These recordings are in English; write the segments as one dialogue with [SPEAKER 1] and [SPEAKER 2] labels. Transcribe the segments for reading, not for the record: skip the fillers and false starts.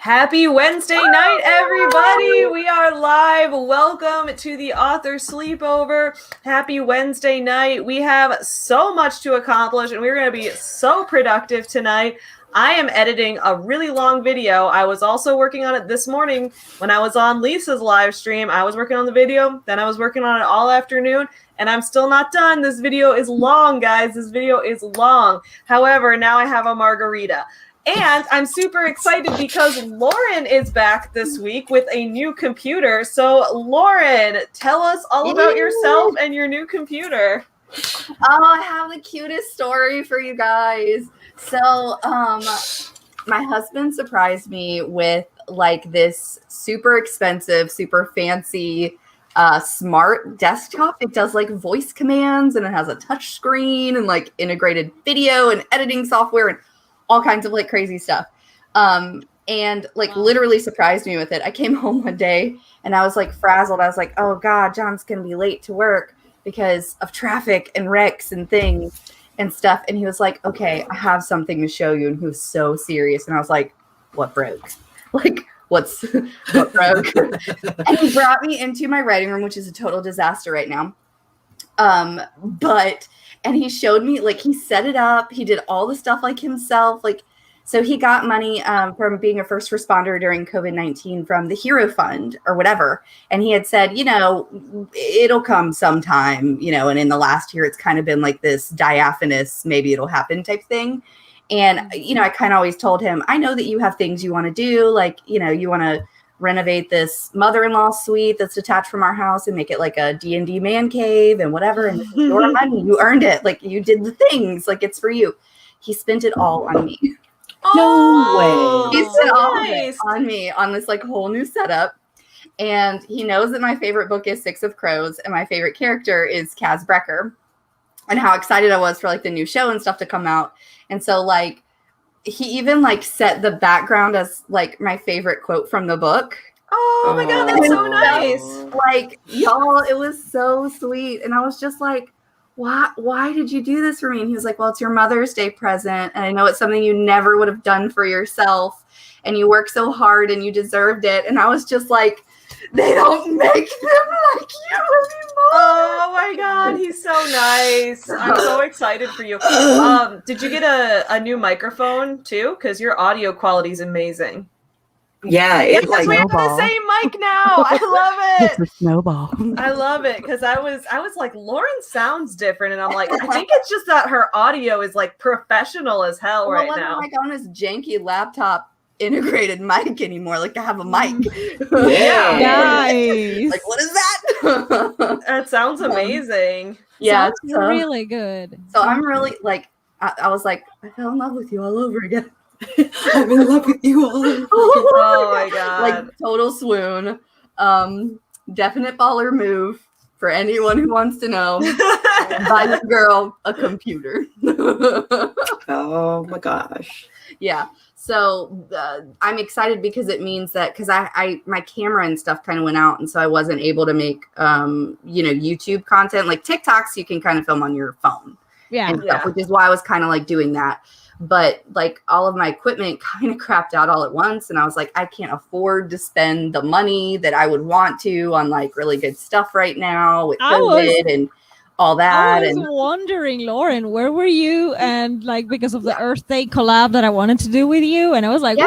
[SPEAKER 1] Happy Wednesday night, everybody! We are live. Welcome to the author sleepover. Happy Wednesday night. We have so much to accomplish, and we're going to be so productive tonight. I am editing a really long video. I was also working on it this morning when I was on Lisa's live stream. I was working on the video, then I was working on it all afternoon, and I'm still not done. This video is long, guys. This video is long. However, now I have a margarita. And I'm super excited because Lauren is back this week with a new computer. So, Lauren, tell us all about yourself and your new computer.
[SPEAKER 2] Oh, I have the cutest story for you guys. So, my husband surprised me with like this super expensive, super fancy, smart desktop. It does like voice commands and it has a touch screen and like integrated video and editing software and all kinds of like crazy stuff. And like literally surprised me with it. I came home one day and I was like frazzled. I was like, oh God, John's going to be late to work because of traffic and wrecks and things and stuff. And he was like, okay, I have something to show you. And he was so serious. And I was like, what broke? Like, what broke? And he brought me into my writing room, which is a total disaster right now. And he showed me, like, he set it up. He did all the stuff like himself. Like, so he got money from being a first responder during COVID-19 from the Hero Fund or whatever. And he had said, you know, it'll come sometime, you know, and in the last year, it's kind of been like this diaphanous, maybe it'll happen type thing. And, you know, I kind of always told him, I know that you have things you want to do. Like, you know, you want to renovate this mother-in-law suite that's detached from our house and make it like a D&D man cave and whatever. And your money, you earned it. Like you did the things, like it's for you. He spent it all on me.
[SPEAKER 1] No
[SPEAKER 2] way. He spent all of it on me on this like whole new setup. And he knows that my favorite book is Six of Crows and my favorite character is Kaz Brecker and how excited I was for like the new show and stuff to come out. And so like, he even like set the background as like my favorite quote from the book.
[SPEAKER 1] Oh my God, that's so nice.
[SPEAKER 2] Like, y'all, it was so sweet. And I was just like, why did you do this for me? And he was like, well, it's your Mother's Day present. And I know it's something you never would have done for yourself. And you worked so hard and you deserved it. And I was just like, they don't make them like you anymore.
[SPEAKER 1] Oh my God, he's so nice. I'm so excited for you. Did you get a new microphone too? Because your audio quality is amazing.
[SPEAKER 3] Yeah,
[SPEAKER 1] it's like we have the same mic now. I love it.
[SPEAKER 4] It's a snowball.
[SPEAKER 1] I love it because I was like, Lauren sounds different, and I'm like, I think it's just that her audio is like professional as hell right now.
[SPEAKER 2] Like on this janky laptop integrated mic anymore. Like I have a mic.
[SPEAKER 1] Yeah,
[SPEAKER 4] nice.
[SPEAKER 2] Like what is that?
[SPEAKER 1] That sounds amazing.
[SPEAKER 2] Yeah,
[SPEAKER 4] sounds really good.
[SPEAKER 2] So I'm really like, I was like, I fell in love with you all over again. I'm in love with you all over again.
[SPEAKER 1] Oh my God.
[SPEAKER 2] Like total swoon. Definite baller move for anyone who wants to know. Buy this girl a computer.
[SPEAKER 3] Oh my gosh.
[SPEAKER 2] Yeah. So I'm excited because it means that because I my camera and stuff kind of went out, and so I wasn't able to make you know, YouTube content. Like TikToks you can kind of film on your phone, and stuff, which is why I was kind of like doing that. But like all of my equipment kind of crapped out all at once, and I was like, I can't afford to spend the money that I would want to on like really good stuff right now with COVID and all that.
[SPEAKER 4] I was wondering, Lauren, where were you? And like because of the Earth Day collab that I wanted to do with you, and I was like,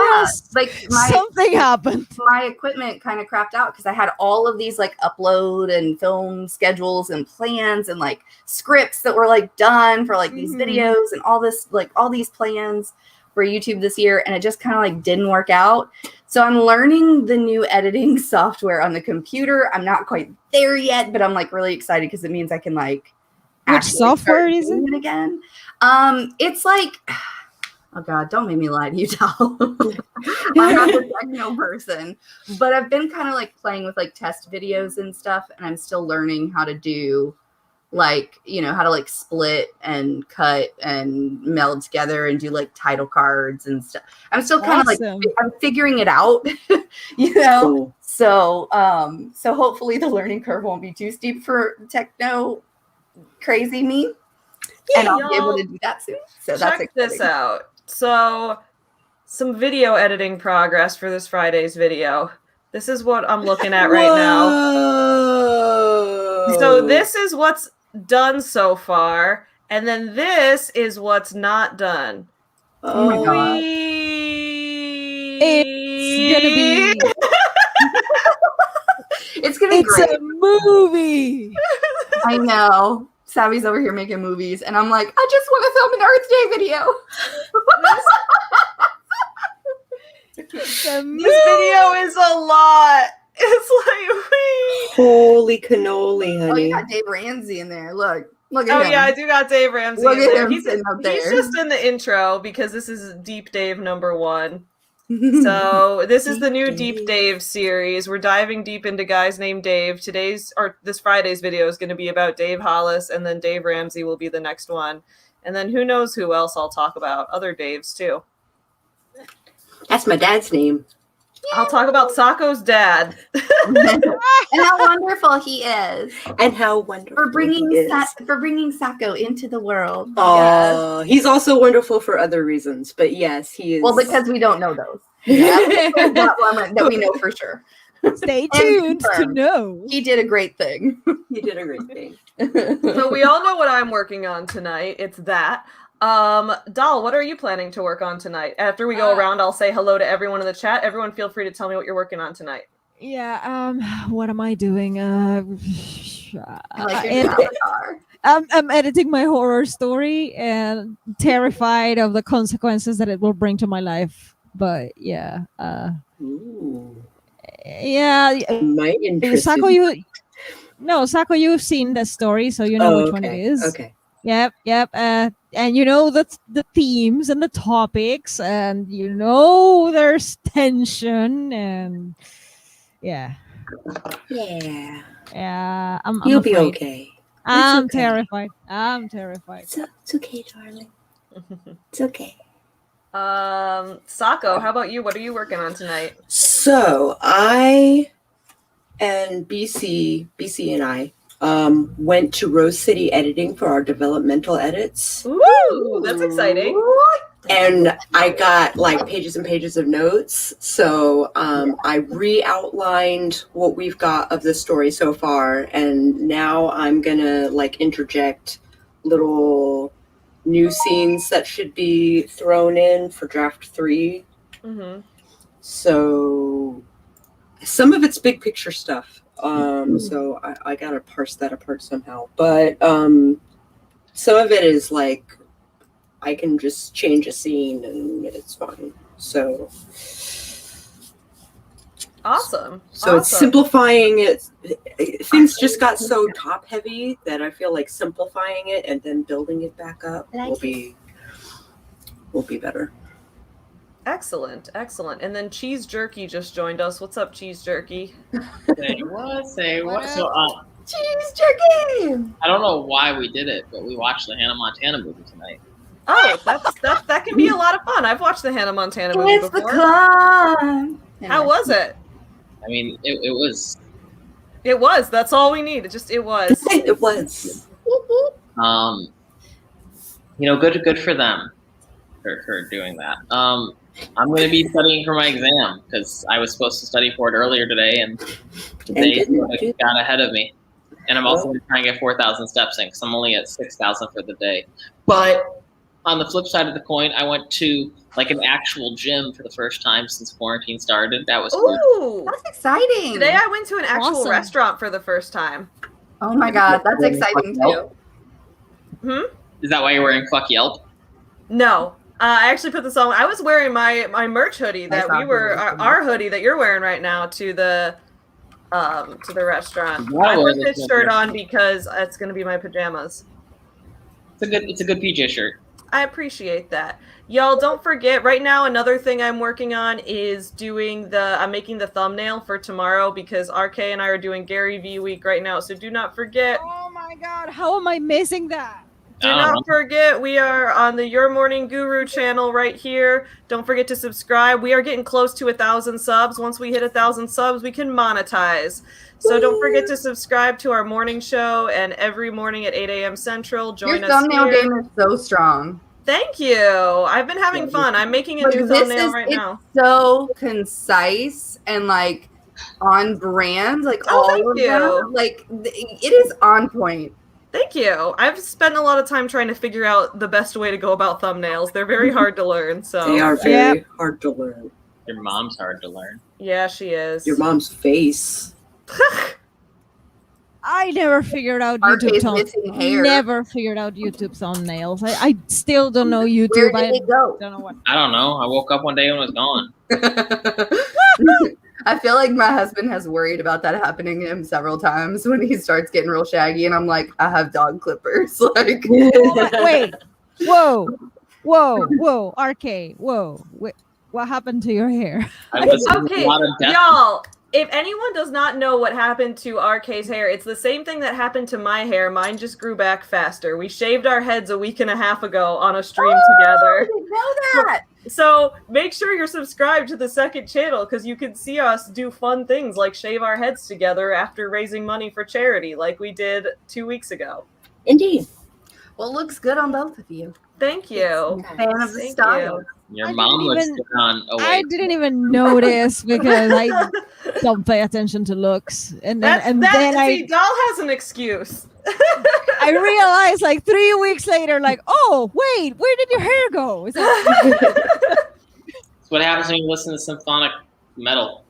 [SPEAKER 2] like
[SPEAKER 4] something happened.
[SPEAKER 2] My equipment kind of crapped out because I had all of these like upload and film schedules and plans and like scripts that were like done for like these videos and all this like all these plans for YouTube this year, and it just kind of like didn't work out. So I'm learning the new editing software on the computer. I'm not quite there yet, but I'm like really excited because it means I can like.
[SPEAKER 4] Which software is it
[SPEAKER 2] again? It's like, oh God, don't make me lie to you, Tal. I'm not a techno person, but I've been kind of like playing with like test videos and stuff, and I'm still learning how to do like, you know, how to like split and cut and meld together and do like title cards and stuff. I'm still kind of like, I'm figuring it out, you know? Cool. So hopefully the learning curve won't be too steep for techno crazy me. Yeah, and I'll be able to do that soon. So
[SPEAKER 1] check this out. So some video editing progress for this Friday's video. This is what I'm looking at right now.
[SPEAKER 3] Whoa.
[SPEAKER 1] So this is what's done so far, and then this is what's not done.
[SPEAKER 2] Oh my God.
[SPEAKER 4] It's gonna be.
[SPEAKER 2] It's gonna be
[SPEAKER 4] It's
[SPEAKER 2] great.
[SPEAKER 4] a movie.
[SPEAKER 2] I know. Savvy's over here making movies, and I'm like, I just want to film an Earth Day video.
[SPEAKER 1] This video is a lot. It's like
[SPEAKER 3] Holy cannoli,
[SPEAKER 2] Oh,
[SPEAKER 3] honey.
[SPEAKER 2] you got Dave Ramsey in there. Look at
[SPEAKER 1] Oh
[SPEAKER 2] him.
[SPEAKER 1] yeah, I do got Dave Ramsey
[SPEAKER 2] Look
[SPEAKER 1] in
[SPEAKER 2] at
[SPEAKER 1] there.
[SPEAKER 2] him
[SPEAKER 1] He's
[SPEAKER 2] sitting up there.
[SPEAKER 1] just in the intro because this is Deep Dave #1. So this is the new Deep Dave series. We're diving deep into guys named Dave. This Friday's video is going to be about Dave Hollis, and then Dave Ramsey will be the next one. And then who knows who else I'll talk about. Other Daves too.
[SPEAKER 3] That's my dad's name.
[SPEAKER 1] I'll talk about Sako's dad.
[SPEAKER 2] And how wonderful he is
[SPEAKER 3] And how wonderful
[SPEAKER 2] for bringing
[SPEAKER 3] he is.
[SPEAKER 2] for bringing Sako into the world.
[SPEAKER 3] Oh, he's also wonderful for other reasons, but yes, he is.
[SPEAKER 2] Well, because we don't know those. That one that we know for sure.
[SPEAKER 4] Stay tuned to
[SPEAKER 2] confirmed.
[SPEAKER 4] know.
[SPEAKER 2] He did a great thing.
[SPEAKER 3] he did a great thing.
[SPEAKER 1] So we all know what I'm working on tonight. It's that. Doll, what are you planning to work on tonight? After we go around, I'll say hello to everyone in the chat. Everyone feel free to tell me what you're working on tonight.
[SPEAKER 4] Yeah. What am I doing?
[SPEAKER 2] Like your avatar.
[SPEAKER 4] I'm editing my horror story and terrified of the consequences that it will bring to my life. But yeah.
[SPEAKER 3] Ooh.
[SPEAKER 4] Yeah.
[SPEAKER 3] Might interest
[SPEAKER 4] Sako,
[SPEAKER 3] you.
[SPEAKER 4] Sako, you've seen the story, so you know which one it is.
[SPEAKER 3] Okay.
[SPEAKER 4] Yep. And you know the themes and the topics, and you know there's tension, and yeah. I'm
[SPEAKER 3] You'll be
[SPEAKER 4] afraid.
[SPEAKER 3] okay.
[SPEAKER 4] I'm
[SPEAKER 3] okay.
[SPEAKER 4] terrified. I'm terrified.
[SPEAKER 3] It's okay, darling. It's okay.
[SPEAKER 1] Sako, how about you? What are you working on tonight?
[SPEAKER 3] So I and BC and I went to Rose City Editing for our developmental edits.
[SPEAKER 1] Ooh, that's exciting.
[SPEAKER 3] And I got like pages and pages of notes. So I re-outlined what we've got of the story so far. And now I'm going to like interject little new scenes that should be thrown in for draft 3.
[SPEAKER 1] Mm-hmm.
[SPEAKER 3] So some of it's big picture stuff. So I got to parse that apart somehow. But some of it is like, I can just change a scene and it's fine. So
[SPEAKER 1] Awesome.
[SPEAKER 3] it's simplifying it. Things just got so top heavy that I feel like simplifying it and then building it back up will be better.
[SPEAKER 1] Excellent. And then Cheese Jerky just joined us. What's up, Cheese Jerky?
[SPEAKER 5] Say what? So,
[SPEAKER 2] Cheese jerky.
[SPEAKER 5] I don't know why we did it, but we watched the Hannah Montana movie tonight.
[SPEAKER 1] Oh, that can be a lot of fun. I've watched the Hannah Montana movie
[SPEAKER 2] It's the
[SPEAKER 1] before.
[SPEAKER 2] con.
[SPEAKER 1] How was it?
[SPEAKER 5] I mean, it was.
[SPEAKER 1] It was. That's all we need. It was.
[SPEAKER 3] It was.
[SPEAKER 5] Good for them for doing that. I'm going to be studying for my exam because I was supposed to study for it earlier today, and they got ahead of me. And I'm also going to try and get 4,000 steps in because I'm only at 6,000 for the day. But on the flip side of the coin, I went to like an actual gym for the first time since quarantine started. That was cool.
[SPEAKER 1] Ooh.
[SPEAKER 2] That's exciting.
[SPEAKER 1] Today I went to an actual
[SPEAKER 4] Awesome.
[SPEAKER 1] restaurant for the first time.
[SPEAKER 2] Oh my God, that's exciting too.
[SPEAKER 5] Is that why you're wearing fuck Yelp?
[SPEAKER 1] No. I actually put this on. I was wearing my merch hoodie that our hoodie that you're wearing right now to the restaurant. I put this shirt on because it's going to be my pajamas.
[SPEAKER 5] It's a good PJ shirt.
[SPEAKER 1] I appreciate that. Y'all, don't forget, right now, another thing I'm working on is I'm making the thumbnail for tomorrow because RK and I are doing Gary V week right now. So do not forget.
[SPEAKER 4] Oh my God, how am I missing that?
[SPEAKER 1] Do not forget, we are on the Your Morning Guru channel right here. Don't forget to subscribe. We are getting close to 1,000 subs. Once we hit 1,000 subs, we can monetize. So don't forget to subscribe to our morning show, and every morning at 8 a.m. Central, join
[SPEAKER 2] Your
[SPEAKER 1] us
[SPEAKER 2] thumbnail
[SPEAKER 1] here.
[SPEAKER 2] game is so strong.
[SPEAKER 1] Thank you. I've been having fun. I'm making a new thumbnail right now.
[SPEAKER 2] So concise and like on brand, like
[SPEAKER 1] Oh,
[SPEAKER 2] all
[SPEAKER 1] thank
[SPEAKER 2] of
[SPEAKER 1] you.
[SPEAKER 2] them. Like it is on point.
[SPEAKER 1] Thank you. I've spent a lot of time trying to figure out the best way to go about thumbnails. They're very hard to learn. So
[SPEAKER 3] They are very hard to learn.
[SPEAKER 5] Your mom's hard to learn.
[SPEAKER 1] yeah, she is.
[SPEAKER 3] Your mom's face.
[SPEAKER 4] I never figured out YouTube thumbnails. Never figured out YouTube thumbnails. I still don't know YouTube.
[SPEAKER 2] Where did it go?
[SPEAKER 4] Don't know what.
[SPEAKER 5] I don't know. I woke up one day and it was gone.
[SPEAKER 2] I feel like my husband has worried about that happening to him several times when he starts getting real shaggy, and I'm like, I have dog clippers. Like,
[SPEAKER 4] wait, whoa, RK, whoa, wait, what happened to your hair?
[SPEAKER 1] Okay, y'all. If anyone does not know what happened to RK's hair, it's the same thing that happened to my hair. Mine just grew back faster. We shaved our heads a week and a half ago on a stream together.
[SPEAKER 2] I didn't know that.
[SPEAKER 1] So make sure you're subscribed to the second channel because you can see us do fun things like shave our heads together after raising money for charity like we did 2 weeks ago.
[SPEAKER 3] Indeed.
[SPEAKER 2] Well, it looks good on both of you.
[SPEAKER 1] Thank you.
[SPEAKER 2] Fan of the style.
[SPEAKER 5] Your mom looks good on. Oh,
[SPEAKER 4] I didn't even notice because I don't pay attention to looks, and then
[SPEAKER 1] Doll has an excuse.
[SPEAKER 4] I realized like 3 weeks later, like, oh wait, where did your hair go? Is that-
[SPEAKER 5] That's what happens when you listen to symphonic metal.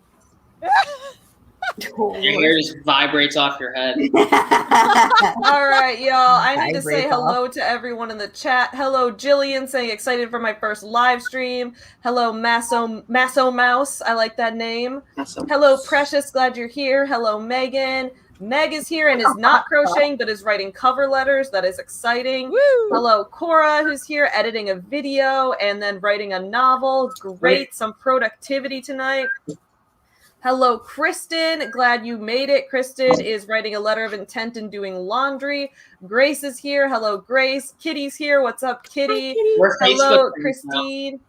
[SPEAKER 5] Your hair just vibrates off your head.
[SPEAKER 1] All right, y'all. I need to say hello to everyone in the chat. Hello, Jillian, saying excited for my first live stream. Hello, Masso Mouse. I like that name. Hello, Precious. Glad you're here. Hello, Megan. Meg is here and is not crocheting, but is writing cover letters. That is exciting.
[SPEAKER 4] Woo!
[SPEAKER 1] Hello, Cora, who's here editing a video and then writing a novel. Great. Some productivity tonight. Hello, Kristen. Glad you made it. Kristen is writing a letter of intent and doing laundry. Grace is here. Hello, Grace. Kitty's here. What's up, Kitty? Hello, Christine.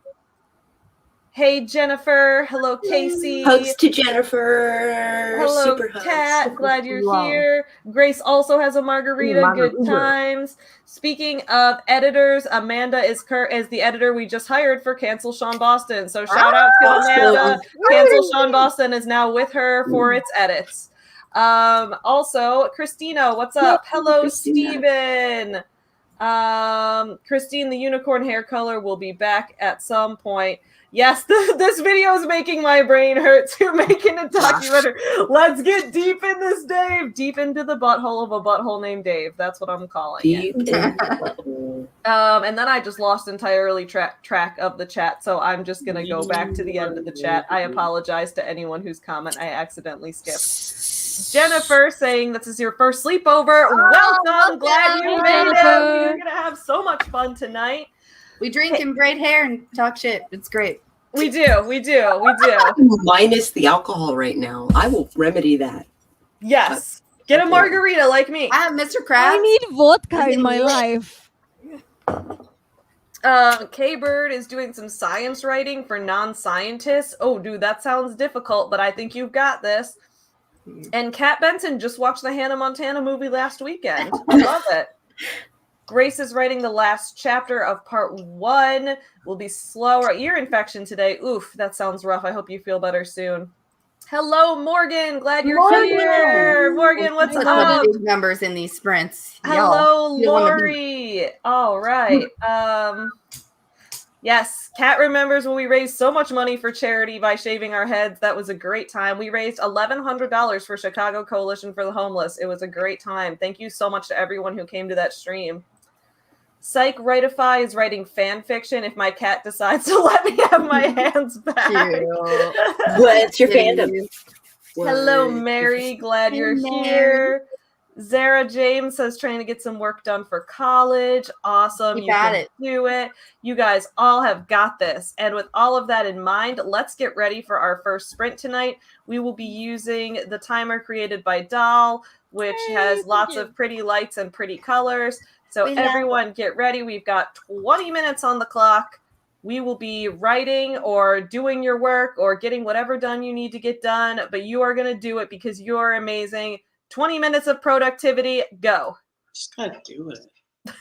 [SPEAKER 1] Hey, Jennifer. Hello, Casey.
[SPEAKER 3] Hugs to Jennifer.
[SPEAKER 1] Hello,
[SPEAKER 3] Super
[SPEAKER 1] Kat.
[SPEAKER 3] hugs.
[SPEAKER 1] Glad you're here. Grace also has a margarita. Good times. Speaking of editors, Amanda is the editor we just hired for Cancel Sean Boston. So shout out to Amanda. Cancel Sean Boston is now with her for its edits. Also, Christina, what's up? Hello, Steven. Christine, the unicorn hair color will be back at some point. Yes, this video is making my brain hurt too, making a documentary. Let's get deep in this, Dave. Deep into the butthole of a butthole named Dave. That's what I'm calling it. And then I just lost entirely track of the chat, so I'm just going to go back to the end of the chat. I apologize to anyone whose comment I accidentally skipped. Jennifer saying this is your first sleepover. Welcome. Glad you made it. We're going to have so much fun tonight.
[SPEAKER 2] We drink and braid hair and talk shit. It's great.
[SPEAKER 1] We do.
[SPEAKER 3] Minus the alcohol right now. I will remedy that.
[SPEAKER 1] Yes. Get a margarita like me.
[SPEAKER 2] I have Mr. Krabs.
[SPEAKER 4] I need vodka in my life.
[SPEAKER 1] K-Bird is doing some science writing for non-scientists. Oh, dude, that sounds difficult, but I think you've got this. And Kat Benson just watched the Hannah Montana movie last weekend. I love it. Grace is writing the last chapter of part 1. Will be slower. Ear infection today. Oof, that sounds rough. I hope you feel better soon. Hello, Morgan. Glad you're here. Morgan, what's up?
[SPEAKER 2] Big numbers in these sprints.
[SPEAKER 1] Hello, Lori. All right. Yes, Kat remembers when we raised so much money for charity by shaving our heads. That was a great time. We raised $1,100 for Chicago Coalition for the Homeless. It was a great time. Thank you so much to everyone who came to that stream. Psych Writify is writing fan fiction if my cat decides to let me have my hands back.
[SPEAKER 3] What's your fandom?
[SPEAKER 1] Hello, Mary. Glad you're here. Zara James says trying to get some work done for college. Awesome. You got it. Do it. You guys all have got this. And with all of that in mind, let's get ready for our first sprint tonight. We will be using the timer created by Doll, which has lots of pretty lights and pretty colors. So everyone get ready. We've got 20 minutes on the clock. We will be writing or doing your work or getting whatever done you need to get done, but you are going to do it because you're amazing. 20 minutes of productivity, go.
[SPEAKER 5] Just gotta do it.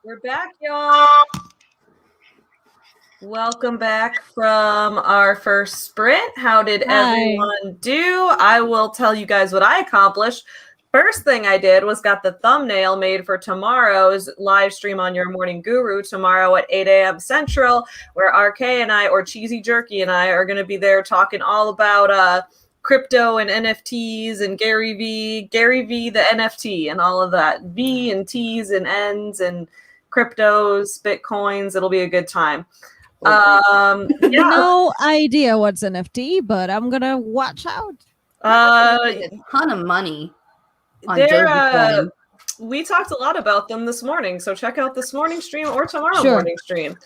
[SPEAKER 1] We're back, y'all. Welcome back from our first sprint. How did everyone do? I will tell you guys what I accomplished. First thing I did was got the thumbnail made for tomorrow's live stream on Your Morning Guru tomorrow at 8 a.m. Central, where RK and I, or Cheesy Jerky and I, are going to be there talking all about crypto and NFTs and Gary V, the NFT, and all of that. V and T's and N's and cryptos, Bitcoins. It'll be a good time. Yeah.
[SPEAKER 4] No idea what's NFT, but I'm gonna watch out.
[SPEAKER 2] A ton of money on Dogecoin.
[SPEAKER 1] We talked a lot about them this morning, so check out this morning stream or tomorrow
[SPEAKER 4] Sure.
[SPEAKER 1] morning stream.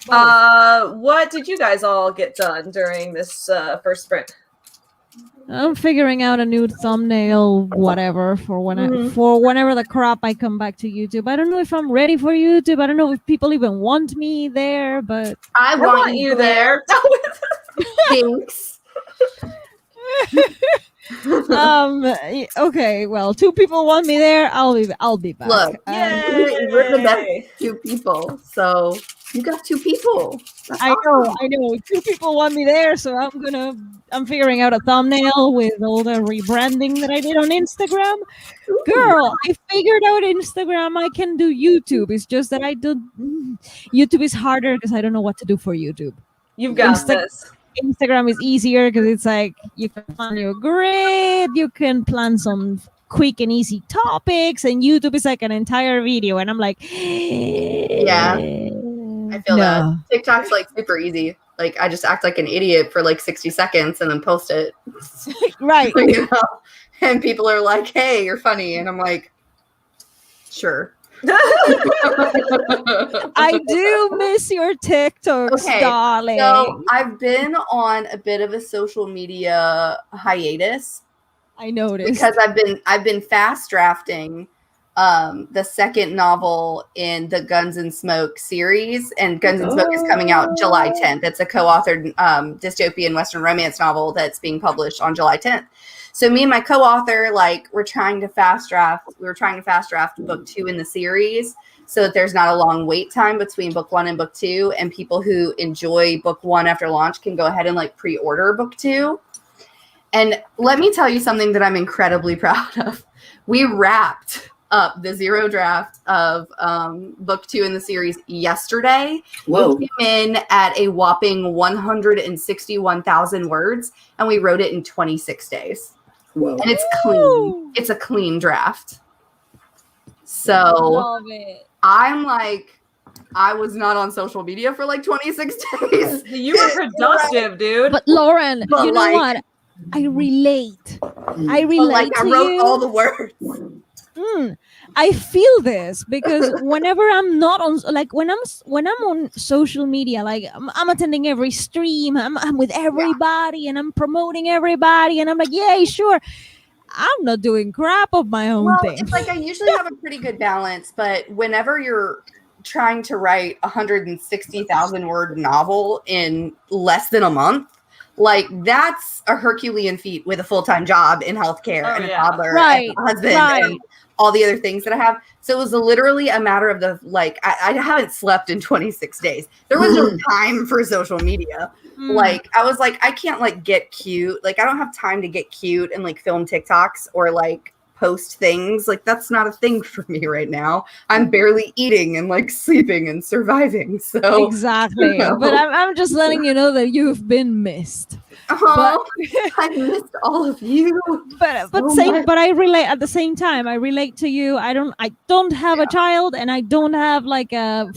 [SPEAKER 1] What did you guys all get done during this first sprint?
[SPEAKER 4] I'm figuring out a new thumbnail, whatever, for when for whenever the crap I come back to YouTube. I don't know if I'm ready for YouTube. I don't know if people even want me there, but
[SPEAKER 2] I want you there. Thanks.
[SPEAKER 4] Okay, well, 2 people want me there. I'll be back.
[SPEAKER 2] Look,
[SPEAKER 1] Yay!
[SPEAKER 2] we're the best 2 people, so you got 2 people. That's
[SPEAKER 4] I
[SPEAKER 2] awesome.
[SPEAKER 4] know. 2 people want me there, so I'm figuring out a thumbnail with all the rebranding that I did on Instagram. Girl, I figured out Instagram. I can do YouTube. It's just that YouTube is harder because I don't know what to do for YouTube.
[SPEAKER 1] You've got this.
[SPEAKER 4] Instagram is easier because it's like you can plan your grid, you can plan some quick and easy topics, and YouTube is like an entire video, and I'm like,
[SPEAKER 2] Yeah. I feel that. TikTok's like super easy. Like I just act like an idiot for like 60 seconds and then post it.
[SPEAKER 4] Right.
[SPEAKER 2] You know? And people are like, hey, you're funny. And I'm like, sure.
[SPEAKER 4] I do miss your TikToks, darling.
[SPEAKER 2] So I've been on a bit of a social media hiatus.
[SPEAKER 4] I noticed
[SPEAKER 2] because I've been fast drafting the second novel in the Guns and Smoke series, and Guns and Smoke is coming out July 10th. It's a co-authored dystopian Western romance novel that's being published on July 10th. So me and my co-author, like, we were trying to fast draft book 2 in the series so that there's not a long wait time between book 1 and book 2, and people who enjoy book 1 after launch can go ahead and like pre-order book 2. And let me tell you something that I'm incredibly proud of. We wrapped up the 0 draft of book 2 in the series yesterday.
[SPEAKER 3] Whoa.
[SPEAKER 2] We came in at a whopping 161,000 words, and we wrote it in 26 days.
[SPEAKER 3] Whoa.
[SPEAKER 2] And it's clean. It's a clean draft. So
[SPEAKER 4] Love it.
[SPEAKER 2] I'm like, I was not on social media for like 26 days.
[SPEAKER 1] You were productive, dude.
[SPEAKER 4] But Lauren,
[SPEAKER 2] But
[SPEAKER 4] you know
[SPEAKER 2] like-
[SPEAKER 4] what? I relate. I
[SPEAKER 2] But
[SPEAKER 4] relate
[SPEAKER 2] like I
[SPEAKER 4] to
[SPEAKER 2] wrote
[SPEAKER 4] you.
[SPEAKER 2] all the words.
[SPEAKER 4] I feel this because whenever I'm not on, like when I'm on social media, like I'm attending every stream, I'm with everybody, and I'm promoting everybody, and I'm like, yay, sure. I'm not doing crap of my own
[SPEAKER 2] Well,
[SPEAKER 4] thing.
[SPEAKER 2] it's like I usually have a pretty good balance, but whenever you're trying to write 160,000 word novel in less than a month, like that's a Herculean feat with a full-time job in healthcare and a toddler
[SPEAKER 4] Right,
[SPEAKER 2] and a husband
[SPEAKER 4] right.
[SPEAKER 2] and all the other things that I have. So it was literally a matter of the like I haven't slept in 26 days. There was no time for social media. Like I was like, I can't like get cute. Like I don't have time to get cute and like film TikToks or like post things. Like that's not a thing for me right now. I'm barely eating and like sleeping and surviving. So
[SPEAKER 4] Exactly.
[SPEAKER 2] you know.
[SPEAKER 4] But I'm just letting you know that you've been missed.
[SPEAKER 2] Oh, I missed all of you.
[SPEAKER 4] But
[SPEAKER 2] So
[SPEAKER 4] same
[SPEAKER 2] much.
[SPEAKER 4] but I relate at the same time. I relate to you. I don't have a child, and I don't have like a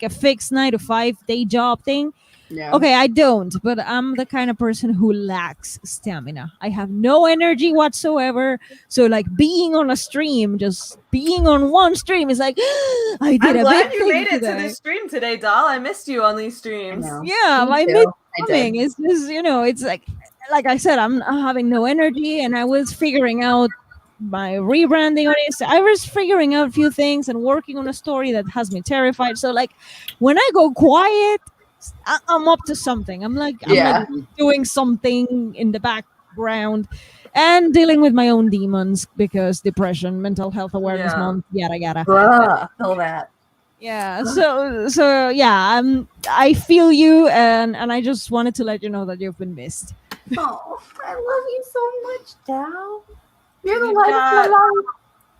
[SPEAKER 4] fixed 9 to 5 day job thing.
[SPEAKER 2] Yeah.
[SPEAKER 4] Okay, I don't, but I'm the kind of person who lacks stamina. I have no energy whatsoever. So like being on a stream, just being on one stream is like I did
[SPEAKER 1] I'm
[SPEAKER 4] a
[SPEAKER 1] glad
[SPEAKER 4] big
[SPEAKER 1] you
[SPEAKER 4] thing
[SPEAKER 1] made it
[SPEAKER 4] today.
[SPEAKER 1] to this stream today, doll. I missed you on these
[SPEAKER 2] I
[SPEAKER 1] streams.
[SPEAKER 2] know.
[SPEAKER 4] Yeah,
[SPEAKER 2] Me
[SPEAKER 4] my
[SPEAKER 2] too.
[SPEAKER 4] mid
[SPEAKER 2] I did.
[SPEAKER 4] coming is just, it's like I said, I'm having no energy, and I was figuring out my rebranding on it. I was figuring out a few things and working on a story that has me terrified. So like when I go quiet, I'm up to something. I'm like doing something in the background and dealing with my own demons because depression, mental health awareness
[SPEAKER 1] Yeah.
[SPEAKER 4] month, yada yada.
[SPEAKER 2] Bruh, feel that.
[SPEAKER 4] Yeah. So yeah. I feel you, and I just wanted to let you know that you've been missed.
[SPEAKER 2] Oh, I love you so much, Dal. You're the
[SPEAKER 1] We've
[SPEAKER 2] light of my
[SPEAKER 1] got
[SPEAKER 2] life.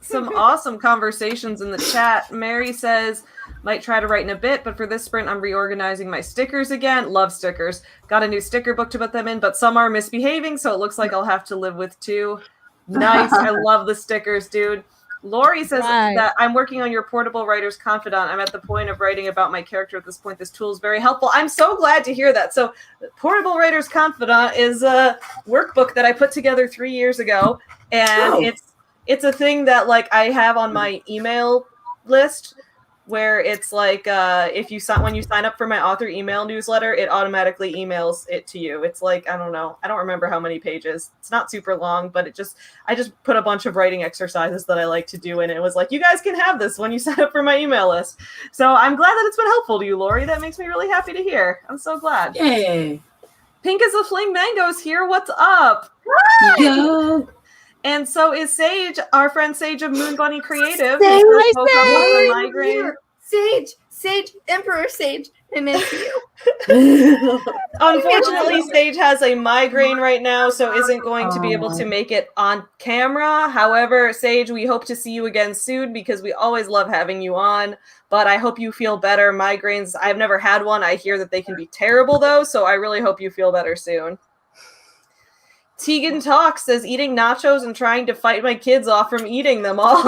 [SPEAKER 1] some awesome conversations in the chat. Mary says, might try to write in a bit, but for this sprint, I'm reorganizing my stickers again. Love stickers. Got a new sticker book to put them in, but some are misbehaving, so it looks like I'll have to live with 2. Nice. I love the stickers, dude. Lori says
[SPEAKER 4] Right.
[SPEAKER 1] that I'm working on your portable writer's confidant. I'm at the point of writing about my character at this point. This tool is very helpful. I'm so glad to hear that. So portable writer's confidant is a workbook that I put together 3 years ago, and it's a thing that like I have on my email list where it's like if you when you sign up for my author email newsletter, it automatically emails it to you. It's like, I don't know, I don't remember how many pages. It's not super long, but I just put a bunch of writing exercises that I like to do in it. It was like, you guys can have this when you sign up for my email list. So I'm glad that it's been helpful to you, Lori. That makes me really happy to hear. I'm so glad.
[SPEAKER 3] Yay.
[SPEAKER 1] Pink as a Flame Mango's here. What's up?
[SPEAKER 3] Yo.
[SPEAKER 1] And so is Sage, our friend Sage of Moon Bunny Creative.
[SPEAKER 2] Sage,
[SPEAKER 1] who spoke up with the migraine.
[SPEAKER 2] Sage, Emperor Sage, I miss you.
[SPEAKER 1] Unfortunately, Sage has a migraine right now, so isn't going to be able to make it on camera. However, Sage, we hope to see you again soon because we always love having you on. But I hope you feel better. Migraines, I've never had one. I hear that they can be terrible, though, so I really hope you feel better soon. Tegan Talks says, eating nachos and trying to fight my kids off from eating them all.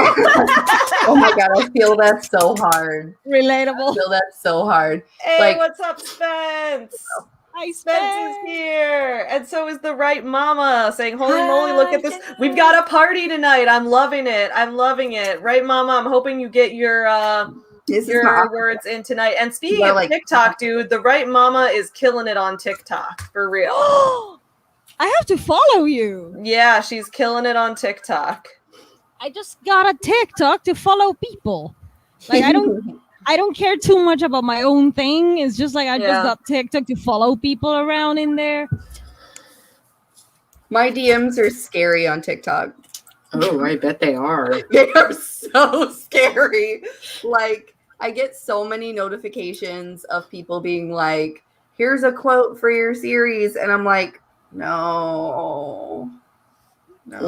[SPEAKER 2] Oh my god, I feel that so hard.
[SPEAKER 4] Relatable.
[SPEAKER 2] I feel that so hard.
[SPEAKER 1] Hey, what's up, Spence?
[SPEAKER 4] Hi,
[SPEAKER 1] Spence is here. And so is the right mama saying, holy moly, look at this. We've got a party tonight. I'm loving it. I'm loving it. Right, mama? I'm hoping you get your words in tonight. And speaking of TikTok, dude, the right mama is killing it on TikTok. For real.
[SPEAKER 4] I have to follow you.
[SPEAKER 1] Yeah, she's killing it on TikTok.
[SPEAKER 4] I just got a TikTok to follow people. Like I don't care too much about my own thing. It's just like I just got TikTok to follow people around in there.
[SPEAKER 2] My DMs are scary on TikTok.
[SPEAKER 3] Oh, I bet they are.
[SPEAKER 2] They are so scary. Like, I get so many notifications of people being like, here's a quote for your series. And I'm like, no. Like,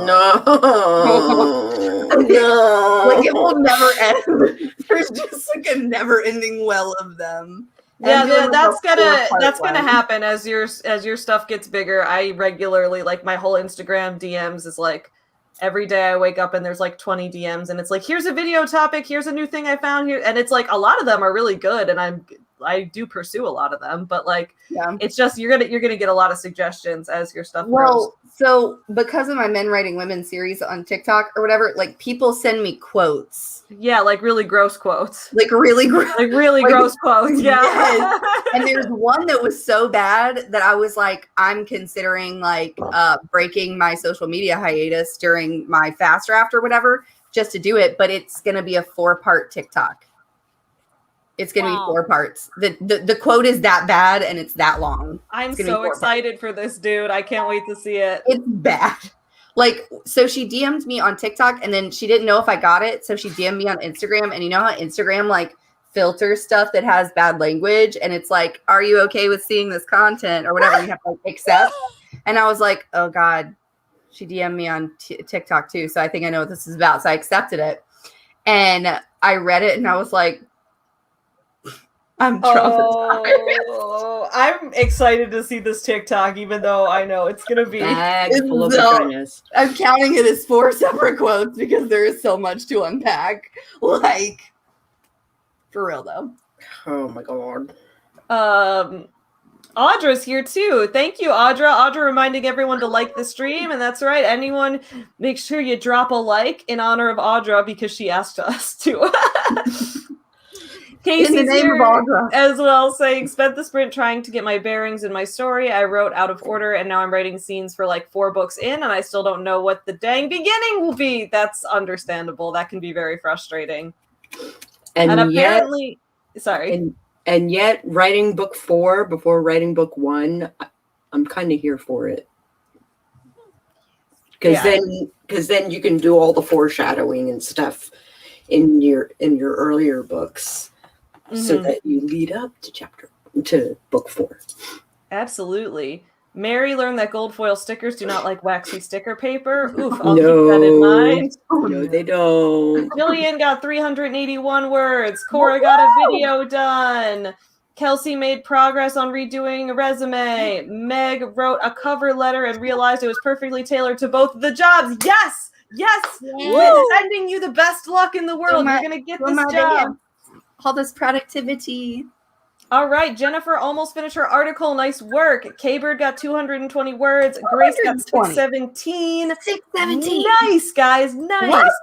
[SPEAKER 2] it will never end. There's just like a never-ending well of them.
[SPEAKER 1] Yeah, that's gonna happen as your stuff gets bigger. I regularly, like, my whole Instagram DMs is like every day I wake up and there's like 20 DMs and it's like, here's a video topic, here's a new thing I found here, and it's like a lot of them are really good and I do pursue a lot of them, but like it's just you're gonna get a lot of suggestions as your stuff grows.
[SPEAKER 2] So because of my Men Writing Women series on TikTok or whatever, like people send me quotes.
[SPEAKER 1] Yeah, like really gross quotes.
[SPEAKER 2] Like really gross.
[SPEAKER 1] Like really gross quotes. Yeah.
[SPEAKER 2] Yes. And there's one that was so bad that I was like, I'm considering like breaking my social media hiatus during my fast draft or whatever, just to do it. But it's gonna be a 4-part TikTok. It's going to be 4 parts. The quote is that bad and it's that long.
[SPEAKER 1] I'm so excited for this, dude. I can't wait to see it.
[SPEAKER 2] It's bad. Like, so she DM'd me on TikTok and then she didn't know if I got it. So she DM'd me on Instagram. And you know how Instagram like filters stuff that has bad language? And it's like, are you okay with seeing this content or whatever? You have to like, accept. And I was like, oh God, she DM'd me on TikTok too. So I think I know what this is about. So I accepted it. And I read it and I was like, I'm traumatized.
[SPEAKER 1] Oh, I'm excited to see this TikTok, even though I know it's gonna be
[SPEAKER 3] full of vaginas.
[SPEAKER 2] I'm counting it as 4 separate quotes because there is so much to unpack. Like, for real though.
[SPEAKER 3] Oh my god.
[SPEAKER 1] Audra's here too. Thank you, Audra. Audra reminding everyone to like the stream, and that's right. Anyone, make sure you drop a like in honor of Audra because she asked us to. Casey's here as well, saying, spent the sprint trying to get my bearings in my story. I wrote out of order, and now I'm writing scenes for like 4 books in, and I still don't know what the dang beginning will be. That's understandable. That can be very frustrating. And apparently,
[SPEAKER 3] And yet, writing book 4 before writing book 1, I'm kind of here for it. Because then you can do all the foreshadowing and stuff in your earlier books. so
[SPEAKER 1] Mhm.
[SPEAKER 3] that you lead up to book 4.
[SPEAKER 1] Absolutely. Mary learned that gold foil stickers do not like waxy sticker paper. Oof, I'll keep that in mind.
[SPEAKER 3] No, they don't.
[SPEAKER 1] Jillian got 381 words. Cora got a video done. Kelsey made progress on redoing a resume. Meg wrote a cover letter and realized it was perfectly tailored to both of the jobs. Yes! Yes! We're sending you the best luck in the world. You're going to get this job.
[SPEAKER 2] All this productivity.
[SPEAKER 1] All right, Jennifer almost finished her article. Nice work. K-Bird got 220 words. Grace got 617.
[SPEAKER 2] 617.
[SPEAKER 1] Nice, guys. Nice.
[SPEAKER 2] What?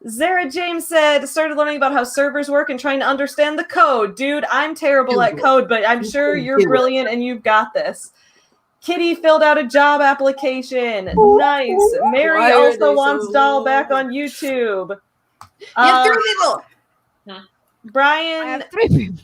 [SPEAKER 1] Zara James said, started learning about how servers work and trying to understand the code. Dude, I'm terrible at code, but I'm sure you're brilliant and you've got this. Kitty filled out a job application. Nice. Mary also wants Doll back on YouTube.
[SPEAKER 2] You have 3 people.
[SPEAKER 1] Brian.
[SPEAKER 4] I have 3 people.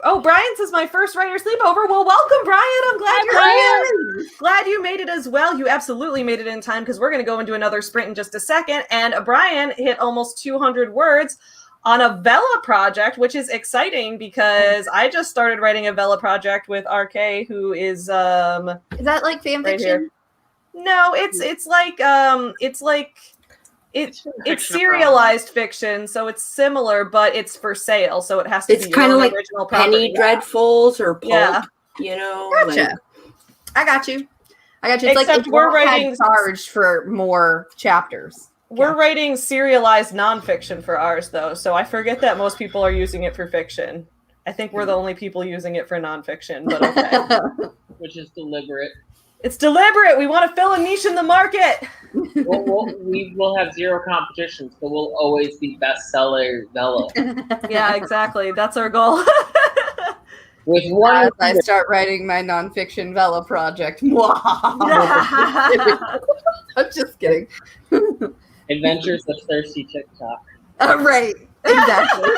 [SPEAKER 1] Oh, Brian says my first writer sleepover. Well, welcome, Brian. I'm glad you're here. Glad you made it as well. You absolutely made it in time because we're going to go into another sprint in just a second. And Brian hit almost 200 words on a Vela project, which is exciting because I just started writing a Vela project with RK, who is
[SPEAKER 2] that like fan
[SPEAKER 1] right
[SPEAKER 2] fiction?
[SPEAKER 1] here. No, it's serialized fiction, so it's similar, but it's for sale, so it has to
[SPEAKER 3] It's
[SPEAKER 1] be
[SPEAKER 3] kind of like
[SPEAKER 1] original property.
[SPEAKER 3] Penny Dreadfuls or Pulp,
[SPEAKER 1] Yeah.
[SPEAKER 3] you know.
[SPEAKER 2] Gotcha.
[SPEAKER 3] Like,
[SPEAKER 2] I got you. It's
[SPEAKER 1] Except
[SPEAKER 2] like if
[SPEAKER 1] we're
[SPEAKER 2] Wattpad
[SPEAKER 1] writing-
[SPEAKER 2] charged for more chapters.
[SPEAKER 1] We're writing serialized nonfiction for ours, though, so I forget that most people are using it for fiction. I think we're the only people using it for nonfiction, but okay.
[SPEAKER 5] Which is deliberate.
[SPEAKER 1] It's deliberate. We want to fill a niche in the market.
[SPEAKER 5] We will have zero competition, so we'll always be bestseller Vela.
[SPEAKER 1] Yeah, exactly. That's our goal.
[SPEAKER 5] With one,
[SPEAKER 2] As I start writing my nonfiction Vela project. I'm just kidding.
[SPEAKER 5] Adventures of Thirsty TikTok.
[SPEAKER 2] Right. Exactly.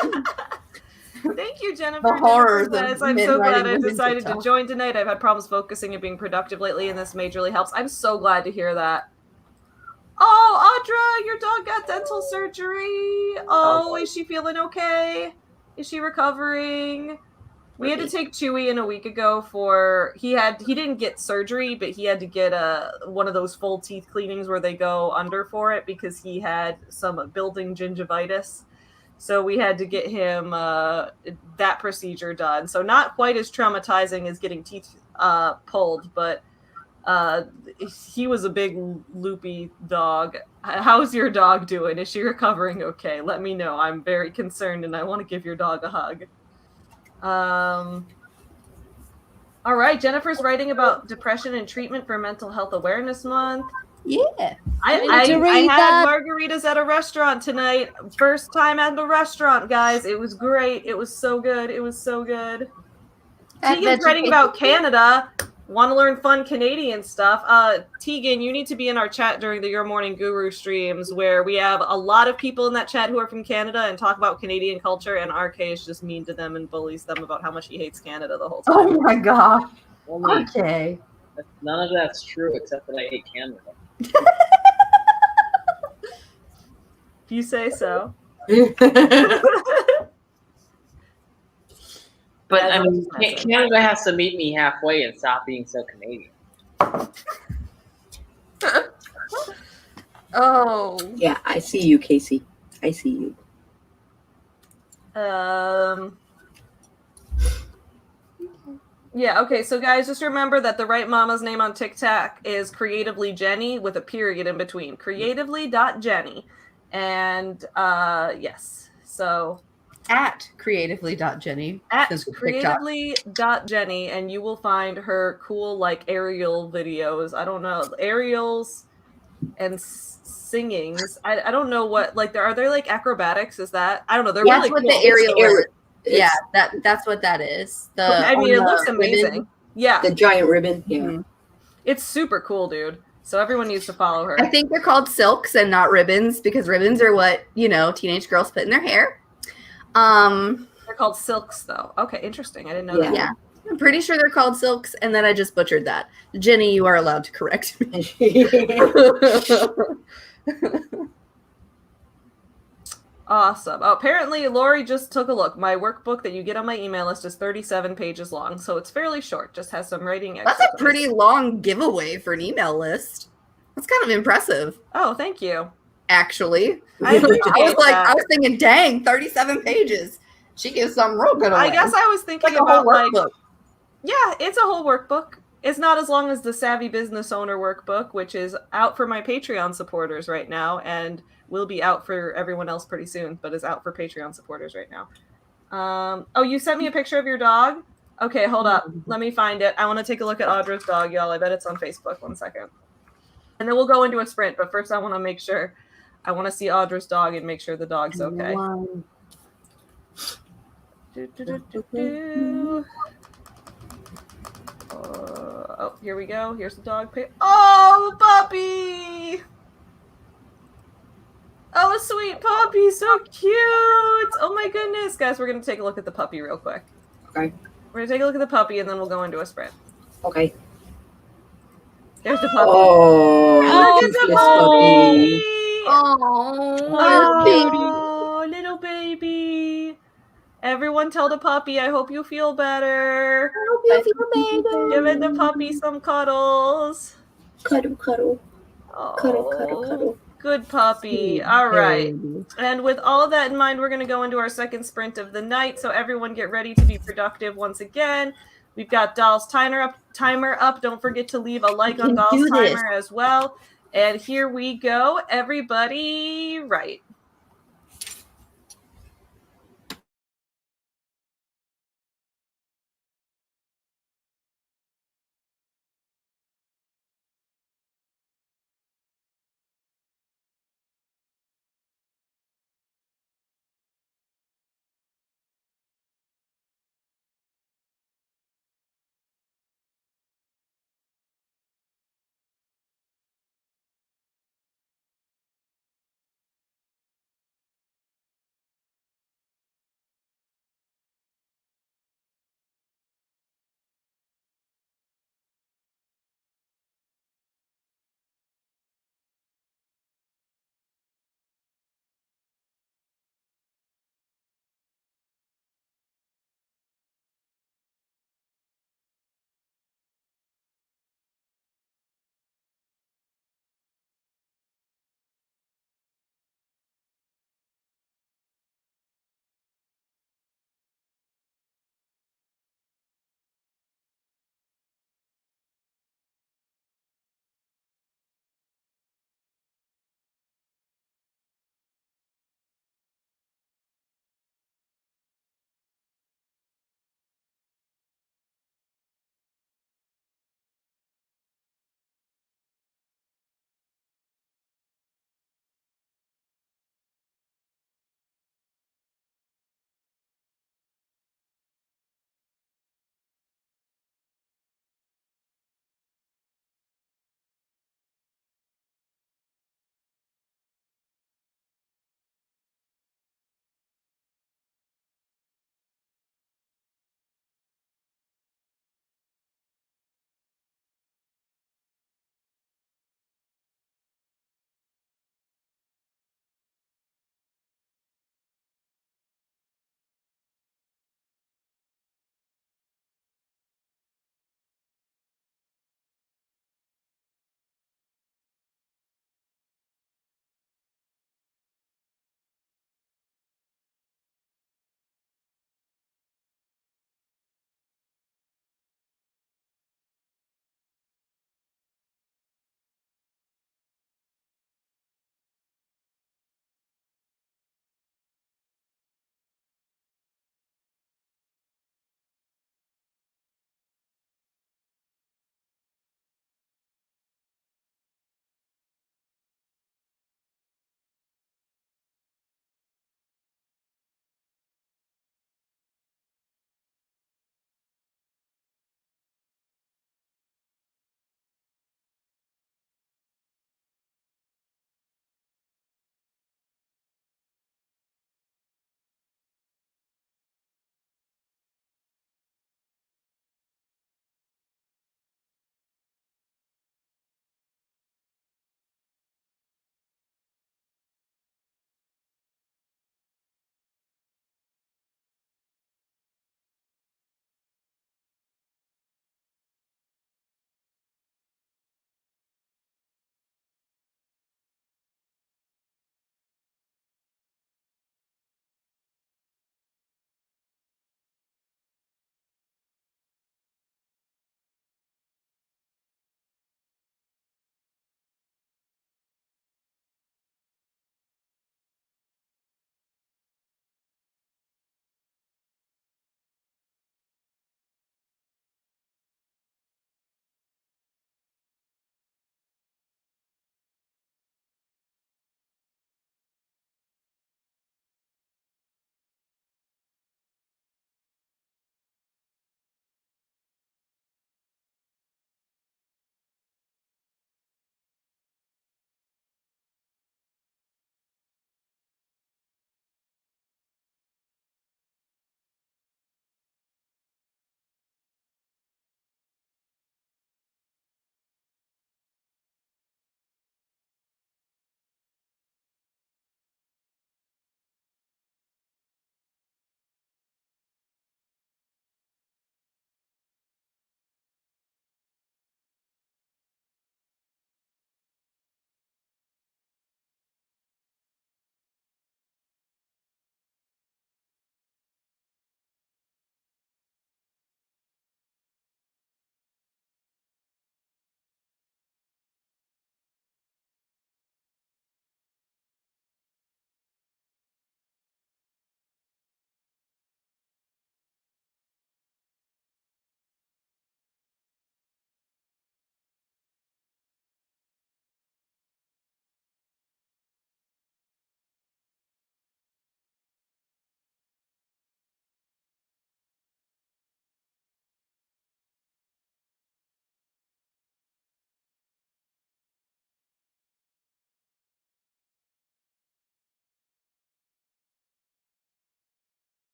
[SPEAKER 1] Thank you, Jennifer.
[SPEAKER 2] The horrors
[SPEAKER 1] Jennifer
[SPEAKER 2] of
[SPEAKER 1] says, I'm
[SPEAKER 2] men
[SPEAKER 1] so glad
[SPEAKER 2] writing
[SPEAKER 1] I
[SPEAKER 2] women
[SPEAKER 1] decided to
[SPEAKER 2] TikTok.
[SPEAKER 1] join tonight. I've had problems focusing and being productive lately, and this majorly helps. I'm so glad to hear that. Oh, Audra, your dog got dental surgery. Oh, is she feeling okay? Is she recovering? We had to take Chewy in a week ago for he didn't get surgery, but he had to get one of those full teeth cleanings where they go under for it because he had some building gingivitis. So we had to get him that procedure done. So not quite as traumatizing as getting teeth pulled, but he was a big loopy dog. How's your dog doing? Is she recovering okay? Let me know. I'm very concerned and I want to give your dog a hug. All right, Jennifer's writing about depression and treatment for Mental Health Awareness Month.
[SPEAKER 2] Yeah.
[SPEAKER 1] I had margaritas at a restaurant tonight. First time at the restaurant, guys. It was great. It was so good. It was so good. Tegan's writing about Canada. Want to learn fun Canadian stuff. Tegan, you need to be in our chat during the Your Morning Guru streams where we have a lot of people in that chat who are from Canada and talk about Canadian culture, and RK is just mean to them and bullies them about how much he hates Canada the whole time.
[SPEAKER 2] Oh my gosh.
[SPEAKER 5] Only,
[SPEAKER 2] Okay.
[SPEAKER 5] none of that's true except that I hate Canada.
[SPEAKER 1] If you say so.
[SPEAKER 5] But I mean, Canada has to meet me halfway and stop being so Canadian.
[SPEAKER 2] Oh.
[SPEAKER 3] Yeah, I see you, Casey. I see you.
[SPEAKER 1] Yeah, okay, so guys, just remember that the right mama's name on TikTok is Creatively Jenny with a period in between. Creatively.Jenny. And yes, so
[SPEAKER 2] At creatively.jenny.
[SPEAKER 1] at creatively.jenny, and you will find her cool like aerial videos. I don't know, aerials and singings. I don't know what like are there like acrobatics? Is that I don't know. They're
[SPEAKER 2] That's
[SPEAKER 1] really
[SPEAKER 2] what
[SPEAKER 1] cool.
[SPEAKER 2] the aerial is.
[SPEAKER 3] It's
[SPEAKER 2] Yeah, that's what that is.
[SPEAKER 1] I mean, it looks amazing. Yeah,
[SPEAKER 3] the giant ribbon. Yeah.
[SPEAKER 2] Mhm.
[SPEAKER 1] it's super cool, dude. So everyone needs to follow her.
[SPEAKER 2] I think they're called silks and not ribbons because ribbons are what, teenage girls put in their hair.
[SPEAKER 1] They're called silks, though. Okay, interesting. I didn't know that.
[SPEAKER 2] Yeah. I'm pretty sure they're called silks, and then I just butchered that. Jenny, you are allowed to correct me.
[SPEAKER 1] Awesome. Oh, apparently, Lori just took a look. My workbook that you get on my email list is 37 pages long, so it's fairly short. Just has some writing
[SPEAKER 2] That's
[SPEAKER 1] exercises.
[SPEAKER 2] a pretty long giveaway for an email list. That's kind of impressive,
[SPEAKER 1] Oh, thank you.
[SPEAKER 2] actually.
[SPEAKER 1] I appreciate
[SPEAKER 2] I
[SPEAKER 1] that.
[SPEAKER 2] was thinking, dang, 37 pages. She gives something real good away.
[SPEAKER 1] I guess I was thinking
[SPEAKER 2] like a whole
[SPEAKER 1] about like,
[SPEAKER 2] workbook.
[SPEAKER 1] yeah, it's a whole workbook. It's not as long as the Savvy Business Owner workbook, which is out for my Patreon supporters right now, and will be out for everyone else pretty soon, but is out for Patreon supporters right now. Oh, you sent me a picture of your dog? Okay, hold up. Let me find it. I want to take a look at Audra's dog, y'all. I bet it's on Facebook. 1 second. And then we'll go into a sprint, but first I want to make sure. I want to see Audra's dog and make sure the dog's okay. Oh, here we go. Here's the dog pic. Oh, puppy! Oh, a sweet puppy. So cute. Oh my goodness. Guys, we're going to take a look at the puppy real quick.
[SPEAKER 3] Okay.
[SPEAKER 1] We're going to take a look at the puppy and then we'll go into a sprint.
[SPEAKER 3] Okay.
[SPEAKER 1] There's the puppy.
[SPEAKER 3] Oh,
[SPEAKER 1] Look at the
[SPEAKER 3] cutest
[SPEAKER 1] puppy.
[SPEAKER 2] Oh,
[SPEAKER 1] Oh, little baby. Everyone tell the puppy, I hope you feel better.
[SPEAKER 2] I hope you feel better.
[SPEAKER 1] Giving the puppy some cuddles.
[SPEAKER 3] Cuddle, cuddle.
[SPEAKER 1] Oh,
[SPEAKER 3] Cuddle, cuddle, cuddle.
[SPEAKER 1] good puppy. All right. And with all of that in mind, we're going to go into our second sprint of the night. So everyone get ready to be productive once again. We've got Doll's timer up. Don't forget to leave a like on Doll's timer as well. And here we go. Everybody, right.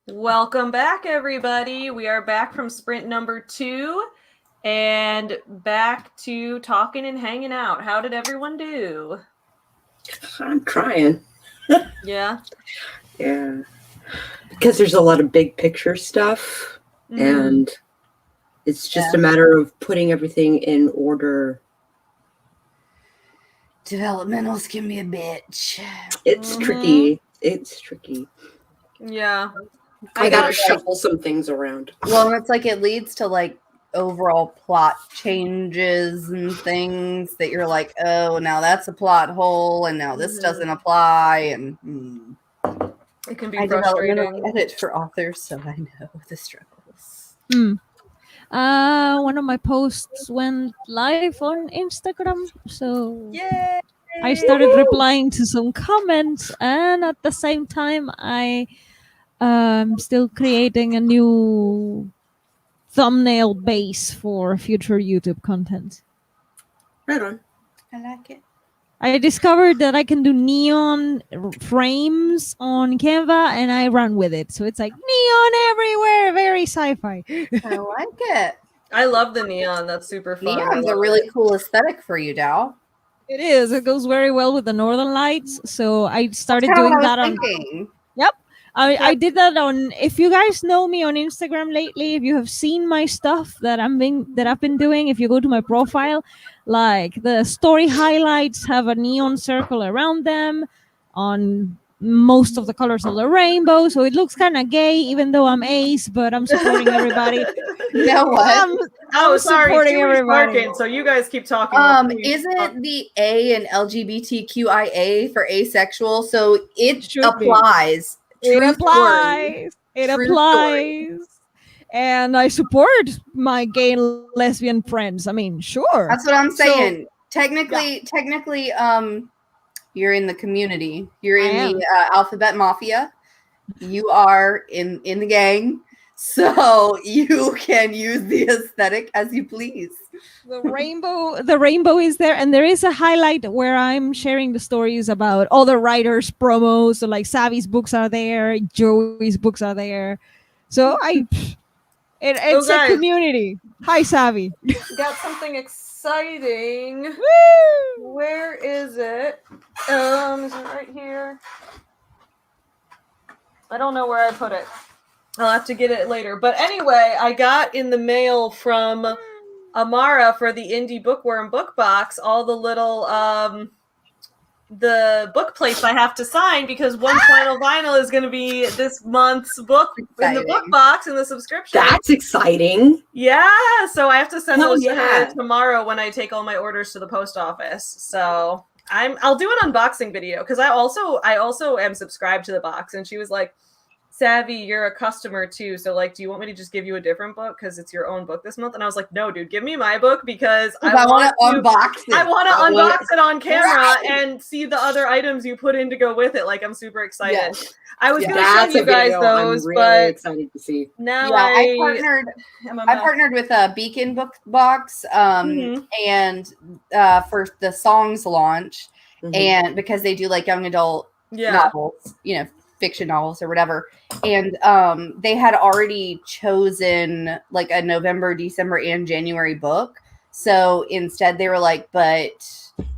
[SPEAKER 1] Welcome back, everybody. We are back from sprint number 2 and back to talking and hanging out. How did everyone do?
[SPEAKER 3] I'm trying.
[SPEAKER 1] Yeah.
[SPEAKER 3] Yeah. Because there's a lot of big picture stuff, and it's just a matter of putting everything in order.
[SPEAKER 2] Developmentals can be a bitch.
[SPEAKER 3] It's tricky. It's tricky.
[SPEAKER 1] Yeah.
[SPEAKER 3] I gotta shuffle some things around.
[SPEAKER 2] Well, it's like it leads to like overall plot changes and things that you're like, oh, now that's a plot hole, and now this doesn't apply, and
[SPEAKER 1] it can be
[SPEAKER 2] I
[SPEAKER 1] frustrating.
[SPEAKER 2] edit for authors, so I know the struggles.
[SPEAKER 4] One of my posts went live on Instagram, so
[SPEAKER 1] Yay!
[SPEAKER 4] I started replying to some comments, and at the same time, I still creating a new thumbnail base for future YouTube content.
[SPEAKER 3] Right on.
[SPEAKER 2] I like it.
[SPEAKER 4] I discovered that I can do neon frames on Canva, and I run with it. So it's like neon everywhere, very sci-fi.
[SPEAKER 2] I like it.
[SPEAKER 1] I love the neon. That's super fun.
[SPEAKER 2] Neon's a really cool aesthetic for you, Dal.
[SPEAKER 4] It is. It goes very well with the Northern Lights. So I started doing that on. Yep. I did that on. If you guys know me on Instagram lately, if you have seen my stuff that I've been doing, if you go to my profile, like the story highlights have a neon circle around them on most of the colors of the rainbow, so it looks kind of gay, even though I'm ace, but I'm supporting everybody.
[SPEAKER 2] You know what?
[SPEAKER 1] I'm sorry,
[SPEAKER 4] supporting everybody.
[SPEAKER 1] Barking, so you guys keep talking.
[SPEAKER 2] Isn't the A in LGBTQIA for asexual? So it applies.
[SPEAKER 4] It applies. It applies. And I support my gay and lesbian friends. I mean, sure.
[SPEAKER 2] That's what I'm saying. So, technically, you're in the community. You're in the alphabet mafia. You are in the gang. So you can use the aesthetic as you please.
[SPEAKER 4] The rainbow is there, and there is a highlight where I'm sharing the stories about other writers' promos. So like Savvy's books are there, Joey's books are there. So it's a community. Hi, Savvy.
[SPEAKER 1] Got something exciting.
[SPEAKER 4] Woo!
[SPEAKER 1] Where is it? Is it right here? I don't know where I put it. I'll have to get it later. But anyway, I got in the mail from Amara for the Indie Bookworm book box all the little the book plates I have to sign, because one final vinyl is going to be this month's book in the book box in the subscription.
[SPEAKER 3] That's exciting.
[SPEAKER 1] Yeah, so I have to send those to her tomorrow when I take all my orders to the post office. So I'll do an unboxing video, because I also am subscribed to the box, and she was like, Savvy, you're a customer too, so like, do you want me to just give you a different book because it's your own book this month? And I was like, no, dude, give me my book, because I want to unbox it. I want to unbox it on camera and see the other items you put in to go with it. Like, I'm super excited. Yes. I was going to show you guys those, but
[SPEAKER 3] excited to see.
[SPEAKER 1] Now
[SPEAKER 2] I partnered with a Beacon book box, and for the songs launch, and because they do like young adult novels, fiction novels or whatever, and they had already chosen like a November, December, and January book. So instead they were like, but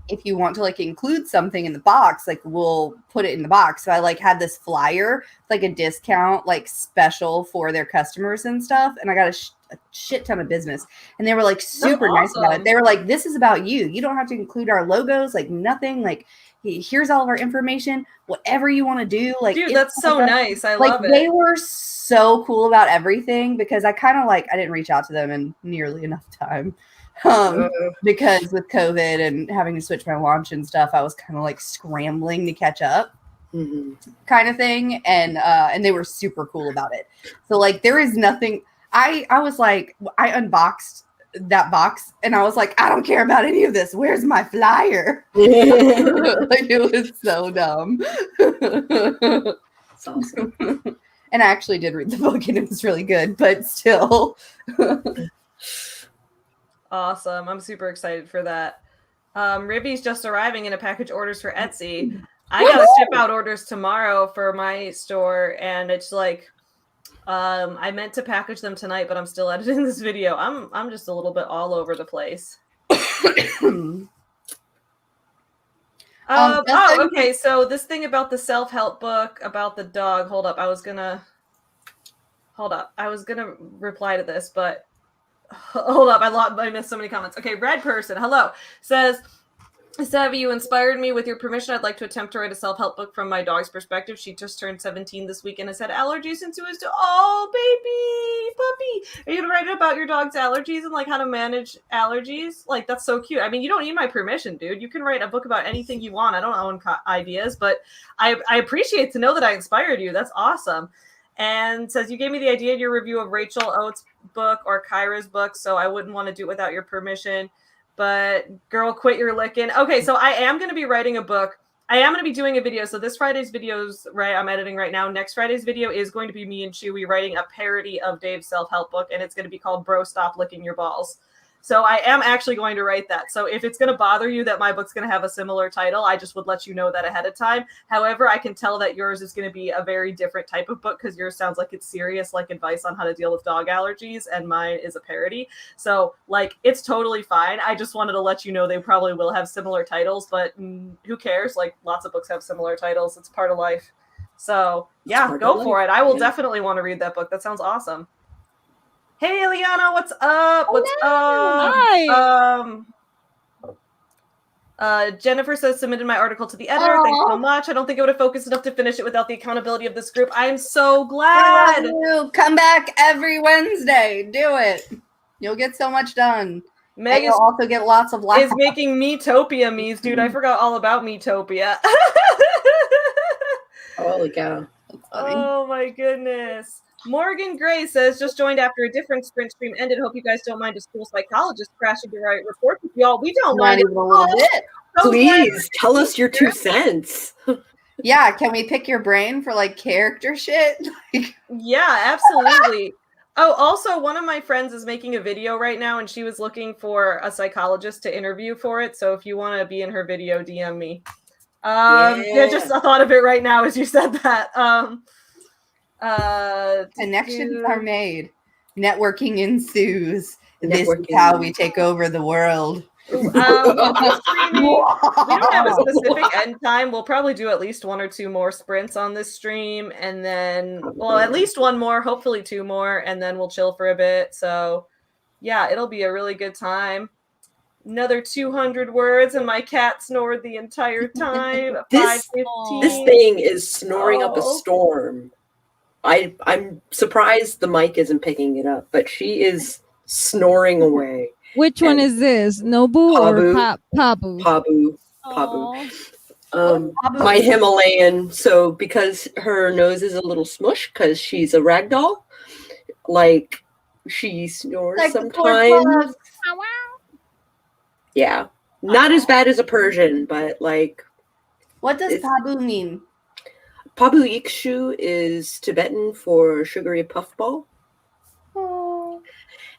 [SPEAKER 2] if you want to like include something in the box, like we'll put it in the box. So I like had this flyer, like a discount, like special for their customers and stuff, and I got a shit ton of business, and they were like super nice about it. They were like, this is about you don't have to include our logos, like nothing, like here's all of our information, whatever you want to do. Like,
[SPEAKER 1] dude, that's so nice. I love it.
[SPEAKER 2] They were so cool about everything, because I kind of like, I didn't reach out to them in nearly enough time. Because with COVID and having to switch my launch and stuff, I was kind of like scrambling to catch up, kind of thing. And they were super cool about it. So like, there is nothing, I was like, I unboxed that box and I was like, I don't care about any of this. Where's my flyer? Like, it was so dumb.
[SPEAKER 3] That's awesome.
[SPEAKER 2] And I actually did read the book and it was really good, but still.
[SPEAKER 1] Awesome. I'm super excited for that. Ribby's just arriving in a package orders for Etsy. I gotta ship out orders tomorrow for my store, and it's like I meant to package them tonight, but I'm still editing this video. I'm just a little bit all over the place. Okay. So this thing about the self-help book about the dog. Hold up. I was gonna reply to this, but hold up. I missed so many comments. Okay, Red Person, hello, says, Savvy, you inspired me. With your permission, I'd like to attempt to write a self-help book from my dog's perspective. She just turned 17 this week and has had allergies since it was baby puppy. Are you gonna write about your dog's allergies and like how to manage allergies? Like, that's so cute. I mean, you don't need my permission, dude. You can write a book about anything you want. I don't own ideas, but I appreciate to know that I inspired you. That's awesome. And says, you gave me the idea in your review of Rachel Oates' book or Kyra's book, so I wouldn't want to do it without your permission. But girl, quit your licking. Okay, so I am going to be writing a book. I am going to be doing a video. So this Friday's videos, right, I'm editing right now. Next Friday's video is going to be me and Chewy writing a parody of Dave's self-help book, and it's going to be called Bro, Stop Licking Your Balls. So I am actually going to write that. So if it's going to bother you that my book's going to have a similar title, I just would let you know that ahead of time. However, I can tell that yours is going to be a very different type of book because yours sounds like it's serious, like advice on how to deal with dog allergies, and mine is a parody. So, like, it's totally fine. I just wanted to let you know they probably will have similar titles, but who cares? Like, lots of books have similar titles. It's part of life. So, yeah, go for it. I will definitely want to read that book. That sounds awesome. Hey, Eliana, what's up? What's up?
[SPEAKER 4] Hi.
[SPEAKER 1] Jennifer says, submitted my article to the editor. Thanks so much. I don't think I would have focused enough to finish it without the accountability of this group. I'm so glad.
[SPEAKER 2] I love you. Come back every Wednesday. Do it. You'll get so much done.
[SPEAKER 1] Meg
[SPEAKER 2] you'll also get lots of laughs.
[SPEAKER 1] Is making Metopia memes, dude. I forgot all about Metopia.
[SPEAKER 3] Holy cow.
[SPEAKER 1] Oh my goodness. Morgan Gray says, just joined after a different sprint stream ended. Hope you guys don't mind a school psychologist crashing to write reports with y'all. We don't mind
[SPEAKER 2] even a little bit.
[SPEAKER 1] So
[SPEAKER 3] please tell us your 2 cents.
[SPEAKER 2] Yeah, can we pick your brain for like character shit?
[SPEAKER 1] Yeah, absolutely. Oh, also, one of my friends is making a video right now, and she was looking for a psychologist to interview for it. So if you want to be in her video, DM me. Yeah, just I thought of it right now as you said that.
[SPEAKER 2] Connections are made. Networking ensues. This is how we take over the world.
[SPEAKER 1] We don't have a specific end time. We'll probably do at least 1 or 2 more sprints on this stream, and then, well, at least 1 more, hopefully 2 more, and then we'll chill for a bit. So, yeah, it'll be a really good time. Another 200 words, and my cat snored the entire time.
[SPEAKER 3] This thing is snoring up a storm. I'm surprised the mic isn't picking it up, but she is snoring away.
[SPEAKER 4] Which one is this? Nobu or Pabu?
[SPEAKER 3] Pabu. My Himalayan. So because her nose is a little smush, because she's a ragdoll, like she snores like sometimes. Yeah, not as bad as a Persian, but like.
[SPEAKER 2] What does Pabu mean?
[SPEAKER 3] Pabu Ikshu is Tibetan for sugary puffball.
[SPEAKER 2] Oh.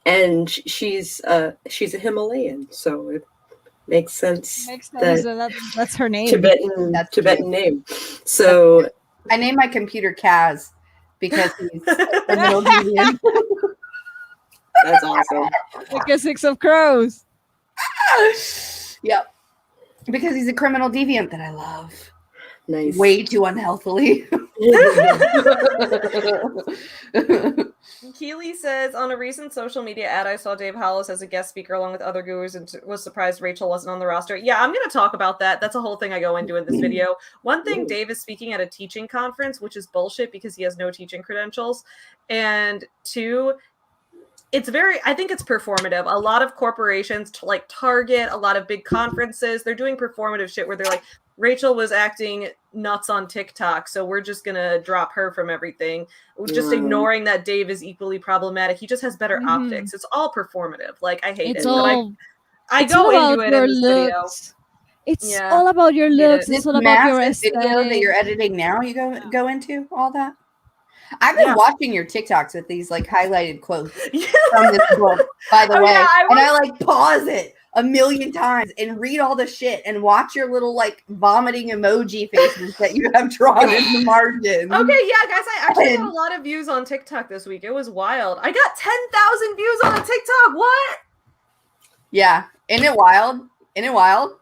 [SPEAKER 3] And she's a Himalayan, so it makes sense.
[SPEAKER 4] That's her name.
[SPEAKER 3] Tibetan name. So
[SPEAKER 2] I named my computer Kaz because he's a middle deviant.
[SPEAKER 3] That's awesome.
[SPEAKER 4] Like a 6 of crows.
[SPEAKER 2] Yep. Because he's a criminal deviant that I love.
[SPEAKER 3] Nice.
[SPEAKER 2] Way too unhealthily.
[SPEAKER 1] Keely says, on a recent social media ad, I saw Dave Hollis as a guest speaker along with other gurus and was surprised Rachel wasn't on the roster. Yeah, I'm going to talk about that. That's a whole thing I go into in this video. One thing, Dave is speaking at a teaching conference, which is bullshit because he has no teaching credentials. And 2, I think it's performative. A lot of corporations like Target, a lot of big conferences, they're doing performative shit where they're like, Rachel was acting nuts on TikTok, so we're just going to drop her from everything. Just ignoring that Dave is equally problematic. He just has better optics. It's all performative. Like, I hate it. I go into it in this video.
[SPEAKER 4] It's all about your looks. It's all about your aesthetic.
[SPEAKER 2] Video that you're editing now, you go into all that? I've been watching your TikToks with these like highlighted quotes from this book, by the way. And I like pause it a million times and read all the shit and watch your little like vomiting emoji faces that you have drawn in the margins.
[SPEAKER 1] Okay, yeah, guys, I actually got a lot of views on TikTok this week. It was wild. I got 10,000 views on a TikTok. What?
[SPEAKER 2] Yeah. Isn't it wild? Isn't it wild?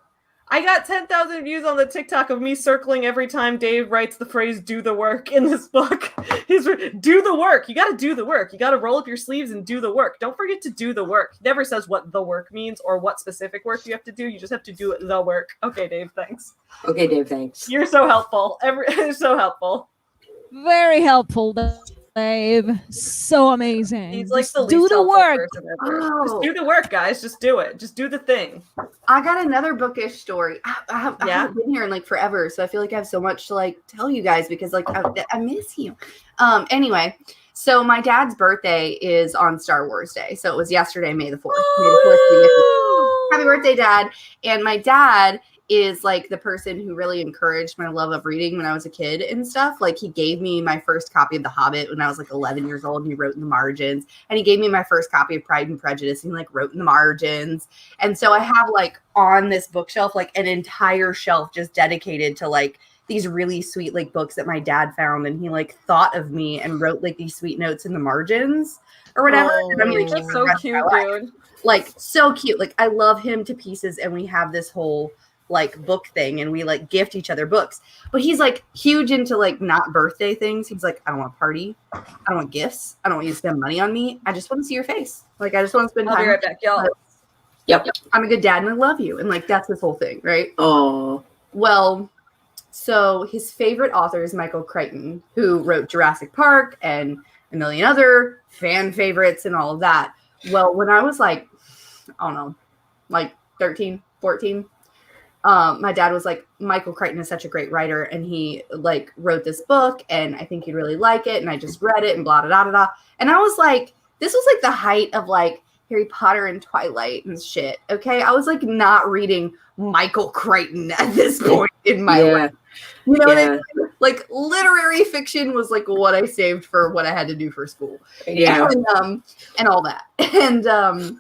[SPEAKER 1] I got 10,000 views on the TikTok of me circling every time Dave writes the phrase "do the work" in this book. He's do the work. You got to do the work. You got to roll up your sleeves and do the work. Don't forget to do the work. He never says what the work means or what specific work you have to do. You just have to do the work. Okay, Dave, thanks.
[SPEAKER 3] Okay, Dave, thanks.
[SPEAKER 1] You're so helpful. You're so helpful.
[SPEAKER 4] Very helpful, Dave. So amazing.
[SPEAKER 1] He's like
[SPEAKER 4] Just
[SPEAKER 1] the
[SPEAKER 4] do
[SPEAKER 1] least
[SPEAKER 4] the
[SPEAKER 1] helpful
[SPEAKER 4] work.
[SPEAKER 1] person ever.
[SPEAKER 2] Oh.
[SPEAKER 1] Just do the work, guys. Just do it. Just do the thing.
[SPEAKER 2] I got another bookish story. I
[SPEAKER 1] Yeah?
[SPEAKER 2] haven't been here in like forever, so I feel like I have so much to like tell you guys because like I miss you. Anyway, so my dad's birthday is on Star Wars Day, so it was yesterday, May the 4th. May the 4th be with you. Happy birthday, Dad! And my dad is like the person who really encouraged my love of reading when I was a kid and stuff. Like he gave me my first copy of The Hobbit when I was like 11 years old and he wrote in the margins, and he gave me my first copy of Pride and Prejudice and he like wrote in the margins. And so I have like on this bookshelf like an entire shelf just dedicated to like these really sweet like books that my dad found, and he like thought of me and wrote like these sweet notes in the margins or whatever. And I'm gonna keep
[SPEAKER 1] That's
[SPEAKER 2] for the
[SPEAKER 1] so
[SPEAKER 2] rest of
[SPEAKER 1] cute,
[SPEAKER 2] my life.
[SPEAKER 1] dude.
[SPEAKER 2] Like so cute. Like I love him to pieces, and we have this whole like book thing, and we like gift each other books. But he's like huge into like not birthday things. He's like, I don't want a party, I don't want gifts, I don't want you to spend money on me. I just want to see your face. Like I just want to spend
[SPEAKER 1] I'll
[SPEAKER 2] time.
[SPEAKER 1] be right back, y'all.
[SPEAKER 3] Yep.
[SPEAKER 2] I'm a good dad and I love you. And like that's his whole thing, right?
[SPEAKER 3] Oh.
[SPEAKER 2] Well, so his favorite author is Michael Crichton, who wrote Jurassic Park and a million other fan favorites and all of that. Well, when I was like, I don't know, like 13, 14, my dad was like, Michael Crichton is such a great writer, and he like wrote this book, and I think you'd really like it. And I just read it and blah, blah, blah, blah. And I was like, this was like the height of like Harry Potter and Twilight and shit. Okay. I was like not reading Michael Crichton at this point in my life. You know what I mean? Like literary fiction was like what I saved for what I had to do for school.
[SPEAKER 3] Yeah.
[SPEAKER 2] And all that. And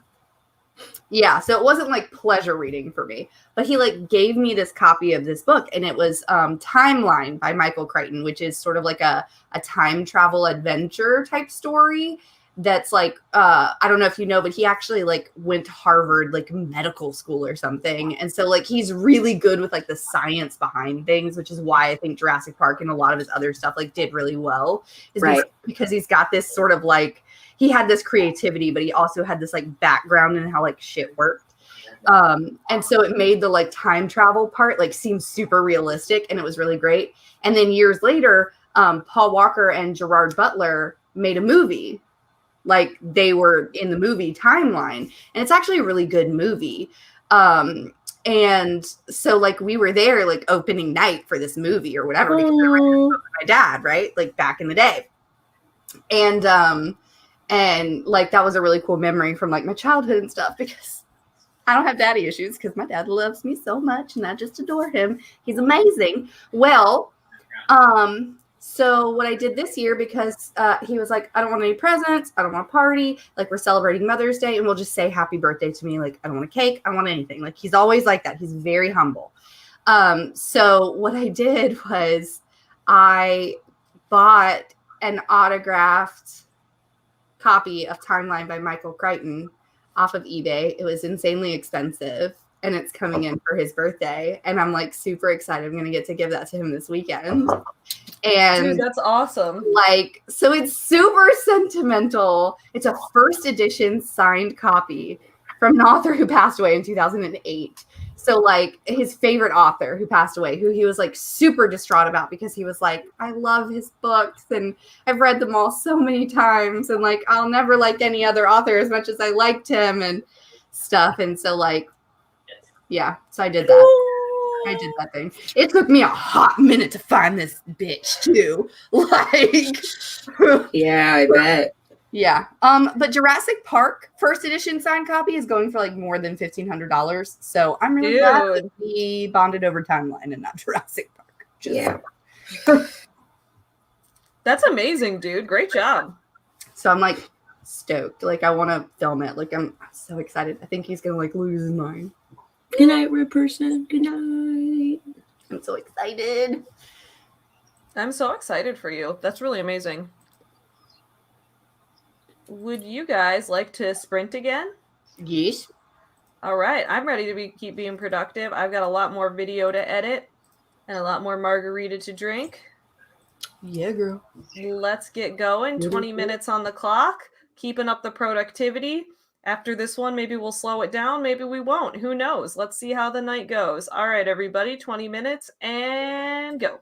[SPEAKER 2] yeah, so it wasn't like pleasure reading for me, but he like gave me this copy of this book, and it was Timeline by Michael Crichton, which is sort of like a time travel adventure type story. That's like I don't know if you know, but he actually like went to Harvard like medical school or something, and so like he's really good with like the science behind things, which is why I think Jurassic Park and a lot of his other stuff like did really well, is
[SPEAKER 3] Right.
[SPEAKER 2] because he's got this sort of like he had this creativity, but he also had this like background in how like shit worked. And so it made the like time travel part like seem super realistic, and it was really great. And then years later, Paul Walker and Gerard Butler made a movie. Like they were in the movie Timeline, and it's actually a really good movie. And so like we were there like opening night for this movie or whatever because I rented it with my dad, right? Like back in the day. And like that was a really cool memory from like my childhood and stuff, because I don't have daddy issues because my dad loves me so much and I just adore him. He's amazing. Well, so what I did this year, because he was like, I don't want any presents, I don't want a party, like we're celebrating Mother's Day and we'll just say happy birthday to me. Like I don't want a cake, I don't want anything. Like he's always like that. He's very humble. So what I did was I bought an autographed copy of Timeline by Michael Crichton off of eBay. It was insanely expensive, and it's coming in for his birthday, and I'm like super excited. I'm going to get to give that to him this weekend. And
[SPEAKER 1] Dude, that's awesome.
[SPEAKER 2] like, so it's super sentimental. It's a first edition signed copy from an author who passed away in 2008. So like his favorite author who passed away, who he was like super distraught about, because he was like, I love his books and I've read them all so many times, and like I'll never like any other author as much as I liked him and stuff. And so like, yeah, so I did that. I did that thing. It took me a hot minute to find this bitch too. Like,
[SPEAKER 3] Yeah, I bet.
[SPEAKER 2] yeah. But Jurassic Park first edition signed copy is going for like more than $1,500. So I'm really glad that we bonded over Timeline and not Jurassic Park.
[SPEAKER 3] Yeah.
[SPEAKER 1] That's amazing, dude. Great job.
[SPEAKER 2] So I'm like stoked. Like I want to film it. Like I'm so excited. I think he's gonna like lose his mind.
[SPEAKER 3] Good night, red person. Good night.
[SPEAKER 2] I'm so excited.
[SPEAKER 1] I'm so excited for you. That's really amazing. Would you guys like to sprint again?
[SPEAKER 2] Yes.
[SPEAKER 1] All right, I'm ready to keep being productive. I've got a lot more video to edit and a lot more margarita to drink.
[SPEAKER 2] Yeah, girl.
[SPEAKER 1] Let's get going. 20 minutes on the clock, keeping up the productivity. After this one, maybe we'll slow it down. Maybe we won't. Who knows? Let's see how the night goes. All right, everybody, 20 minutes and go.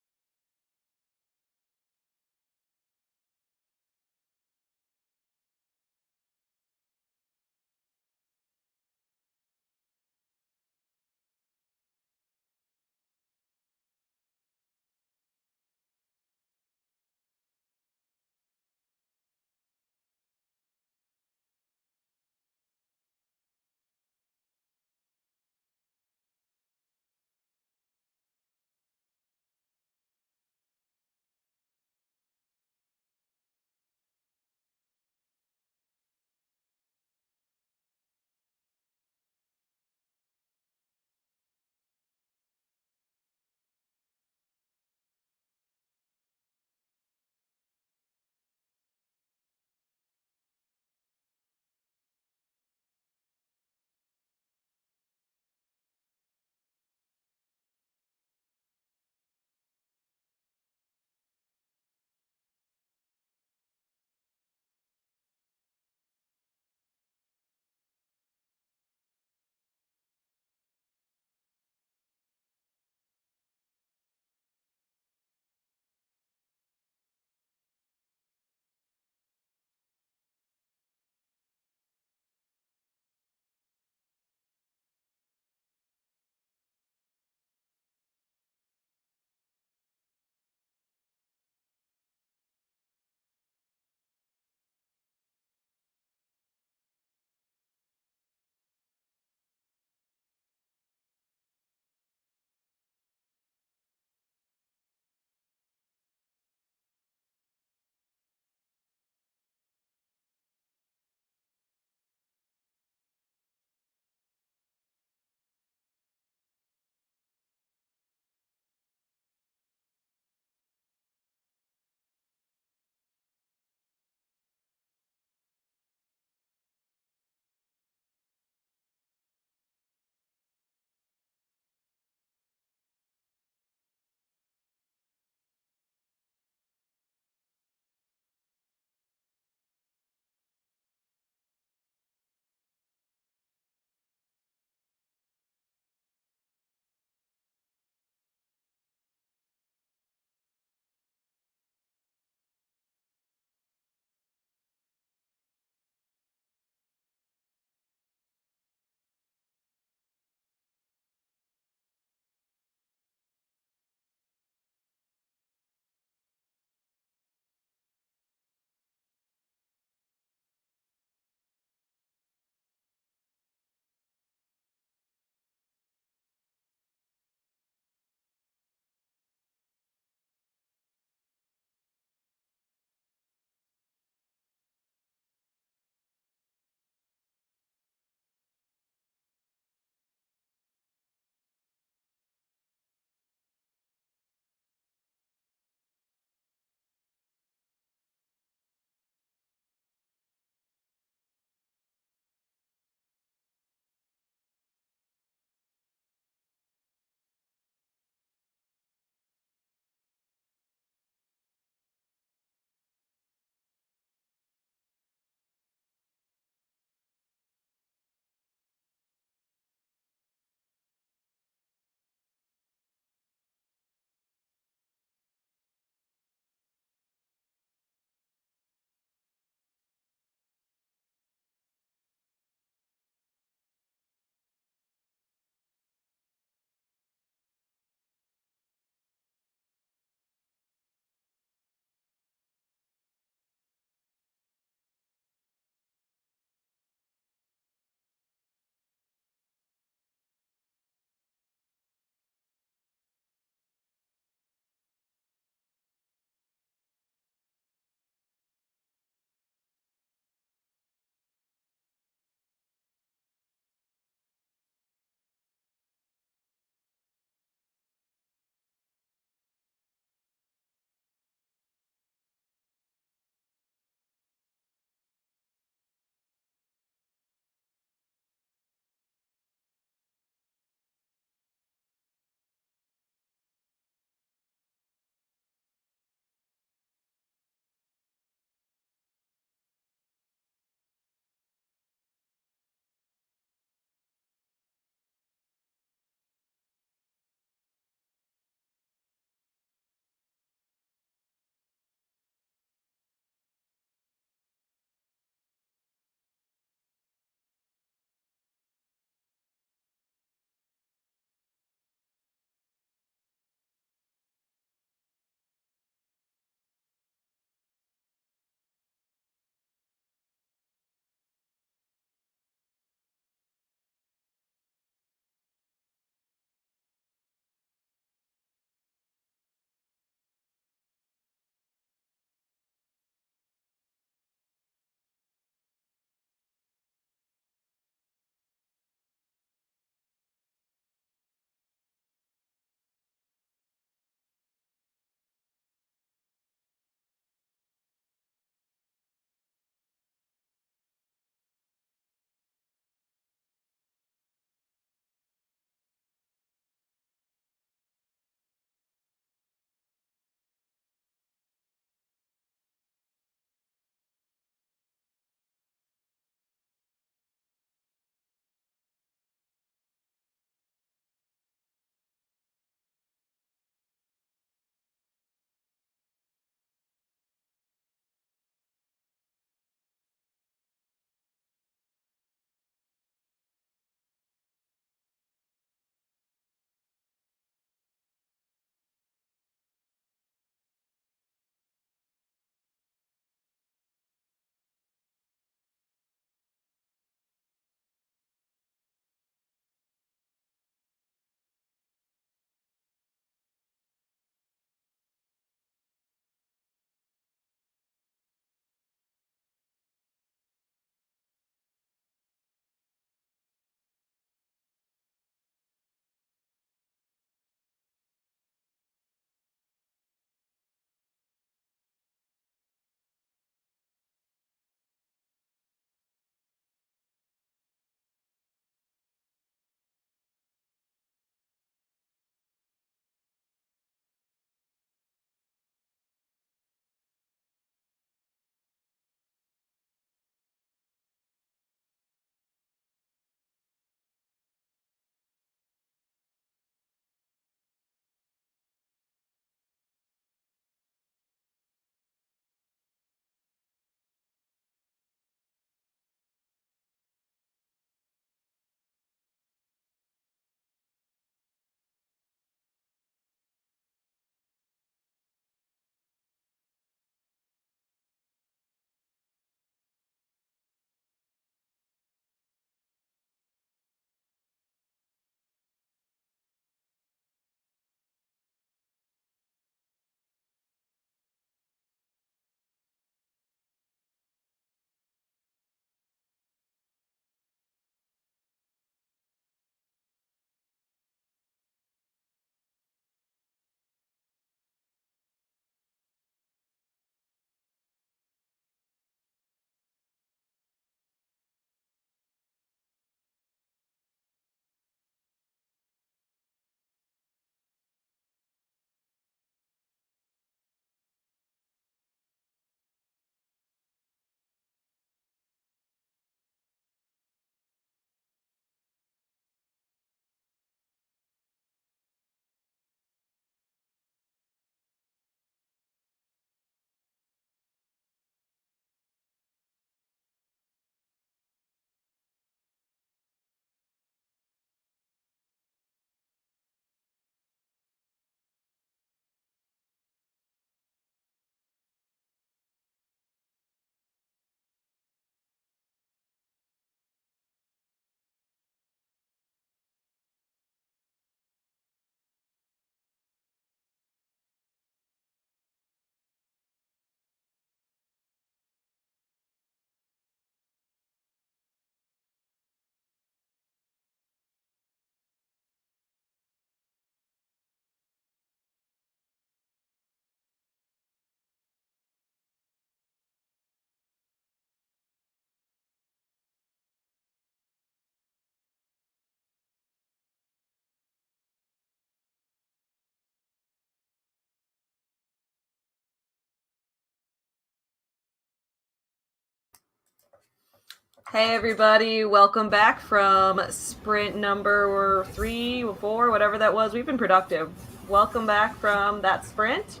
[SPEAKER 1] Hey everybody, welcome back from sprint number 3 or 4, whatever that was. We've been productive. Welcome back from that sprint.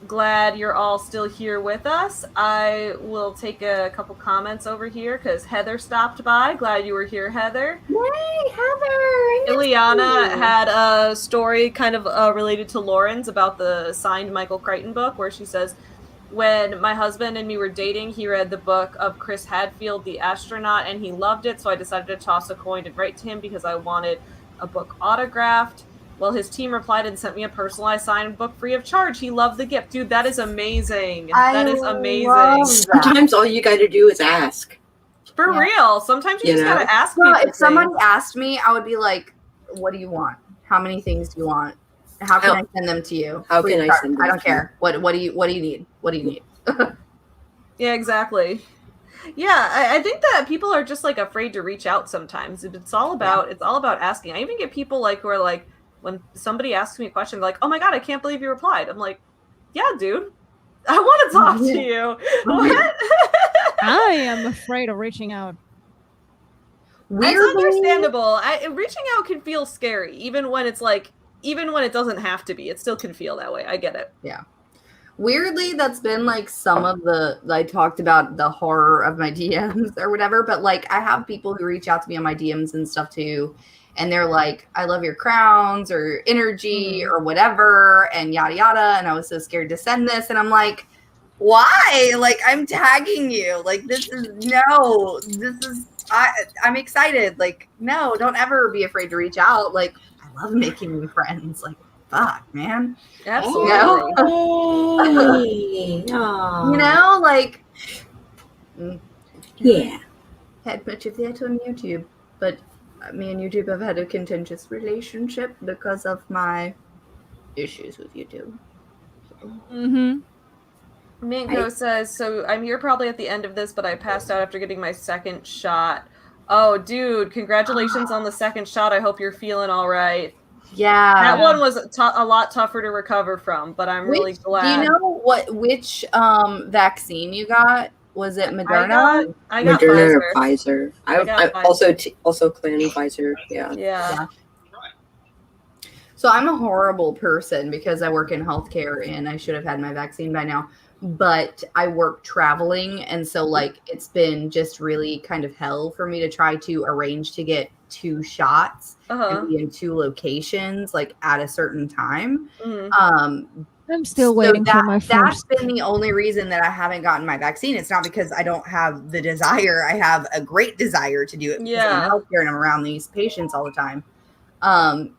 [SPEAKER 1] Glad you're all still here with us. I will take a couple comments over here because Heather stopped by. Glad you were here, Heather.
[SPEAKER 2] Yay, Heather!
[SPEAKER 1] Ileana had a story kind of related to Lauren's about the signed Michael Crichton book where she says, when my husband and me were dating, he read the book of Chris Hadfield, The Astronaut, and he loved it, so I decided to toss a coin and write to him because I wanted a book autographed. Well, his team replied and sent me a personalized signed book free of charge. He loved the gift. Dude, that is amazing. That is amazing.
[SPEAKER 3] Sometimes all you got to do is ask.
[SPEAKER 1] For real. Sometimes you just got to ask
[SPEAKER 2] Well,
[SPEAKER 1] people
[SPEAKER 2] if somebody
[SPEAKER 1] things.
[SPEAKER 2] asked me, I would be like, what do you want? How many things do you want? How can I send them to you?
[SPEAKER 3] How can I send them?
[SPEAKER 2] I don't care. What do you need? What do you need?
[SPEAKER 1] Yeah, exactly. Yeah, I think that people are just like afraid to reach out sometimes. It's all about asking. I even get people like who are like, when somebody asks me a question, like, "Oh my god, I can't believe you replied." I'm like, "Yeah, dude, I want to talk to you." What?
[SPEAKER 4] I am afraid of reaching out.
[SPEAKER 1] It's understandable. Reaching out can feel scary, even when it doesn't have to be. It still can feel that way. I get it.
[SPEAKER 2] Yeah. Weirdly, that's been like some of I talked about the horror of my DMs or whatever, but like I have people who reach out to me on my DMs and stuff too. And they're like, I love your crowns or energy or whatever and yada yada. And I was so scared to send this. And I'm like, why? Like, I'm tagging you. Like, I'm excited. Like, no, don't ever be afraid to reach out. Like, I love making new friends. Like, fuck, man.
[SPEAKER 1] Absolutely.
[SPEAKER 2] Like,
[SPEAKER 3] yeah.
[SPEAKER 2] had much of that on YouTube, but me and YouTube have had a contentious relationship because of my issues with YouTube.
[SPEAKER 4] Mm-hmm.
[SPEAKER 1] Minko says, so I'm here probably at the end of this, but I passed out after getting my second shot. Oh, dude, congratulations on the second shot. I hope you're feeling all right.
[SPEAKER 2] Yeah.
[SPEAKER 1] That one was a lot tougher to recover from, but I'm really glad.
[SPEAKER 2] Do you know which vaccine you got? Was it Moderna?
[SPEAKER 1] I got
[SPEAKER 3] Moderna
[SPEAKER 1] Pfizer.
[SPEAKER 3] or Pfizer.
[SPEAKER 1] I got
[SPEAKER 3] I'm
[SPEAKER 1] Pfizer.
[SPEAKER 3] also planning Pfizer. Yeah.
[SPEAKER 2] So I'm a horrible person because I work in healthcare and I should have had my vaccine by now. But I work traveling, and so like it's been just really kind of hell for me to try to arrange to get 2 shots and be in 2 locations like at a certain time.
[SPEAKER 4] I'm still waiting for my first.
[SPEAKER 2] That's been the only reason that I haven't gotten my vaccine. It's not because I don't have the desire. I have a great desire to do it because I'm in healthcare and I'm around these patients all the time.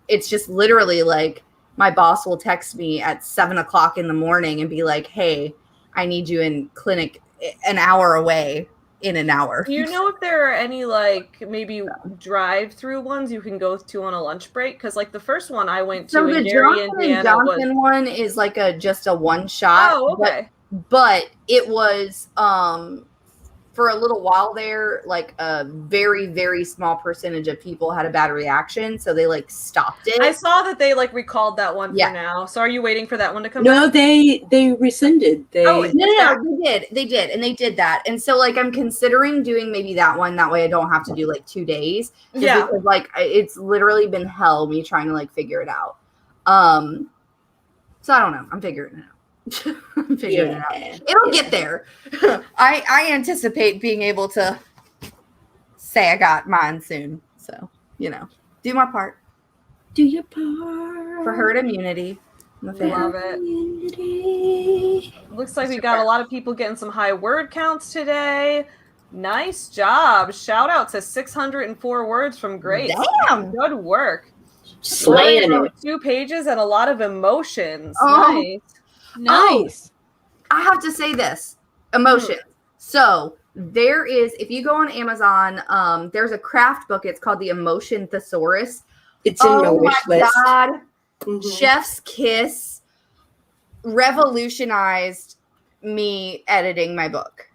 [SPEAKER 2] It's just literally like my boss will text me at 7:00 in the morning and be like, hey, I need you in clinic an hour away in an hour.
[SPEAKER 1] Do you know if there are any like maybe drive-through ones you can go to on a lunch break? Because like the first one I went to in Gary, Indiana,
[SPEAKER 2] Johnson one is like just a 1 shot.
[SPEAKER 1] Oh, okay.
[SPEAKER 2] But it was for a little while there, like a very, very small percentage of people had a bad reaction, so they like stopped it.
[SPEAKER 1] I saw that they like recalled that one for now. So are you waiting for that one to come
[SPEAKER 3] No,
[SPEAKER 1] back?
[SPEAKER 3] they rescinded.
[SPEAKER 2] No, they did that. And so like I'm considering doing maybe that one. That way I don't have to do like 2 days.
[SPEAKER 1] Yeah.
[SPEAKER 2] Because like it's literally been hell me trying to like figure it out. So I don't know. I'm figuring it out. I'm figuring it out. It'll get there. I anticipate being able to say I got mine soon. So, do my part.
[SPEAKER 3] Do your part.
[SPEAKER 2] For herd immunity.
[SPEAKER 1] Love it. Looks like we got a lot of people getting some high word counts today. Nice job. Shout out to 604 words from Grace.
[SPEAKER 2] Damn.
[SPEAKER 1] Good work.
[SPEAKER 3] Slaying it.
[SPEAKER 1] 2 pages and a lot of emotions.
[SPEAKER 2] Oh.
[SPEAKER 1] Nice.
[SPEAKER 2] I have to say this. Emotions. So there is, if you go on Amazon, there's a craft book. It's called the Emotion Thesaurus.
[SPEAKER 3] It's in my wish list.
[SPEAKER 2] Oh my God. Chef's kiss revolutionized me editing my book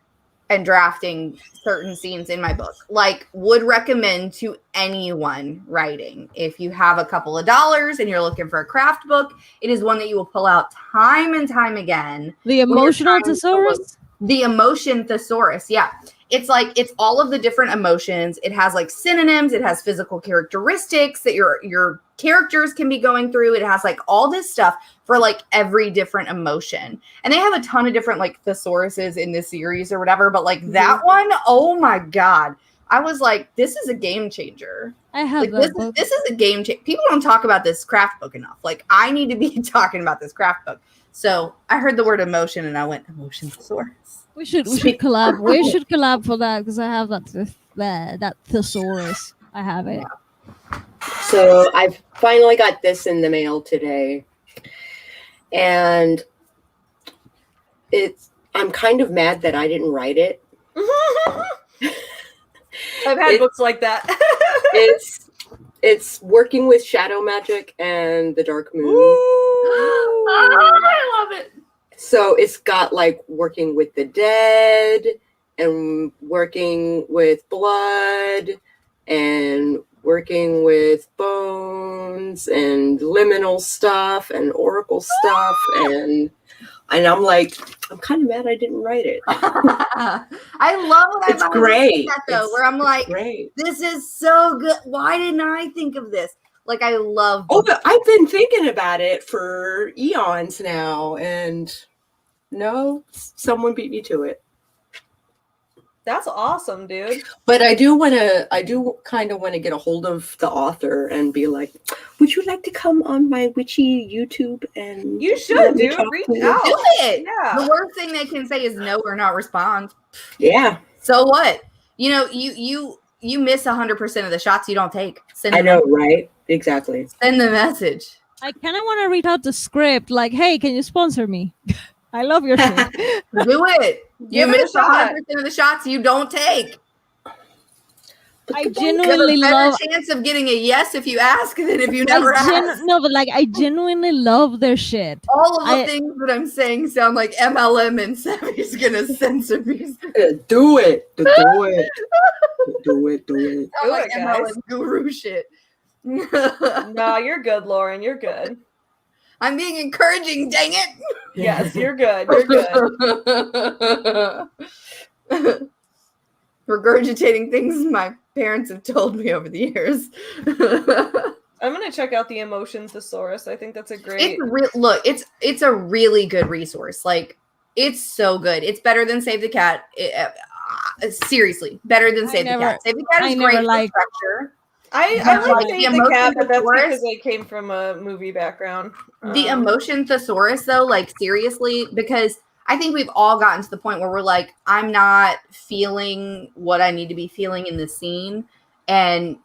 [SPEAKER 2] and drafting certain scenes in my book. Like, would recommend to anyone writing. If you have a couple of dollars and you're looking for a craft book, it is one that you will pull out time and time again.
[SPEAKER 4] The Emotional Thesaurus?
[SPEAKER 2] The Emotion Thesaurus, yeah. it's like it's all of the different emotions. It has like synonyms, it has physical characteristics that your characters can be going through. It has like all this stuff for like every different emotion. And they have a ton of different like thesauruses in this series or whatever, but like that one, oh my god. I was like, this is a game changer.
[SPEAKER 4] I have
[SPEAKER 2] like,
[SPEAKER 4] that book.
[SPEAKER 2] This is a game changer. People don't talk about this craft book enough. Like, I need to be talking about this craft book. So I heard the word emotion and I went, emotion thesaurus.
[SPEAKER 4] We should collab. We should collab for that because I have that thesaurus. I have it.
[SPEAKER 3] So I've finally got this in the mail today, and I'm kind of mad that I didn't write it.
[SPEAKER 1] I've had books like that.
[SPEAKER 3] It's working with shadow magic and the dark moon.
[SPEAKER 2] Oh, I love it.
[SPEAKER 3] So it's got like working with the dead and working with blood and working with bones and liminal stuff and oracle stuff, and I'm like, I'm kind of mad I didn't write it.
[SPEAKER 2] I love when
[SPEAKER 3] It's great.
[SPEAKER 2] that though, where I'm like,
[SPEAKER 3] Great.
[SPEAKER 2] this is so good. Why didn't I think of this? Like, I love.
[SPEAKER 3] Oh, but I've been thinking about it for eons now, and no, someone beat me to it.
[SPEAKER 1] That's awesome, dude.
[SPEAKER 3] But I do kind of want to get a hold of the author and be like, would you like to come on my witchy YouTube? And
[SPEAKER 1] You should, dude. Reach out.
[SPEAKER 2] Do it.
[SPEAKER 1] Yeah.
[SPEAKER 2] The worst thing they can say is no or not respond.
[SPEAKER 3] Yeah.
[SPEAKER 2] So what? You know, you miss 100% of the shots you don't take.
[SPEAKER 3] I know, right? Exactly.
[SPEAKER 2] Send the message.
[SPEAKER 4] I kind of want to read out the script. Like, hey, can you sponsor me? I love your shit.
[SPEAKER 2] Do it. You
[SPEAKER 1] Give it a
[SPEAKER 2] miss
[SPEAKER 1] shot.
[SPEAKER 2] 100% of the shots you don't take.
[SPEAKER 4] I
[SPEAKER 2] You
[SPEAKER 4] genuinely
[SPEAKER 2] have a
[SPEAKER 4] love.
[SPEAKER 2] better chance of getting a yes if you ask than if you never ask.
[SPEAKER 4] No, but like I genuinely love their shit.
[SPEAKER 2] All of the things that I'm saying sound like MLM, and Sammy's gonna censor me.
[SPEAKER 3] Do it. Do it. Do it. Do it.
[SPEAKER 2] Sound like
[SPEAKER 1] Do it, guys.
[SPEAKER 2] MLM guru shit.
[SPEAKER 1] No, you're good, Lauren. You're good.
[SPEAKER 2] I'm being encouraging, dang it.
[SPEAKER 1] Yes, you're good. You're good.
[SPEAKER 2] Regurgitating things my parents have told me over the years.
[SPEAKER 1] I'm gonna check out the Emotion Thesaurus. I think that's a great.
[SPEAKER 2] It's a really good resource. Like, it's so good. It's better than Save the Cat. Seriously, better than Save the Cat. Save the Cat is great for structure.
[SPEAKER 1] I like Save the Cat, but that's because I came from a movie background.
[SPEAKER 2] The Emotion Thesaurus, though, like, seriously, because I think we've all gotten to the point where we're like, I'm not feeling what I need to be feeling in the scene, and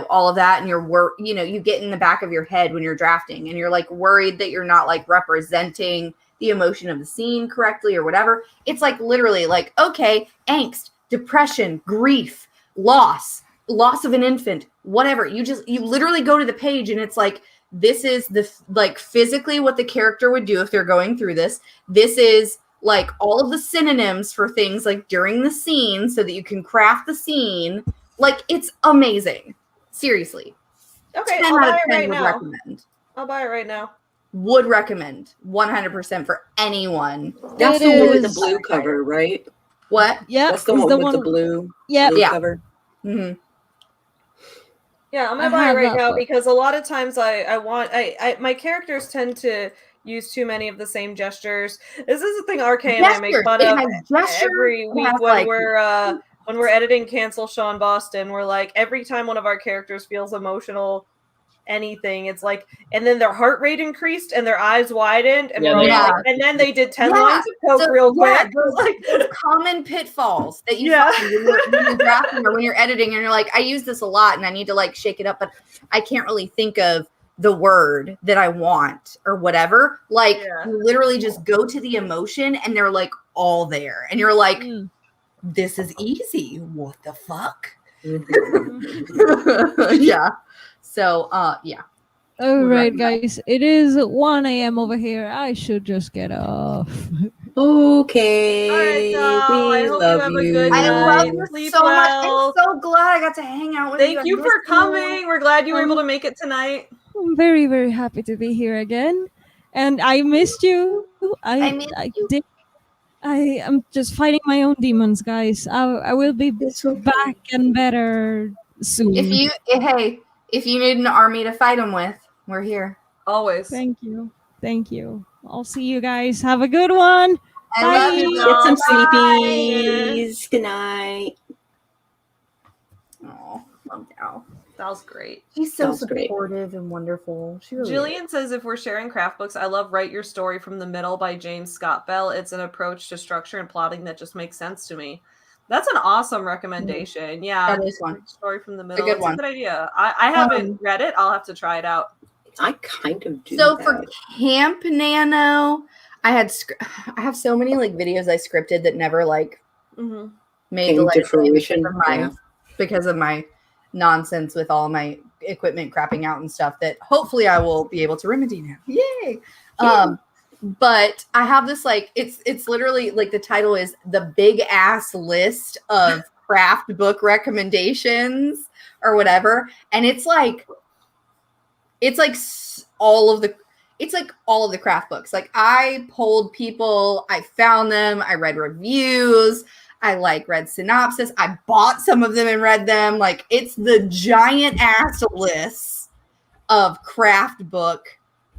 [SPEAKER 2] all of that, and you get in the back of your head when you're drafting, and you're like worried that you're not like representing the emotion of the scene correctly or whatever. It's like literally like, okay, angst, depression, grief, loss of an infant, whatever. You literally go to the page and it's like, this is like physically what the character would do if they're going through this. This is like all of the synonyms for things like during the scene so that you can craft the scene. Like, it's amazing. Seriously.
[SPEAKER 1] Okay,
[SPEAKER 2] 10
[SPEAKER 1] I'll
[SPEAKER 2] out of
[SPEAKER 1] buy it
[SPEAKER 2] 10
[SPEAKER 1] right
[SPEAKER 2] would
[SPEAKER 1] now.
[SPEAKER 2] recommend.
[SPEAKER 1] I'll buy it right now.
[SPEAKER 2] Would recommend 100% for anyone.
[SPEAKER 3] That's the one with the blue cover, right?
[SPEAKER 2] What?
[SPEAKER 4] Yeah,
[SPEAKER 3] That's the one with the blue cover.
[SPEAKER 2] Mm-hmm.
[SPEAKER 1] Yeah, I'm gonna buy it right now because a lot of times I my characters tend to use too many of the same gestures. This is the thing RK and I make fun of every week when we're editing Cancel Sean Boston. We're like, every time one of our characters feels emotional, anything, it's like, and then their heart rate increased and their eyes widened, and and then they did 10 lines of coke real quick.
[SPEAKER 2] Those common pitfalls that you find when you're drafting or when you're editing, and you're like, I use this a lot and I need to like shake it up, but I can't really think of the word that I want or whatever. Like, you literally just go to the emotion and they're like all there, and you're like, this is easy. What the fuck? Yeah. So, yeah.
[SPEAKER 4] All right, guys. It is 1 a.m. over here. I should just get off.
[SPEAKER 3] Okay.
[SPEAKER 1] All right, y'all. I hope you have a good
[SPEAKER 2] I
[SPEAKER 1] night.
[SPEAKER 2] love you
[SPEAKER 1] Sleep
[SPEAKER 2] so
[SPEAKER 1] well.
[SPEAKER 2] much. I'm so glad I got to hang out with you.
[SPEAKER 1] Thank you for coming. We're glad you were able to make it tonight.
[SPEAKER 4] I'm very, very happy to be here again. And I missed you. I I am just fighting my own demons, guys. I will be
[SPEAKER 3] It's okay.
[SPEAKER 4] back and better soon.
[SPEAKER 2] If you need an army to fight them with, we're here.
[SPEAKER 1] Always.
[SPEAKER 4] Thank you. Thank you. I'll see you guys. Have a good one.
[SPEAKER 2] I
[SPEAKER 4] Bye.
[SPEAKER 2] love you.
[SPEAKER 3] Get some
[SPEAKER 2] Bye.
[SPEAKER 3] sleepies. Good night.
[SPEAKER 2] Oh, love Gal.
[SPEAKER 1] That was great.
[SPEAKER 2] She's so
[SPEAKER 3] That was great.
[SPEAKER 2] supportive and wonderful. She really
[SPEAKER 1] Jillian says, if we're sharing craft books, I love Write Your Story from the Middle by James Scott Bell. It's an approach to structure and plotting that just makes sense to me. That's an awesome recommendation. Yeah.
[SPEAKER 2] That is one.
[SPEAKER 1] Story from the Middle.
[SPEAKER 2] good
[SPEAKER 1] It's
[SPEAKER 2] one.
[SPEAKER 1] a good idea. I haven't read it. I'll have to try it out.
[SPEAKER 3] I kind of do.
[SPEAKER 2] So
[SPEAKER 3] that.
[SPEAKER 2] for Camp Nano, I have so many like videos I scripted that never like
[SPEAKER 1] Mm-hmm.
[SPEAKER 2] made
[SPEAKER 3] Came
[SPEAKER 2] the
[SPEAKER 3] to
[SPEAKER 2] light
[SPEAKER 3] fruition,
[SPEAKER 2] because of my nonsense with all my equipment crapping out and stuff that hopefully I will be able to remedy now. Yay! But I have this like it's literally like the title is the big ass list of craft book recommendations or whatever, and it's like all of the craft books. Like I polled people, I found them, I read reviews, I like read synopsis, I bought some of them and read them. Like it's the giant ass list of craft book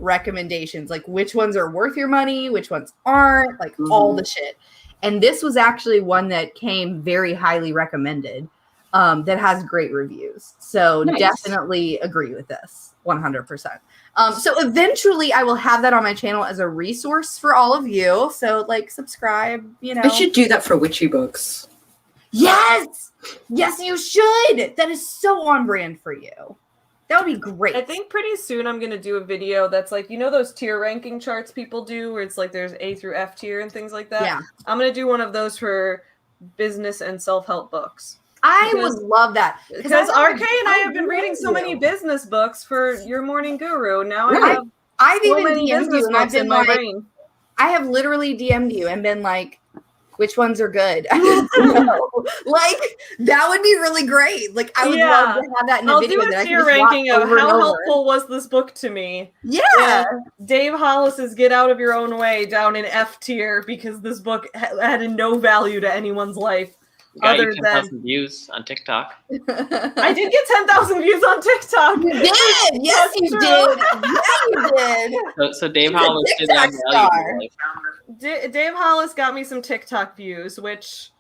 [SPEAKER 2] recommendations, like which ones are worth your money, which ones aren't, like all the shit. And this was actually one that came very highly recommended, that has great reviews. So definitely agree with this 100%. So eventually I will have that on my channel as a resource for all of you. So like subscribe, you know.
[SPEAKER 3] I should do that for witchy books.
[SPEAKER 2] Yes, you should. That is so on brand for you. That would be great.
[SPEAKER 1] I think pretty soon I'm going to do a video that's like, you know those tier ranking charts people do where it's like there's A through F tier and things like that?
[SPEAKER 2] Yeah.
[SPEAKER 1] I'm going to do one of those for business and self-help books.
[SPEAKER 2] I would love that.
[SPEAKER 1] Because RK and I have been reading so many business books for Your Morning Guru. Now
[SPEAKER 2] I've
[SPEAKER 1] so
[SPEAKER 2] even
[SPEAKER 1] many
[SPEAKER 2] DM'd you and I've been
[SPEAKER 1] in my
[SPEAKER 2] like,
[SPEAKER 1] brain.
[SPEAKER 2] I have literally DM'd you and been like, which ones are good? Like that would be really great. Like I would love to have that in a video.
[SPEAKER 1] I'll do
[SPEAKER 2] that
[SPEAKER 1] a
[SPEAKER 2] I
[SPEAKER 1] tier
[SPEAKER 2] can just watch
[SPEAKER 1] ranking of
[SPEAKER 2] over and
[SPEAKER 1] how
[SPEAKER 2] over.
[SPEAKER 1] helpful was this book to me.
[SPEAKER 2] Yeah.
[SPEAKER 1] Dave Hollis's Get Out of Your Own Way down in F tier because this book had no value to anyone's life.
[SPEAKER 5] Got
[SPEAKER 1] Other
[SPEAKER 5] you 10,000 views on TikTok.
[SPEAKER 1] I did get 10,000 views on TikTok.
[SPEAKER 2] You did. Yes, you did. Yeah, you did.
[SPEAKER 5] So Dave
[SPEAKER 2] He's a
[SPEAKER 5] Hollis did that
[SPEAKER 2] TikTok star.
[SPEAKER 5] valuable.
[SPEAKER 1] Dave Hollis got me some TikTok views, which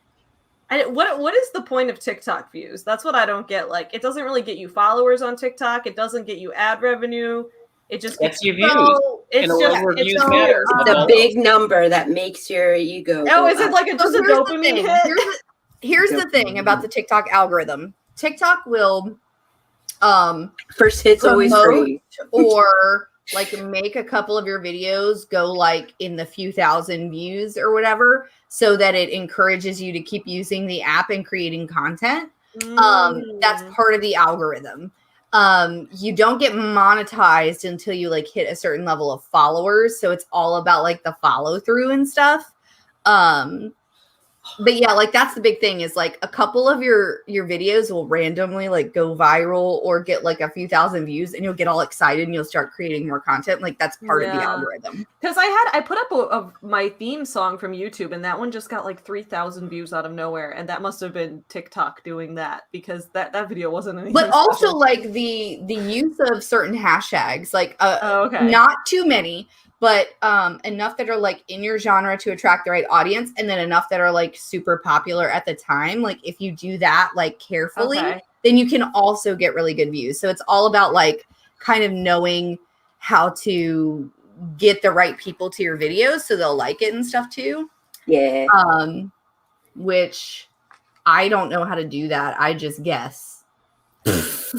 [SPEAKER 1] what is the point of TikTok views? That's what I don't get. Like, it doesn't really get you followers on TikTok. It doesn't get you ad revenue. It just
[SPEAKER 5] gets you views.
[SPEAKER 1] It's just
[SPEAKER 5] reviews
[SPEAKER 1] it's
[SPEAKER 5] matter.
[SPEAKER 3] The big number that makes your ego.
[SPEAKER 1] Oh, is it like just a dopamine hit?
[SPEAKER 2] Here's the thing about the TikTok algorithm. TikTok will
[SPEAKER 3] first hit's always free,
[SPEAKER 2] or like make a couple of your videos go like in the few thousand views or whatever, so that it encourages you to keep using the app and creating content. That's part of the algorithm. You don't get monetized until you like hit a certain level of followers. So it's all about like the follow through and stuff. But yeah, like that's the big thing is like a couple of your videos will randomly like go viral or get like a few thousand views and you'll get all excited and you'll start creating more content. Like that's part of the algorithm.
[SPEAKER 1] Because I put up my theme song from YouTube and that one just got like 3,000 views out of nowhere. And that must have been TikTok doing that because that video wasn't anything
[SPEAKER 2] But also
[SPEAKER 1] special.
[SPEAKER 2] like the use of certain hashtags, like
[SPEAKER 1] okay.
[SPEAKER 2] not too many, but enough that are like in your genre to attract the right audience, and then enough that are like super popular at the time. Like if you do that like carefully, then you can also get really good views. So it's all about like kind of knowing how to get the right people to your videos so they'll like it and stuff too.
[SPEAKER 3] Yeah.
[SPEAKER 2] Which I don't know how to do that. I just guess.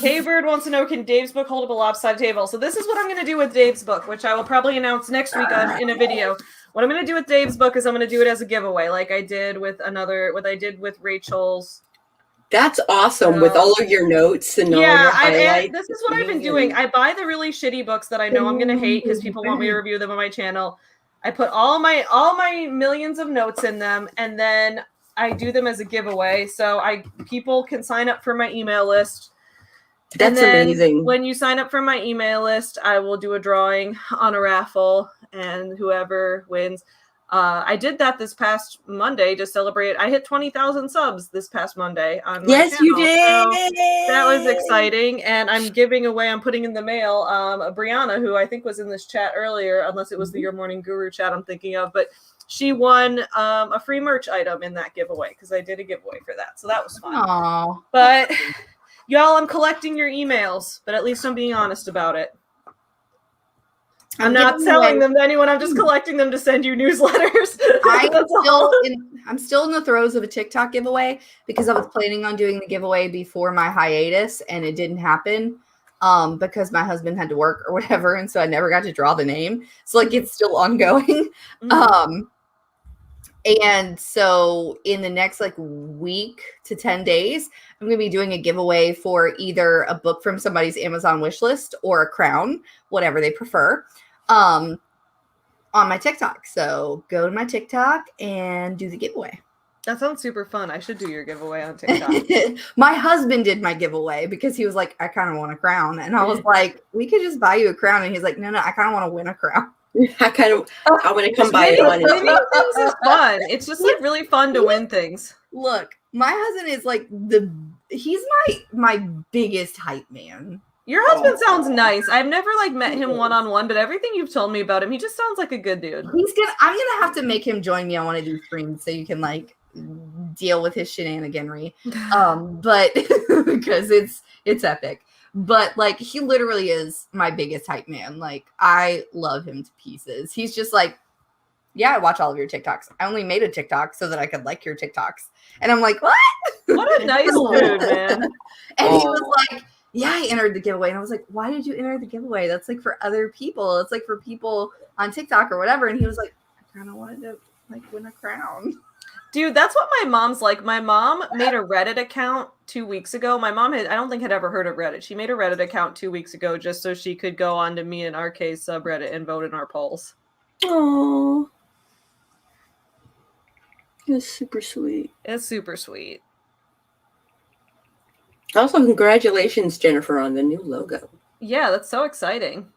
[SPEAKER 1] K-Bird wants to know, can Dave's book hold up a lopsided table? So this is what I'm going to do with Dave's book, which I will probably announce next week in a video. What I'm going to do with Dave's book is I'm going to do it as a giveaway, like I did with what I did with Rachel's.
[SPEAKER 3] That's awesome with all of your notes and all your highlights.
[SPEAKER 1] This is what I've been doing. I buy the really shitty books that I know I'm going to hate because people want me to review them on my channel. I put all my millions of notes in them, and then I do them as a giveaway. So people can sign up for my email list.
[SPEAKER 3] That's amazing.
[SPEAKER 1] When you sign up for my email list, I will do a drawing on a raffle, and whoever wins. I did that this past Monday to celebrate. I hit 20,000 subs this past Monday on my
[SPEAKER 3] Yes, you
[SPEAKER 1] channel.
[SPEAKER 3] did.
[SPEAKER 1] So that was exciting, and I'm giving away. I'm putting in the mail. Brianna, who I think was in this chat earlier, unless it was the Your Morning Guru chat I'm thinking of, but she won a free merch item in that giveaway because I did a giveaway for that. So that was fun.
[SPEAKER 2] Aww.
[SPEAKER 1] But y'all, I'm collecting your emails, but at least I'm being honest about it. I'm not selling them to anyone. I'm just collecting them to send you newsletters.
[SPEAKER 2] I'm still in the throes of a TikTok giveaway because I was planning on doing the giveaway before my hiatus and it didn't happen because my husband had to work or whatever, and so I never got to draw the name. So like it's still ongoing. And so in the next like week to 10 days, I'm going to be doing a giveaway for either a book from somebody's Amazon wish list or a crown, whatever they prefer, on my TikTok. So go to my TikTok and do the giveaway.
[SPEAKER 1] That sounds super fun. I should do your giveaway on TikTok.
[SPEAKER 2] My husband did my giveaway because he was like, I kind of want a crown. And I was like, we could just buy you a crown. And he's like, no, I kind of want to win a crown.
[SPEAKER 3] I want to come by one.
[SPEAKER 1] Winning things is fun. It's just like really fun to win things.
[SPEAKER 2] Look, my husband is like he's my biggest hype man.
[SPEAKER 1] Your husband sounds nice. I've never like met him one-on-one, but everything you've told me about him, he just sounds like a good dude.
[SPEAKER 2] I'm gonna have to make him join me on one of these streams so you can like deal with his shenaniganry. But because it's epic. But like he literally is my biggest hype man. Like I love him to pieces. He's just like, yeah, I watch all of your TikToks. I only made a TikTok so that I could like your TikToks. And I'm like, what?
[SPEAKER 1] What a nice dude, man.
[SPEAKER 2] And he was like, yeah, I entered the giveaway. And I was like, why did you enter the giveaway? That's like for other people. It's like for people on TikTok or whatever. And he was like, I kind of wanted to like win a crown.
[SPEAKER 1] Dude, that's what my mom's like. My mom made a Reddit account 2 weeks ago. My mom I don't think had ever heard of Reddit. She made a Reddit account 2 weeks ago just so she could go on to me and RK subreddit and vote in our polls.
[SPEAKER 3] Oh, it's super sweet.
[SPEAKER 1] It's super sweet.
[SPEAKER 3] Also, congratulations, Jennifer, on the new logo.
[SPEAKER 1] Yeah, that's so exciting.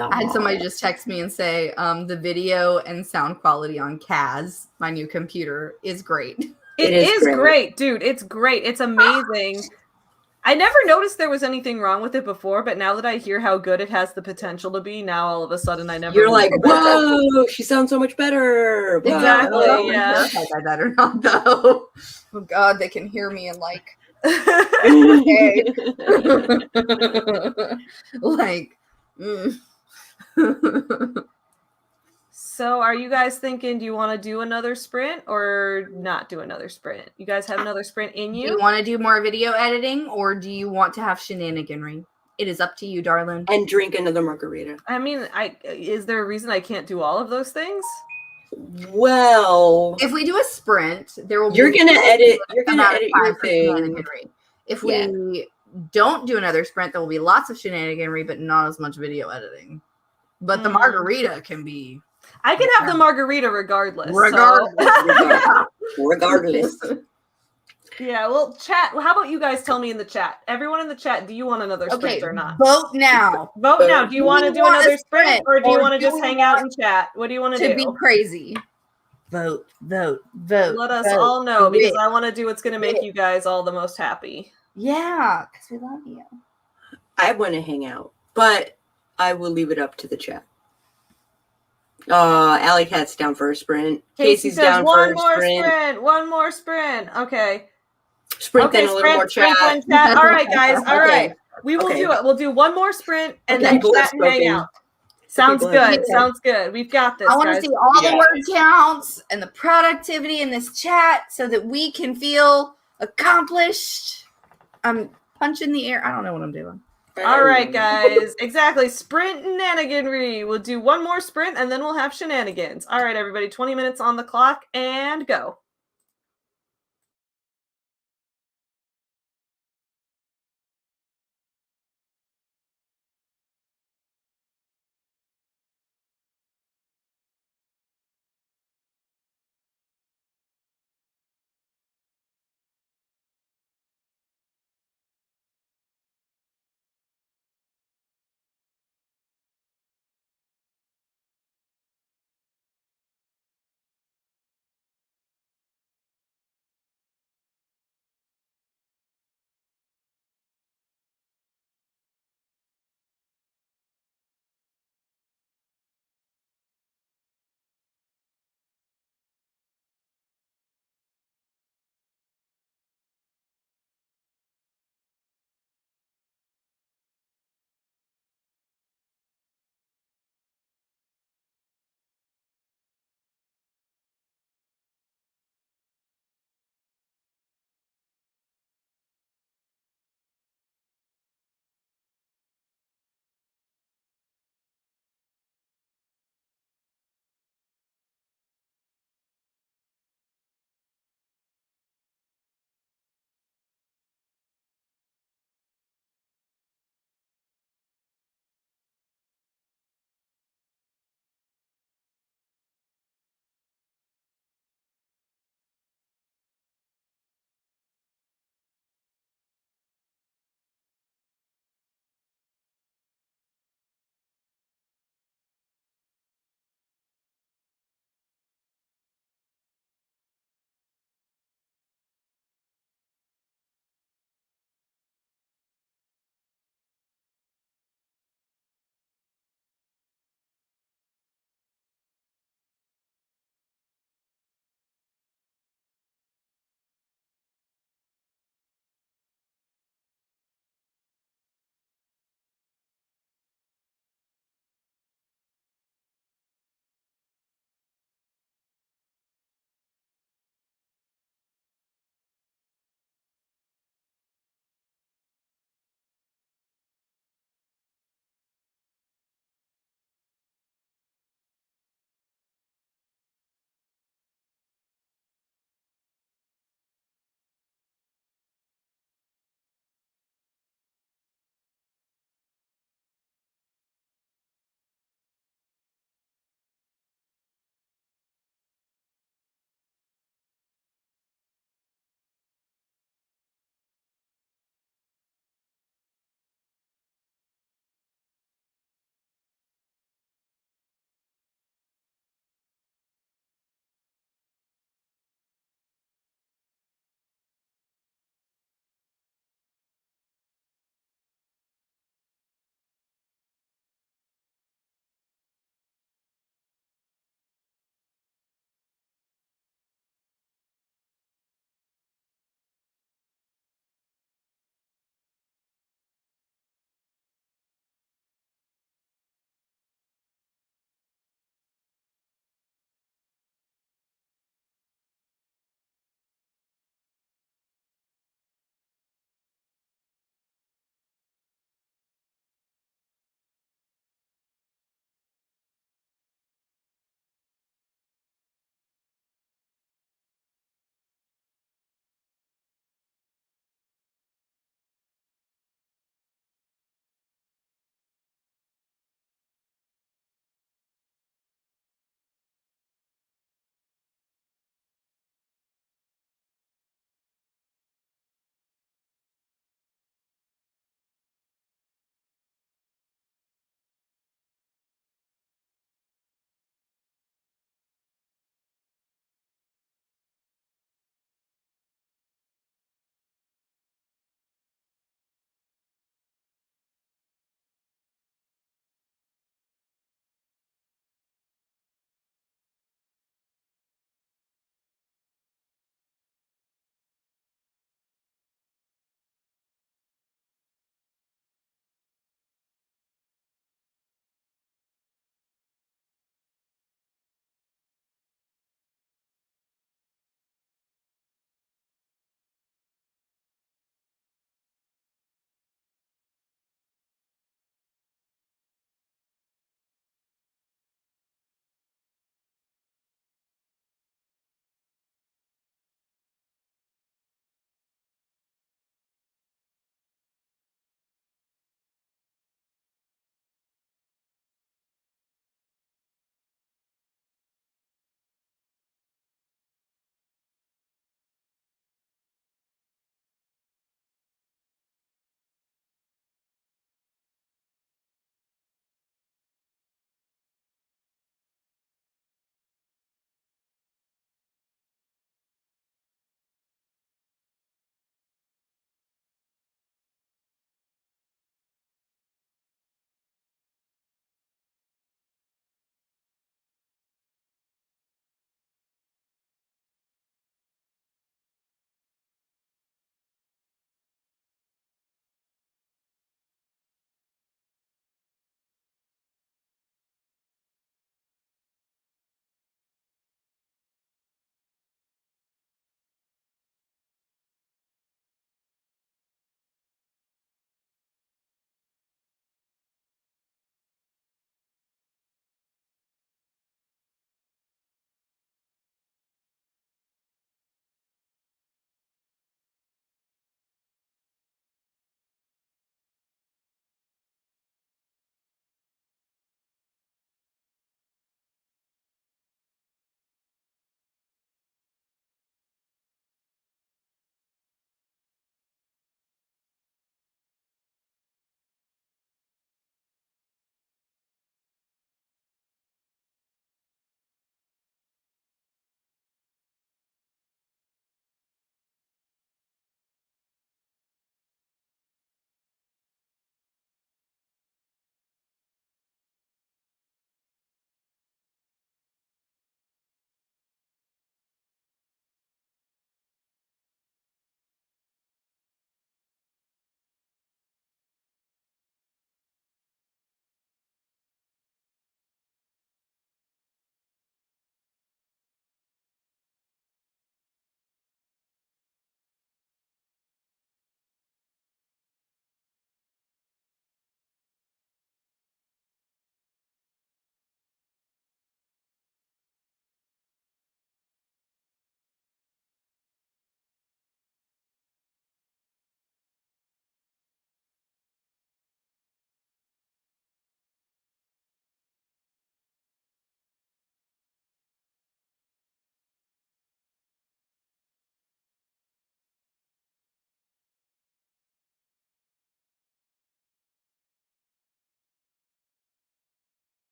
[SPEAKER 2] I had somebody just text me and say, the video and sound quality on Kaz, my new computer, is great.
[SPEAKER 1] It is great, dude. It's great. It's amazing. I never noticed there was anything wrong with it before, but now that I hear how good it has the potential to be, now all of a sudden I never.
[SPEAKER 3] You're like, whoa, she sounds so much better. Whoa.
[SPEAKER 1] Exactly. Yeah.
[SPEAKER 2] If I said that or not, though. Oh God, they can hear me and like. Like.
[SPEAKER 1] So are you guys thinking, do you want to do another sprint or not do another sprint? You guys have another sprint in you?
[SPEAKER 2] Do you want to do more video editing or do you want to have shenaniganry? It is up to you, darling.
[SPEAKER 3] And drink another margarita.
[SPEAKER 1] I mean, is there a reason I can't do all of those things?
[SPEAKER 2] Well, if we do a sprint, there will be
[SPEAKER 3] you're gonna edit your thing.
[SPEAKER 2] If we don't do another sprint, there will be lots of shenaniganry, but not as much video editing. But the margarita can be.
[SPEAKER 1] I can have the margarita regardless.
[SPEAKER 3] Regardless.
[SPEAKER 1] Yeah, well, chat. How about you guys tell me in the chat? Everyone in the chat, do you want another sprint or not?
[SPEAKER 2] Vote now.
[SPEAKER 1] Vote now. Do you want to do another sprint or do you want to just hang out and chat? What do you want to do?
[SPEAKER 2] To be crazy. Vote.
[SPEAKER 1] Let us all know because I want to do what's going to make you guys all the most happy.
[SPEAKER 2] Yeah, because we love you.
[SPEAKER 3] I want to hang out, but I will leave it up to the chat. Alley Cat's down for a sprint. Casey's down for a sprint.
[SPEAKER 1] One more sprint. Okay.
[SPEAKER 3] Sprint then a little more chat.
[SPEAKER 1] All right, guys. All right. We will do it. We'll do one more sprint and then chat and hang out. Sounds good. Sounds good. We've got this.
[SPEAKER 2] I want to see all the word counts and the productivity in this chat so that we can feel accomplished. I'm punching the air. I don't know what I'm doing.
[SPEAKER 1] All right, guys. Exactly. Sprint shenaniganry. We'll do one more sprint and then we'll have shenanigans. All right, everybody. 20 minutes on the clock and go.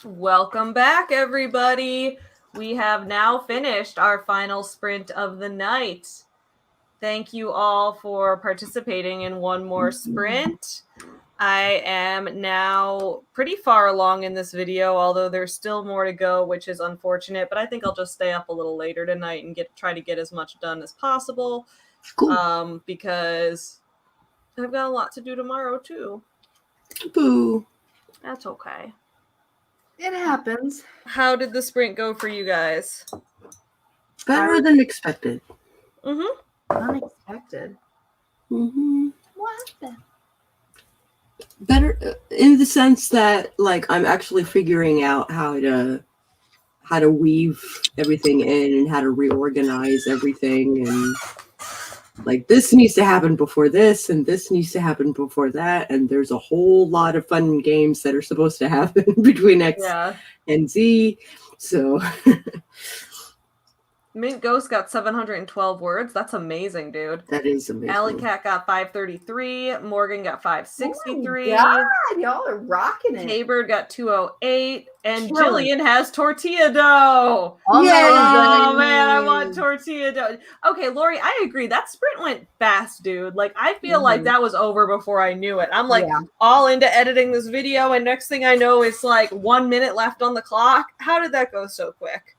[SPEAKER 1] Welcome back, everybody. We have now finished our final sprint of the night. Thank you all for participating in one more sprint. I am now pretty far along in this video, although there's still more to go, which is unfortunate, but I think I'll just stay up a little later tonight and try to get as much done as possible.
[SPEAKER 3] Cool.
[SPEAKER 1] Because I've got a lot to do tomorrow too.
[SPEAKER 3] Boo.
[SPEAKER 1] That's okay.
[SPEAKER 2] It happens.
[SPEAKER 1] How did the sprint go for you guys?
[SPEAKER 3] Better than expected.
[SPEAKER 2] Unexpected. What happened?
[SPEAKER 3] Better in the sense that like I'm actually figuring out how to weave everything in and how to reorganize everything, and like this needs to happen before this and this needs to happen before that, and there's a whole lot of fun games that are supposed to happen between X and Z. So
[SPEAKER 1] Mint Ghost got 712 words. That's amazing, dude.
[SPEAKER 3] that is amazing.
[SPEAKER 1] Alley Cat got 533. Morgan got 563.
[SPEAKER 2] God, y'all are rocking it.
[SPEAKER 1] K-Bird got 208. And Jillian has tortilla dough.
[SPEAKER 2] Oh
[SPEAKER 1] man, I want tortilla dough. Okay, Lori, I agree. That sprint went fast, dude. Like, I feel like that was over before I knew it. I'm like all into editing this video, and next thing I know, it's like 1 minute left on the clock. How did that go so quick?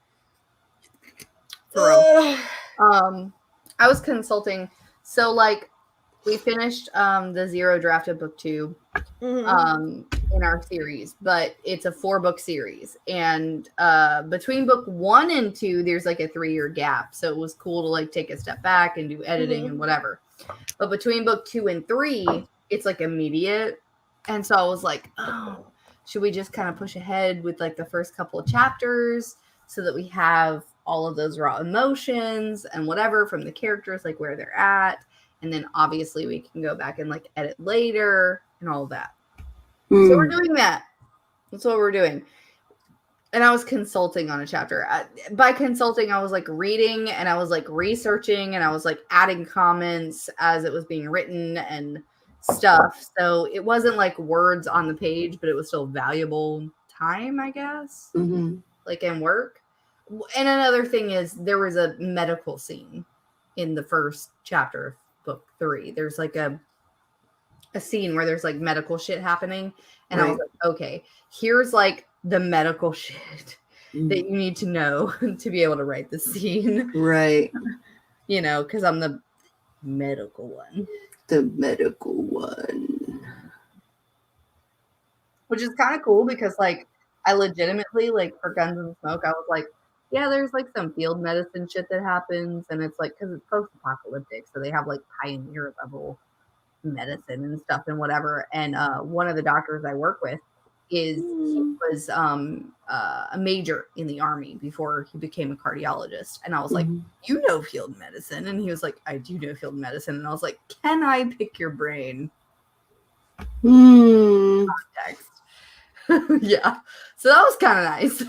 [SPEAKER 2] I was consulting. So like we finished the Zero draft of book 2 in our series, but it's a 4-book series, and between book 1 and 2 there's like a 3-year gap, so it was cool to like take a step back and do editing and whatever. But between book 2 and 3 it's like immediate, and so I was like, oh, should we just kind of push ahead with like the first couple of chapters so that we have all of those raw emotions and whatever from the characters, like where they're at. And then obviously we can go back and like edit later and all of that. So we're doing that. That's what we're doing. And I was consulting on a chapter. By consulting, I was like reading and I was like researching and I was like adding comments as it was being written and stuff. So it wasn't like words on the page, but it was still valuable time, I guess, like in work. And another thing is there was a medical scene in the first chapter of book 3. There's like a scene where there's like medical shit happening. And I was like, okay, here's like the medical shit that you need to know to be able to write the scene.
[SPEAKER 3] Right.
[SPEAKER 2] You know, because I'm the medical one.
[SPEAKER 3] The medical one.
[SPEAKER 2] Which is kind of cool because like I legitimately, like for Guns and Smoke, I was like, yeah, there's like some field medicine shit that happens, and it's like because it's post-apocalyptic, so they have like pioneer level medicine and stuff and whatever. And one of the doctors I work with was a major in the army before he became a cardiologist, and I was like, you know field medicine? And he was like, I do know field medicine. And I was like, can I pick your brain? Context. Yeah, so that was kind of nice.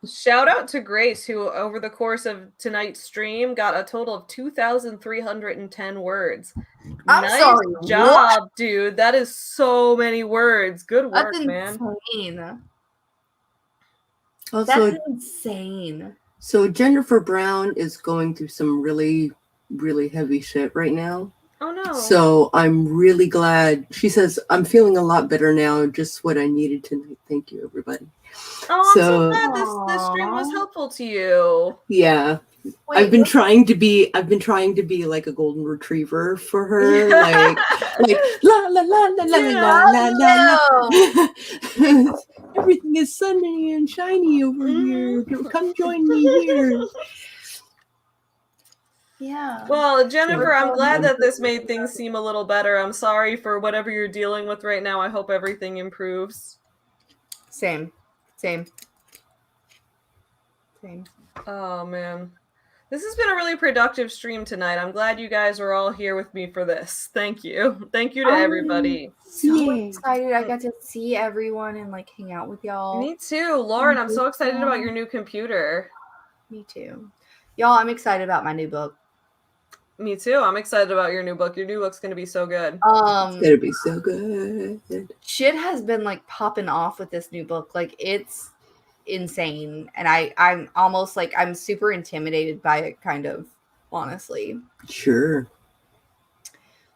[SPEAKER 1] Shout out to Grace, who over the course of tonight's stream got a total of 2,310 words. Nice job, dude. That is so many words. Good work, man.
[SPEAKER 3] Also,
[SPEAKER 2] that's insane.
[SPEAKER 3] So Jennifer Brown is going through some really, really heavy shit right now.
[SPEAKER 1] Oh no.
[SPEAKER 3] So I'm really glad. She says, I'm feeling a lot better now. Just what I needed tonight. Thank you, everybody.
[SPEAKER 1] Oh, I'm so glad this stream was helpful to you.
[SPEAKER 3] Yeah. Wait, I've been trying to be like a golden retriever for her. Like la la la la la la la la. Everything is sunny and shiny over here. Come join me here.
[SPEAKER 2] Yeah.
[SPEAKER 1] Well, Jennifer, I'm glad that this made things seem a little better. I'm sorry for whatever you're dealing with right now. I hope everything improves.
[SPEAKER 2] Same.
[SPEAKER 1] Oh, man. This has been a really productive stream tonight. I'm glad you guys are all here with me for this. Thank you. Thank you to everybody.
[SPEAKER 2] So excited I got to see everyone and like hang out with y'all.
[SPEAKER 1] Me too. Lauren, I'm so excited about your new computer.
[SPEAKER 2] Me too. Y'all, I'm excited about my new book.
[SPEAKER 1] Me too. I'm excited about your new book. Your new book's going to be so good.
[SPEAKER 3] It's going to be so good.
[SPEAKER 2] Shit has been like popping off with this new book. Like it's insane, and I'm almost like I'm super intimidated by it, kind of, honestly.
[SPEAKER 3] Sure.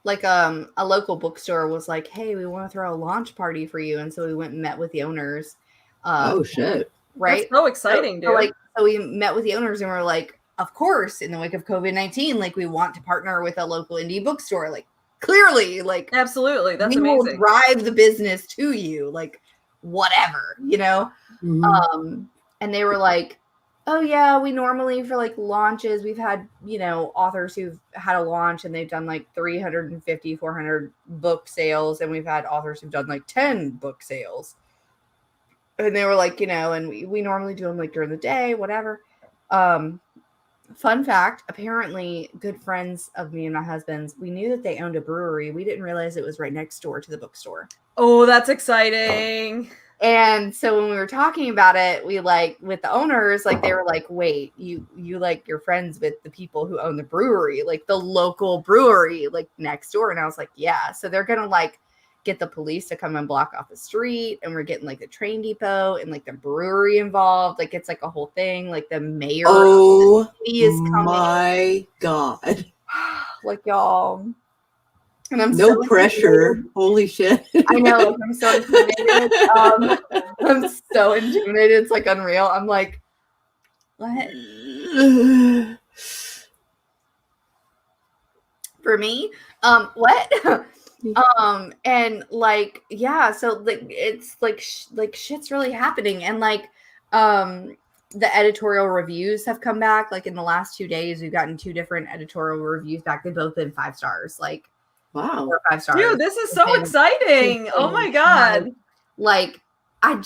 [SPEAKER 2] Like a local bookstore was like, hey, we want to throw a launch party for you, and so we went and met with the owners.
[SPEAKER 3] Oh shit.
[SPEAKER 2] Right?
[SPEAKER 1] That's so exciting, dude.
[SPEAKER 2] So we met with the owners and we're like, of course, in the wake of COVID-19, like we want to partner with a local indie bookstore. Like clearly, like
[SPEAKER 1] Absolutely. That's
[SPEAKER 2] we
[SPEAKER 1] amazing.
[SPEAKER 2] will drive the business to you, like whatever, you know?
[SPEAKER 3] Mhm.
[SPEAKER 2] And they were like, oh yeah, we normally for like launches, we've had, you know, authors who've had a launch and they've done like 350, 400 book sales. And we've had authors who've done like 10 book sales. And they were like, you know, and we normally do them like during the day, whatever. Fun fact, apparently good friends of me and my husband's, we knew that they owned a brewery. We didn't realize it was right next door to the bookstore.
[SPEAKER 1] Oh, that's exciting.
[SPEAKER 2] And so when we were talking about it, we like with the owners, like they were like, wait, you like you're friends with the people who own the brewery, like the local brewery, like next door. And I was like, yeah. So they're gonna like get the police to come and block off the street, and we're getting like the train depot and like the brewery involved. Like it's like a whole thing. Like the mayor of the city is coming.
[SPEAKER 3] My God.
[SPEAKER 2] Like y'all. And I'm
[SPEAKER 3] no
[SPEAKER 2] so
[SPEAKER 3] pressure.
[SPEAKER 2] intimidated.
[SPEAKER 3] Holy shit.
[SPEAKER 2] I know, like, I'm so intimidated. I'm so intimidated. It's like unreal. I'm like, what? For me, what? And like, yeah, so like it's like shit's really happening, and like the editorial reviews have come back. Like in the last 2 days, we've gotten 2 different editorial reviews back. They've both been 5 stars. Like
[SPEAKER 3] Wow.
[SPEAKER 2] 4 or 5 stars.
[SPEAKER 1] Dude, this is so exciting. Oh my God.
[SPEAKER 2] Like I'm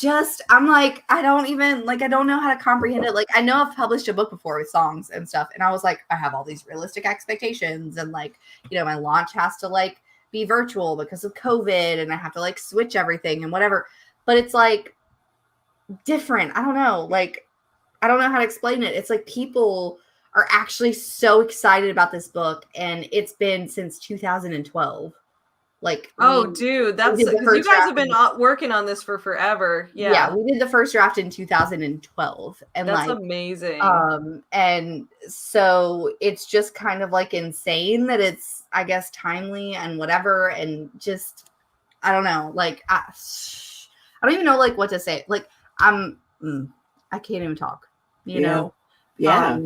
[SPEAKER 2] like, I don't know how to comprehend it. Like I know I've published a book before with songs and stuff, and I was like, I have all these realistic expectations, and like, you know, my launch has to like be virtual because of COVID, and I have to like switch everything and whatever. But it's like different. I don't know. Like, I don't know how to explain it. It's like people are actually so excited about this book, and it's been since 2012. Like,
[SPEAKER 1] dude, that's because you guys have been working on this for forever. Yeah,
[SPEAKER 2] we did the first draft in 2012, and
[SPEAKER 1] that's
[SPEAKER 2] like
[SPEAKER 1] amazing.
[SPEAKER 2] And so it's just kind of like insane that it's, I guess, timely and whatever, and just I don't know, like I don't even know like what to say. Like I can't even talk, you know.
[SPEAKER 3] Yeah.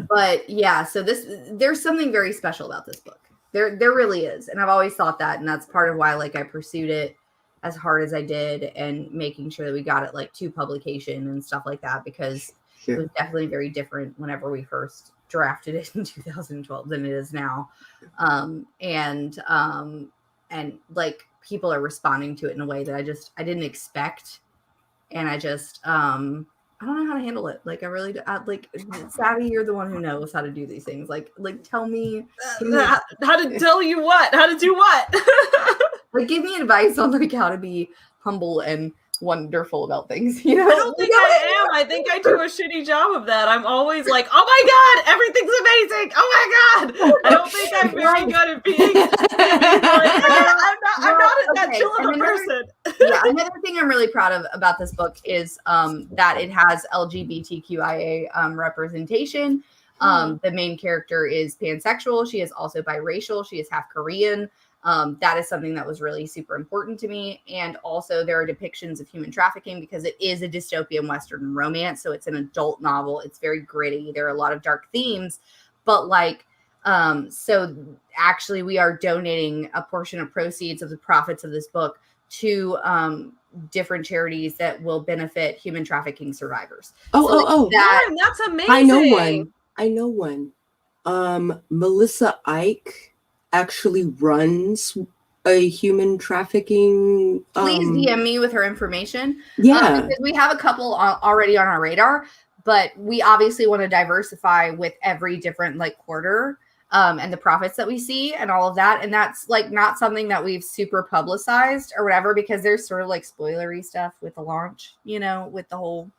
[SPEAKER 2] But yeah, so there's something very special about this book. There really is. And I've always thought that. And that's part of why like I pursued it as hard as I did, and making sure that we got it like to publication and stuff like that, because it was definitely very different whenever we first drafted it in 2012 than it is now. And like people are responding to it in a way that I didn't expect. And I just, I don't know how to handle it. Like I really do. Like Savvy, you're the one who knows how to do these things. Like tell me
[SPEAKER 1] how to tell you what, how to do what.
[SPEAKER 2] Like give me advice on like how to be humble and wonderful about things. You know,
[SPEAKER 1] I don't think I am. I think I do a shitty job of that. I'm always like, oh my God, everything's amazing. Oh my God. I don't think I'm very good at being like, I'm not that chill of a person.
[SPEAKER 2] Yeah, another thing I'm really proud of about this book is that it has LGBTQIA representation. The main character is pansexual. She is also biracial. She is half Korean. That is something that was really super important to me. And also there are depictions of human trafficking, because it is a dystopian Western romance. So it's an adult novel. It's very gritty. There are a lot of dark themes, but like, so actually we are donating a portion of proceeds of the profits of this book to different charities that will benefit human trafficking survivors.
[SPEAKER 1] That's amazing.
[SPEAKER 3] I know one. Melissa Ike actually runs a human trafficking.
[SPEAKER 2] Please DM me with her information.
[SPEAKER 3] Yeah,
[SPEAKER 2] because we have a couple already on our radar, but we obviously want to diversify with every different like quarter. And the profits that we see and all of that. And that's like not something that we've super publicized or whatever, because there's sort of like spoilery stuff with the launch, you know, with the whole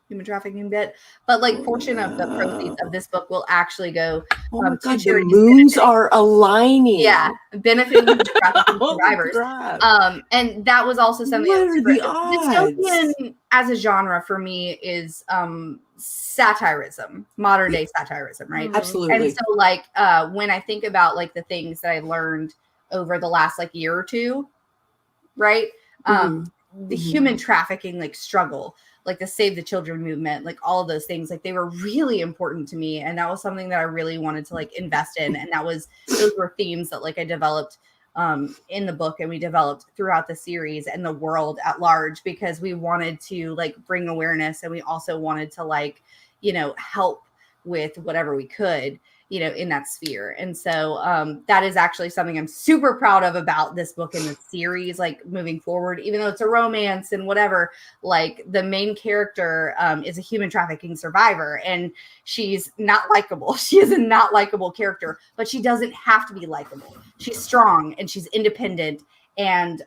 [SPEAKER 2] human trafficking bit, but like portion of the proceeds of this book will actually go
[SPEAKER 3] Oh my
[SPEAKER 2] to
[SPEAKER 3] God, the
[SPEAKER 2] charities
[SPEAKER 3] moons
[SPEAKER 2] benefiting-
[SPEAKER 3] are aligning.
[SPEAKER 2] yeah, benefiting human trafficking
[SPEAKER 3] Holy
[SPEAKER 2] survivors.
[SPEAKER 3] crap.
[SPEAKER 2] And that was also something
[SPEAKER 3] What
[SPEAKER 2] that was
[SPEAKER 3] are the
[SPEAKER 2] dystopian
[SPEAKER 3] odds?
[SPEAKER 2] as a genre for me is satirism, modern day satirism, right?
[SPEAKER 3] Absolutely.
[SPEAKER 2] And so like when I think about like the things that I learned over the last like year or two, right? The human trafficking like struggle, like the Save the Children movement, like all of those things, like they were really important to me. And that was something that I really wanted to like invest in. And those were themes that like I developed in the book and we developed throughout the series and the world at large, because we wanted to like bring awareness and we also wanted to like, you know, help with whatever we could, you know, in that sphere. And so that is actually something I'm super proud of about this book and the series, like moving forward, even though it's a romance and whatever, like the main character is a human trafficking survivor and she's not likable. She is a not likable character, but she doesn't have to be likable. She's strong and she's independent and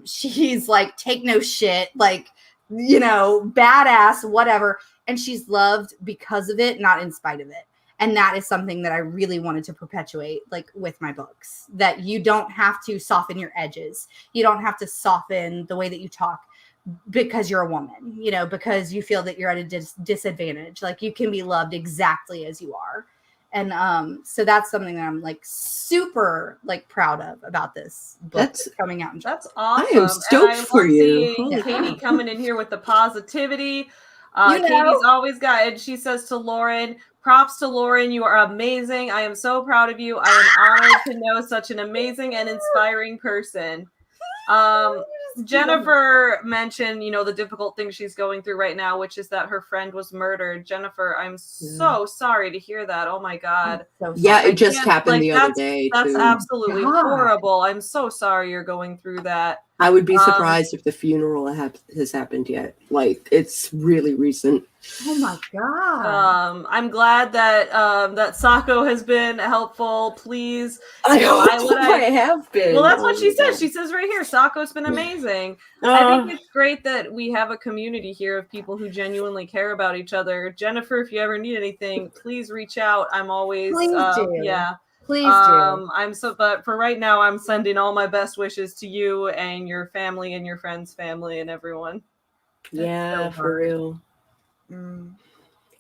[SPEAKER 2] she's like, take no shit, like, you know, badass, whatever. And she's loved because of it, not in spite of it. And that is something that I really wanted to perpetuate, like with my books, that you don't have to soften your edges. You don't have to soften the way that you talk because you're a woman, you know, because you feel that you're at a disadvantage. Like you can be loved exactly as you are. And so that's something that I'm like super like proud of about this book that's coming out.
[SPEAKER 1] That's awesome.
[SPEAKER 3] I am stoked for you.
[SPEAKER 1] Seeing Katie coming in here with the positivity.
[SPEAKER 2] You know.
[SPEAKER 1] Katie's always got, and she says to Lauren, props to Lauren, you are amazing. I am so proud of you. I am honored to know such an amazing and inspiring person. Jennifer mentioned, you know, the difficult thing she's going through right now, which is that her friend was murdered. Jennifer, I'm so sorry to hear that. Oh my God.
[SPEAKER 3] Yeah, it just happened the other day.
[SPEAKER 1] That's
[SPEAKER 3] too.
[SPEAKER 1] absolutely horrible. I'm so sorry you're going through that.
[SPEAKER 3] I would be surprised if the funeral has happened yet. Like, it's really recent.
[SPEAKER 2] Oh my God.
[SPEAKER 1] I'm glad that that Sako has been helpful. Please.
[SPEAKER 3] I have been.
[SPEAKER 1] Well, that's what she says. She says right here, Sako's been amazing. I think it's great that we have a community here of people who genuinely care about each other. Jennifer, if you ever need anything, please reach out. I'm always yeah.
[SPEAKER 2] Please do.
[SPEAKER 1] But for right now, I'm sending all my best wishes to you and your family and your friends' family and everyone.
[SPEAKER 3] Yeah, for real.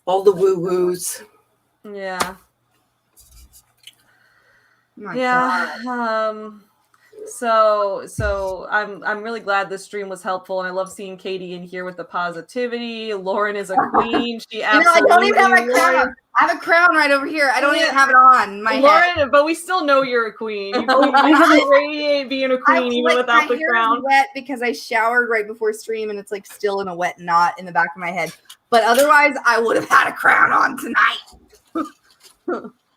[SPEAKER 3] All the woo-woos.
[SPEAKER 1] Yeah.
[SPEAKER 2] God.
[SPEAKER 1] So I'm really glad this stream was helpful, and I love seeing Katie in here with the positivity. Lauren is a queen. She absolutely.
[SPEAKER 2] I don't even have my crown. I have a crown right over here. I don't even have it on my head.
[SPEAKER 1] But we still know you're a queen. You radiate being a queen even without the crown.
[SPEAKER 2] Wet because I showered right before stream, and it's like still in a wet knot in the back of my head. But otherwise, I would have had a crown on tonight.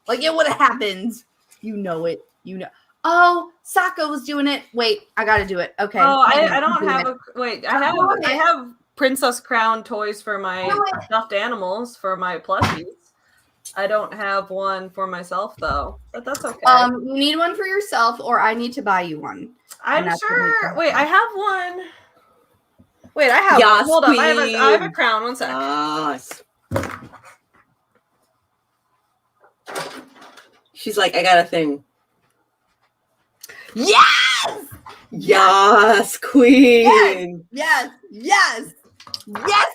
[SPEAKER 2] Like it would have happened. You know it. You know. Oh, Sako was doing it. Wait, I got to do it. Okay.
[SPEAKER 1] Oh, I don't have a wait. I have Princess Crown toys for my stuffed animals for my plushies. I don't have one for myself though, but that's okay.
[SPEAKER 2] You need one for yourself, or I need to buy you one.
[SPEAKER 1] I'm sure. Wait, I have one. Wait, I have.
[SPEAKER 3] Yes,
[SPEAKER 1] hold up. I have a crown. One sec.
[SPEAKER 3] Yes. She's like, I got a thing.
[SPEAKER 2] Yes.
[SPEAKER 3] Yes, queen.
[SPEAKER 2] Yes,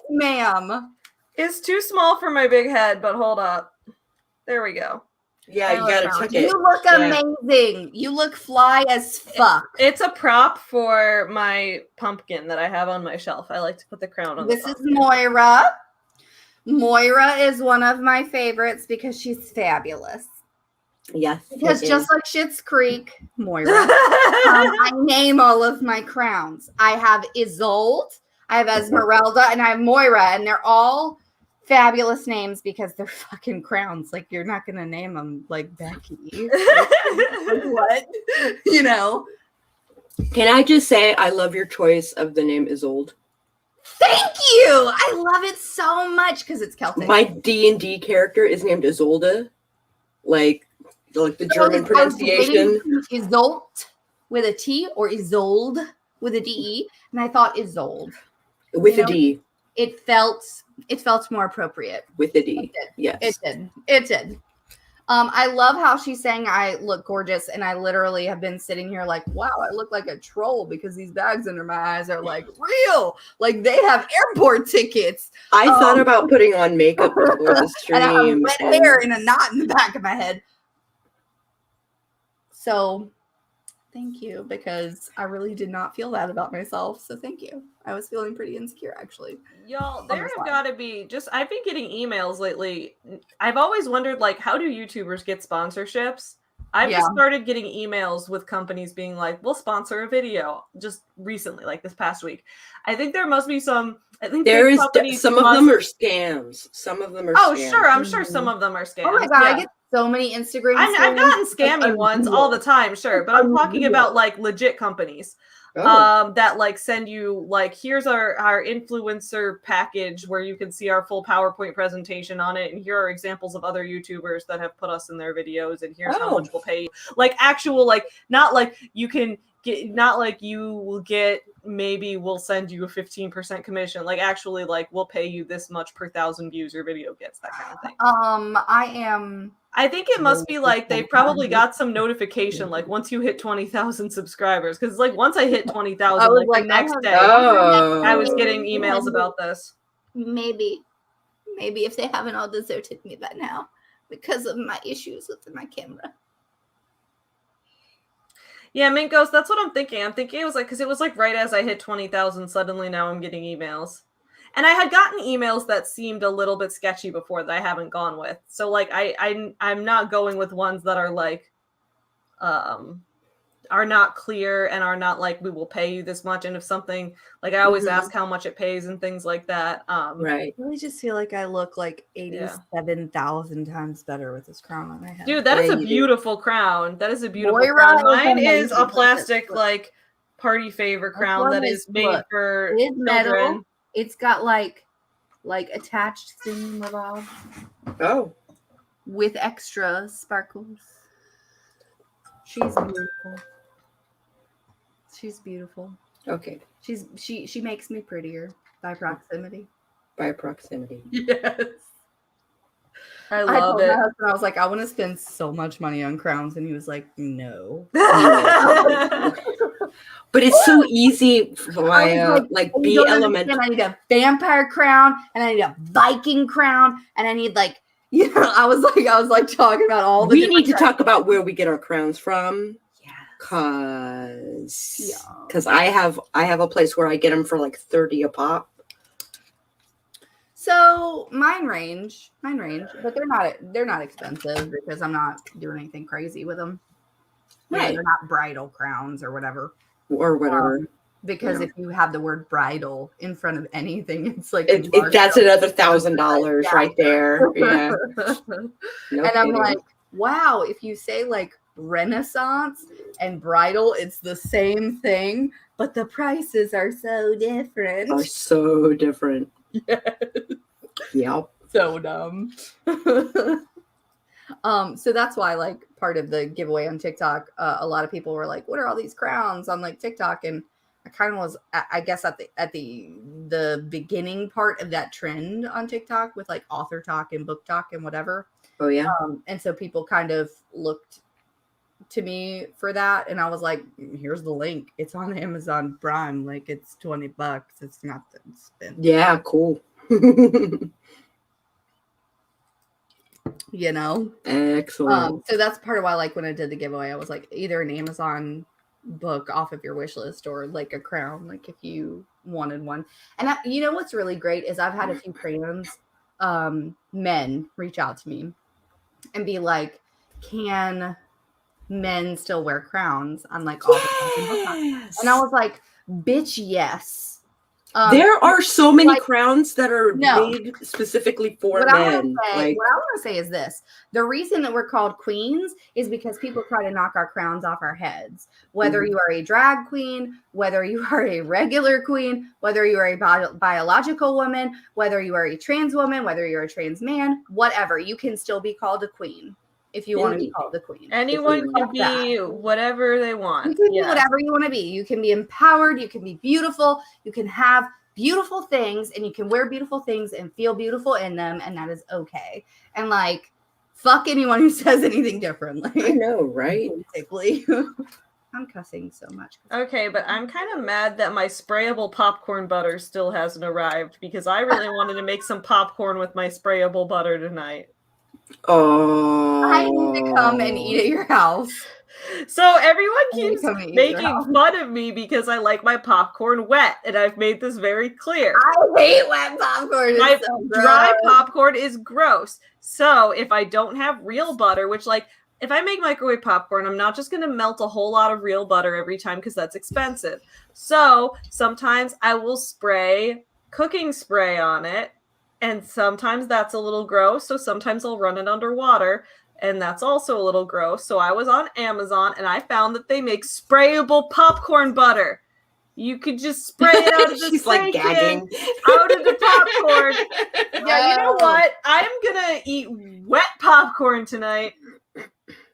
[SPEAKER 2] ma'am.
[SPEAKER 1] It's too small for my big head, but hold up. There we go.
[SPEAKER 3] Yeah, you gotta check it.
[SPEAKER 2] You look amazing. You look fly as fuck.
[SPEAKER 1] It's a prop for my pumpkin that I have on my shelf. I like to put the crown on.
[SPEAKER 2] This is Moira. Moira is one of my favorites because she's fabulous.
[SPEAKER 3] Yes.
[SPEAKER 2] Because just like Schitt's Creek, Moira, I name all of my crowns. I have Isolde, I have Esmeralda, and I have Moira, and they're all fabulous names because they're fucking crowns. Like, you're not going to name them like Becky. Like, what? You know?
[SPEAKER 3] Can I just say I love your choice of the name Isolde?
[SPEAKER 2] Thank you! I love it so much because it's Celtic.
[SPEAKER 3] My D&D character is named Isolde. Like the German pronunciation.
[SPEAKER 2] Isolde with a T or Isolde with a D-E. And I thought Isolde.
[SPEAKER 3] With a D.
[SPEAKER 2] It felt It felt more appropriate.
[SPEAKER 3] With a D. Yes.
[SPEAKER 2] It did. I love how she's saying I look gorgeous, and I literally have been sitting here like, wow, I look like a troll because these bags under my eyes are like real. Like they have airport tickets.
[SPEAKER 3] I thought about putting on makeup before the stream.
[SPEAKER 2] And I have red hair and a knot in the back of my head. So thank you, because I really did not feel that about myself. So thank you. I was feeling pretty insecure, actually.
[SPEAKER 1] Y'all, there have got to be I've been getting emails lately. I've always wondered, like, how do YouTubers get sponsorships? I've just started getting emails with companies being like, we'll sponsor a video just recently, like this past week. I think there must be some. I think
[SPEAKER 3] there is some of them are scams. Some of them are scams.
[SPEAKER 1] Sure. I'm sure some of them are scams.
[SPEAKER 2] Oh my God, I get so many Instagram.
[SPEAKER 1] I've gotten scammy ones all the time, sure, but I'm talking about like legit companies that like send you like, here's our influencer package where you can see our full PowerPoint presentation on it, and here are examples of other YouTubers that have put us in their videos, and here's how much we'll pay you. Like actual, like not like you can get, not like you will get, maybe we'll send you a 15% commission, like actually like we'll pay you this much per 1,000 views your video gets, that kind of thing. I think it must be like they probably got some notification like once you hit 20,000 subscribers, because like once I hit 20,000, like the next day I was getting emails about this.
[SPEAKER 2] Maybe if they haven't all deserted me by now because of my issues with my camera.
[SPEAKER 1] Yeah, Mint Ghost, that's what I'm thinking. I'm thinking it was like, because it was like right as I hit 20,000, suddenly now I'm getting emails. And I had gotten emails that seemed a little bit sketchy before that I haven't gone with. So like I'm not going with ones that are like are not clear and are not like, we will pay you this much. And if something, like I always ask how much it pays and things like that.
[SPEAKER 3] Right.
[SPEAKER 2] I really just feel like I look like 87,000 times better with this crown on my head.
[SPEAKER 1] Dude, that is a beautiful crown. That is a beautiful crown. Mine is a plastic like party favor crown that is made for children.
[SPEAKER 2] It's got like attached thingamabobs.
[SPEAKER 3] Oh.
[SPEAKER 2] With extra sparkles. She's beautiful. She's beautiful.
[SPEAKER 3] Okay.
[SPEAKER 2] She makes me prettier by proximity.
[SPEAKER 3] By proximity.
[SPEAKER 2] Yes. I love it. My husband, I was like, I want to spend so much money on crowns, and he was like, no.
[SPEAKER 3] But it's so easy via like B element.
[SPEAKER 2] I need a vampire crown, and I need a Viking crown, and I need like, you know, I was like talking about all the.
[SPEAKER 3] We need to talk about where we get our crowns from. Because I have a place where I get them for like 30 a pop.
[SPEAKER 2] So mine range, but they're not expensive because I'm not doing anything crazy with them.
[SPEAKER 3] Right.
[SPEAKER 2] They're not bridal crowns or whatever. Because if you have the word bridal in front of anything, it's like
[SPEAKER 3] that's another $1,000 right there. Yeah.
[SPEAKER 2] And I'm like, wow, if you say like Renaissance and bridal, it's the same thing, but the prices are so different.
[SPEAKER 3] Yes. Yep.
[SPEAKER 2] So dumb. So that's why, like, part of the giveaway on TikTok, a lot of people were like, what are all these crowns on like TikTok? And I kind of was, I guess, at the beginning part of that trend on TikTok with like author talk and book talk and whatever.
[SPEAKER 3] Oh yeah.
[SPEAKER 2] And so people kind of looked to me for that, and I was like, here's the link. It's on Amazon Prime. Like, it's $20. It's not that expensive.
[SPEAKER 3] Yeah, cool.
[SPEAKER 2] You know?
[SPEAKER 3] Excellent.
[SPEAKER 2] So that's part of why, like, when I did the giveaway, I was like, either an Amazon book off of your wish list or like a crown, like if you wanted one. And you know what's really great is I've had a few trans men reach out to me and be like, can men still wear crowns? I'm like, yes. And I was like, bitch, yes.
[SPEAKER 3] There are so many crowns that are made specifically for men.
[SPEAKER 2] What I want to say is this. The reason that we're called queens is because people try to knock our crowns off our heads. Whether you are a drag queen, whether you are a regular queen, whether you are a biological woman, whether you are a trans woman, whether you're a trans man, whatever, you can still be called a queen. If you want to be called the queen.
[SPEAKER 1] Anyone can be whatever they want.
[SPEAKER 2] You can be whatever you want to be. You can be empowered. You can be beautiful. You can have beautiful things, and you can wear beautiful things and feel beautiful in them, and that is okay. And like, fuck anyone who says anything differently.
[SPEAKER 3] I know, right?
[SPEAKER 2] Basically. I'm cussing so much.
[SPEAKER 1] Okay, but I'm kind of mad that my sprayable popcorn butter still hasn't arrived because I really wanted to make some popcorn with my sprayable butter tonight.
[SPEAKER 3] Oh,
[SPEAKER 2] I need to come and eat at your house.
[SPEAKER 1] So everyone
[SPEAKER 2] I need to
[SPEAKER 1] keeps
[SPEAKER 2] come and eat at your
[SPEAKER 1] making
[SPEAKER 2] house.
[SPEAKER 1] fun of me because I like my popcorn wet, and I've made this very clear.
[SPEAKER 2] I hate wet popcorn. It's
[SPEAKER 1] My
[SPEAKER 2] so
[SPEAKER 1] dry
[SPEAKER 2] gross.
[SPEAKER 1] popcorn is gross. So if I don't have real butter, which like if I make microwave popcorn, I'm not just going to melt a whole lot of real butter every time because that's expensive. So sometimes I will spray cooking spray on it, and sometimes that's a little gross. So sometimes I'll run it underwater, and that's also a little gross. So I was on Amazon, and I found that they make sprayable popcorn butter. You could just spray it out of the
[SPEAKER 3] she's
[SPEAKER 1] spray
[SPEAKER 3] like
[SPEAKER 1] can,
[SPEAKER 3] gagging
[SPEAKER 1] out of the popcorn. Yeah, you know
[SPEAKER 2] Wow.
[SPEAKER 1] what? I'm gonna eat wet popcorn tonight.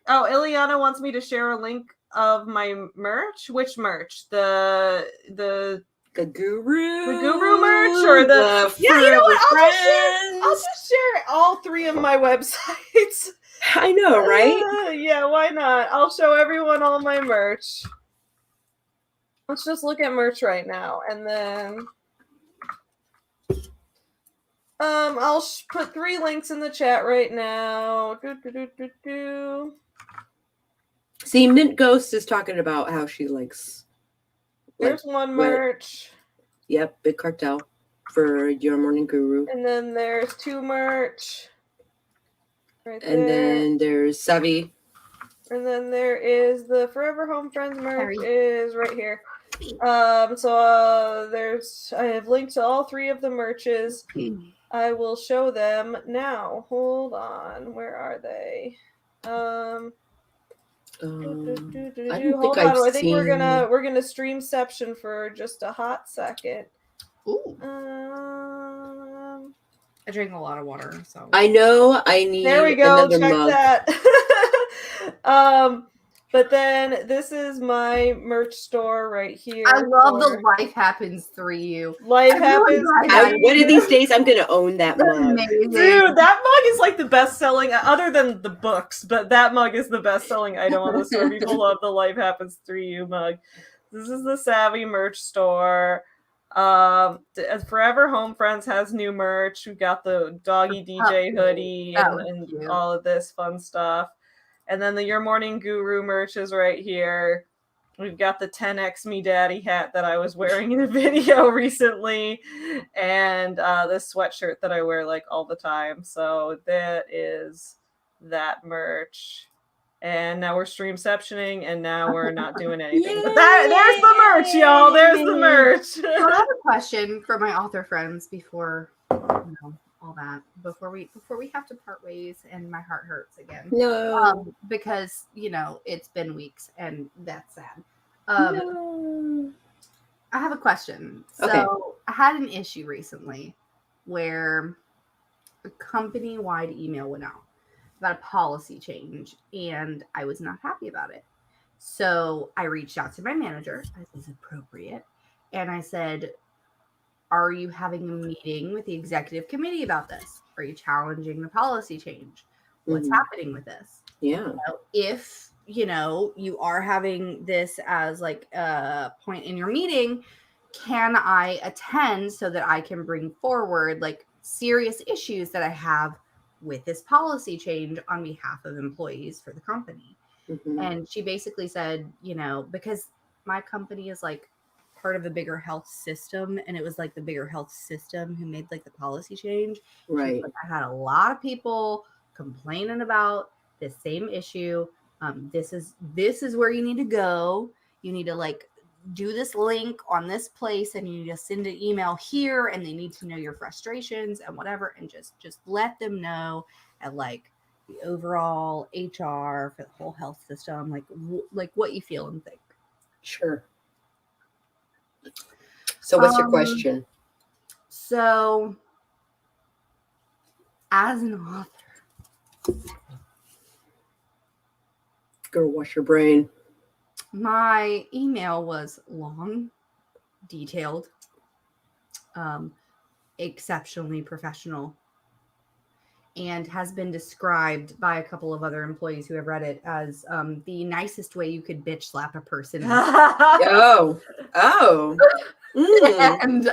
[SPEAKER 1] Oh, Ileana wants me to share a link of my merch. Which merch? The
[SPEAKER 3] the guru,
[SPEAKER 1] the guru merch or the yeah? You know what? I'll just share all three of my websites.
[SPEAKER 3] I know, right?
[SPEAKER 1] Yeah, why not? I'll show everyone all my merch. Let's just look at merch right now, and then I'll put 3 links in the chat right now.
[SPEAKER 3] See, Mint Ghost is talking about how she likes.
[SPEAKER 1] There's one merch.
[SPEAKER 3] Yep, Big Cartel for Your Morning Guru.
[SPEAKER 1] And then there's 2 merch. Right there.
[SPEAKER 3] And then there's Savi.
[SPEAKER 1] And then there is the Forever Home Friends merch is right here. There's I have linked to all 3 of the merches. I will show them now. Hold on. Where are they?
[SPEAKER 3] I
[SPEAKER 1] Hold on. I think we're gonna streamception for just a hot second.
[SPEAKER 2] Ooh. I drink a lot of water, so
[SPEAKER 3] I know I need.
[SPEAKER 1] There we go.
[SPEAKER 3] Another
[SPEAKER 1] Check
[SPEAKER 3] mug.
[SPEAKER 1] that. But then this is my merch store right here.
[SPEAKER 2] I love the Life Happens 3U.
[SPEAKER 1] Life Happens.
[SPEAKER 3] One of these days, I'm gonna own that
[SPEAKER 2] That's
[SPEAKER 3] mug.
[SPEAKER 2] amazing.
[SPEAKER 1] Dude, that mug is like the best selling, other than the books, but that mug is the best selling item on the store. People love the Life Happens 3U mug. This is the Savvy merch store. Forever Home Friends has new merch. We've got the Doggy DJ hoodie and all of this fun stuff. And then the Your Morning Guru merch is right here. We've got the 10X Me Daddy hat that I was wearing in a video recently. And this sweatshirt that I wear like all the time. So that is that merch. And now we're streamceptioning, and now we're not doing anything. But there's the merch, y'all. There's the merch.
[SPEAKER 2] So I have a question for my author friends before all that. Before we have to part ways and my heart hurts again.
[SPEAKER 3] No.
[SPEAKER 2] Because it's been weeks and that's sad.
[SPEAKER 3] No.
[SPEAKER 2] I have a question. So
[SPEAKER 3] Okay.
[SPEAKER 2] I had an issue recently where a company-wide email went out about a policy change, and I was not happy about it. So I reached out to my manager, as is appropriate, and I said, are you having a meeting with the executive committee about this? Are you challenging the policy change? What's happening with this?
[SPEAKER 3] Yeah.
[SPEAKER 2] If you are having this as like a point in your meeting, can I attend so that I can bring forward like serious issues that I have with this policy change on behalf of employees for the company? And she basically said, because my company is like part of a bigger health system, and it was like the bigger health system who made like the policy change.
[SPEAKER 3] Right.
[SPEAKER 2] Like, I had a lot of people complaining about the same issue. This is where you need to go. You need to like do this link on this place, and you need to send an email here, and they need to know your frustrations and whatever, and just let them know at like the overall HR for the whole health system, like what you feel and think.
[SPEAKER 3] Sure. So what's your question?
[SPEAKER 2] So as an author,
[SPEAKER 3] Go wash your brain.
[SPEAKER 2] my email was long, detailed, exceptionally professional, and has been described by a couple of other employees who have read it as the nicest way you could bitch slap a person.
[SPEAKER 3] Oh.
[SPEAKER 2] And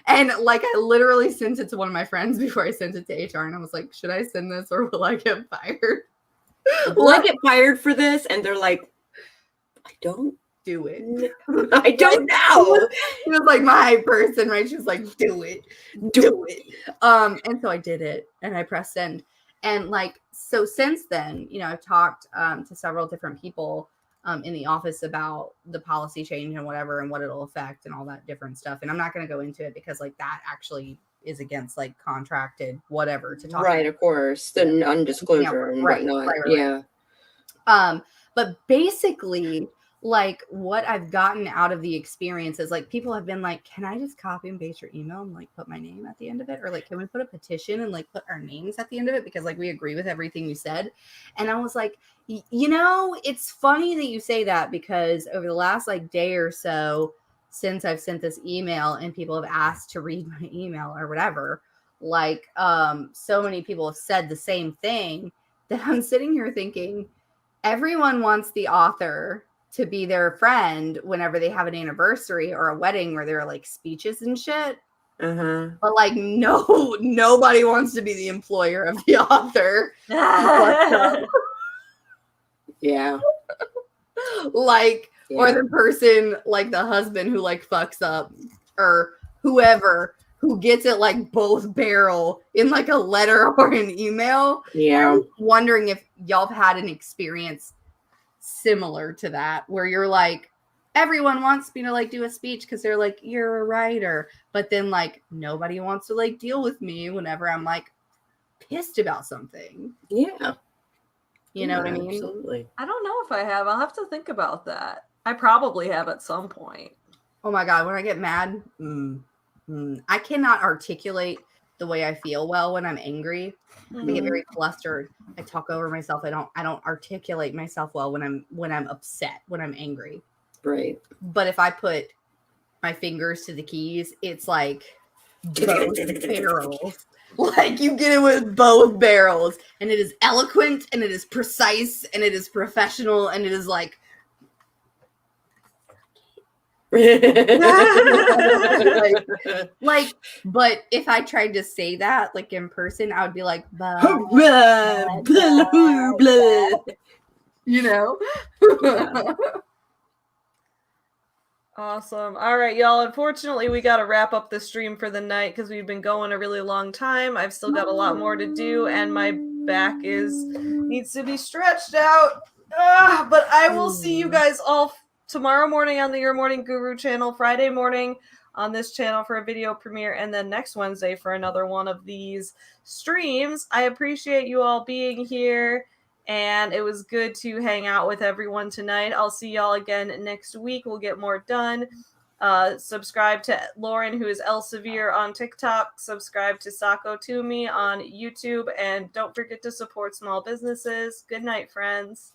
[SPEAKER 2] and like I literally sent it to one of my friends before I sent it to HR, and I was like, should I send this or will I get fired?
[SPEAKER 3] Will I get fired for this? And they're like, I don't
[SPEAKER 2] do it.
[SPEAKER 3] I don't know.
[SPEAKER 2] She was like my person, right? She was like, do it. And so I did it, and I pressed send. And like, so since then, you know, I've talked to several different people in the office about the policy change and whatever, and what it'll affect and all that different stuff. And I'm not going to go into it because like that actually is against like contracted whatever to talk
[SPEAKER 3] right
[SPEAKER 2] about.
[SPEAKER 3] Of course, the non-disclosure and whatnot. Yeah.
[SPEAKER 2] But basically, like what I've gotten out of the experience is like people have been like, can I just copy and paste your email and like put my name at the end of it? Or like, can we put a petition and like put our names at the end of it? Because like we agree with everything you said. And I was like, you know, it's funny that you say that, because over the last like day or so since I've sent this email and people have asked to read my email or whatever, like so many people have said the same thing that I'm sitting here thinking, everyone wants the author to be their friend whenever they have an anniversary or a wedding where there are like speeches and shit. But like, nobody wants to be the employer of the author.
[SPEAKER 3] Yeah.
[SPEAKER 2] Like, or the person, like the husband who like fucks up, or whoever who gets it like both barrel in like a letter or an email.
[SPEAKER 3] Yeah.
[SPEAKER 2] I'm wondering if y'all have had an experience similar to that, where you're like, everyone wants me to like do a speech because they're like, you're a writer, but then like nobody wants to like deal with me whenever I'm like pissed about something.
[SPEAKER 3] Yeah.
[SPEAKER 2] You know what I mean?
[SPEAKER 3] Absolutely.
[SPEAKER 1] I don't know if I have. I'll have to think about that. I probably have at some point.
[SPEAKER 2] Oh my God, when I get mad, I cannot articulate the way I feel well when I'm angry. I get very flustered. I talk over myself. I don't articulate myself well when I'm upset, when I'm angry.
[SPEAKER 3] Right.
[SPEAKER 2] But if I put my fingers to the keys, it's like both barrels. Like you get it with both barrels, and it is eloquent, and it is precise, and it is professional, and it is like like, but if I tried to say that like in person, I would be like, you know.
[SPEAKER 1] Awesome. All right, y'all. Unfortunately, we got to wrap up the stream for the night because we've been going a really long time. I've still got a lot more to do, and my back needs to be stretched out. But I will see you guys all tomorrow morning on the Your Morning Guru channel, Friday morning on this channel for a video premiere, and then next Wednesday for another one of these streams. I appreciate you all being here, and it was good to hang out with everyone tonight. I'll see y'all again next week. We'll get more done. Subscribe to Lauren, who is Elsevier on TikTok. Subscribe to Sako Toomey on YouTube. And don't forget to support small businesses. Good night, friends.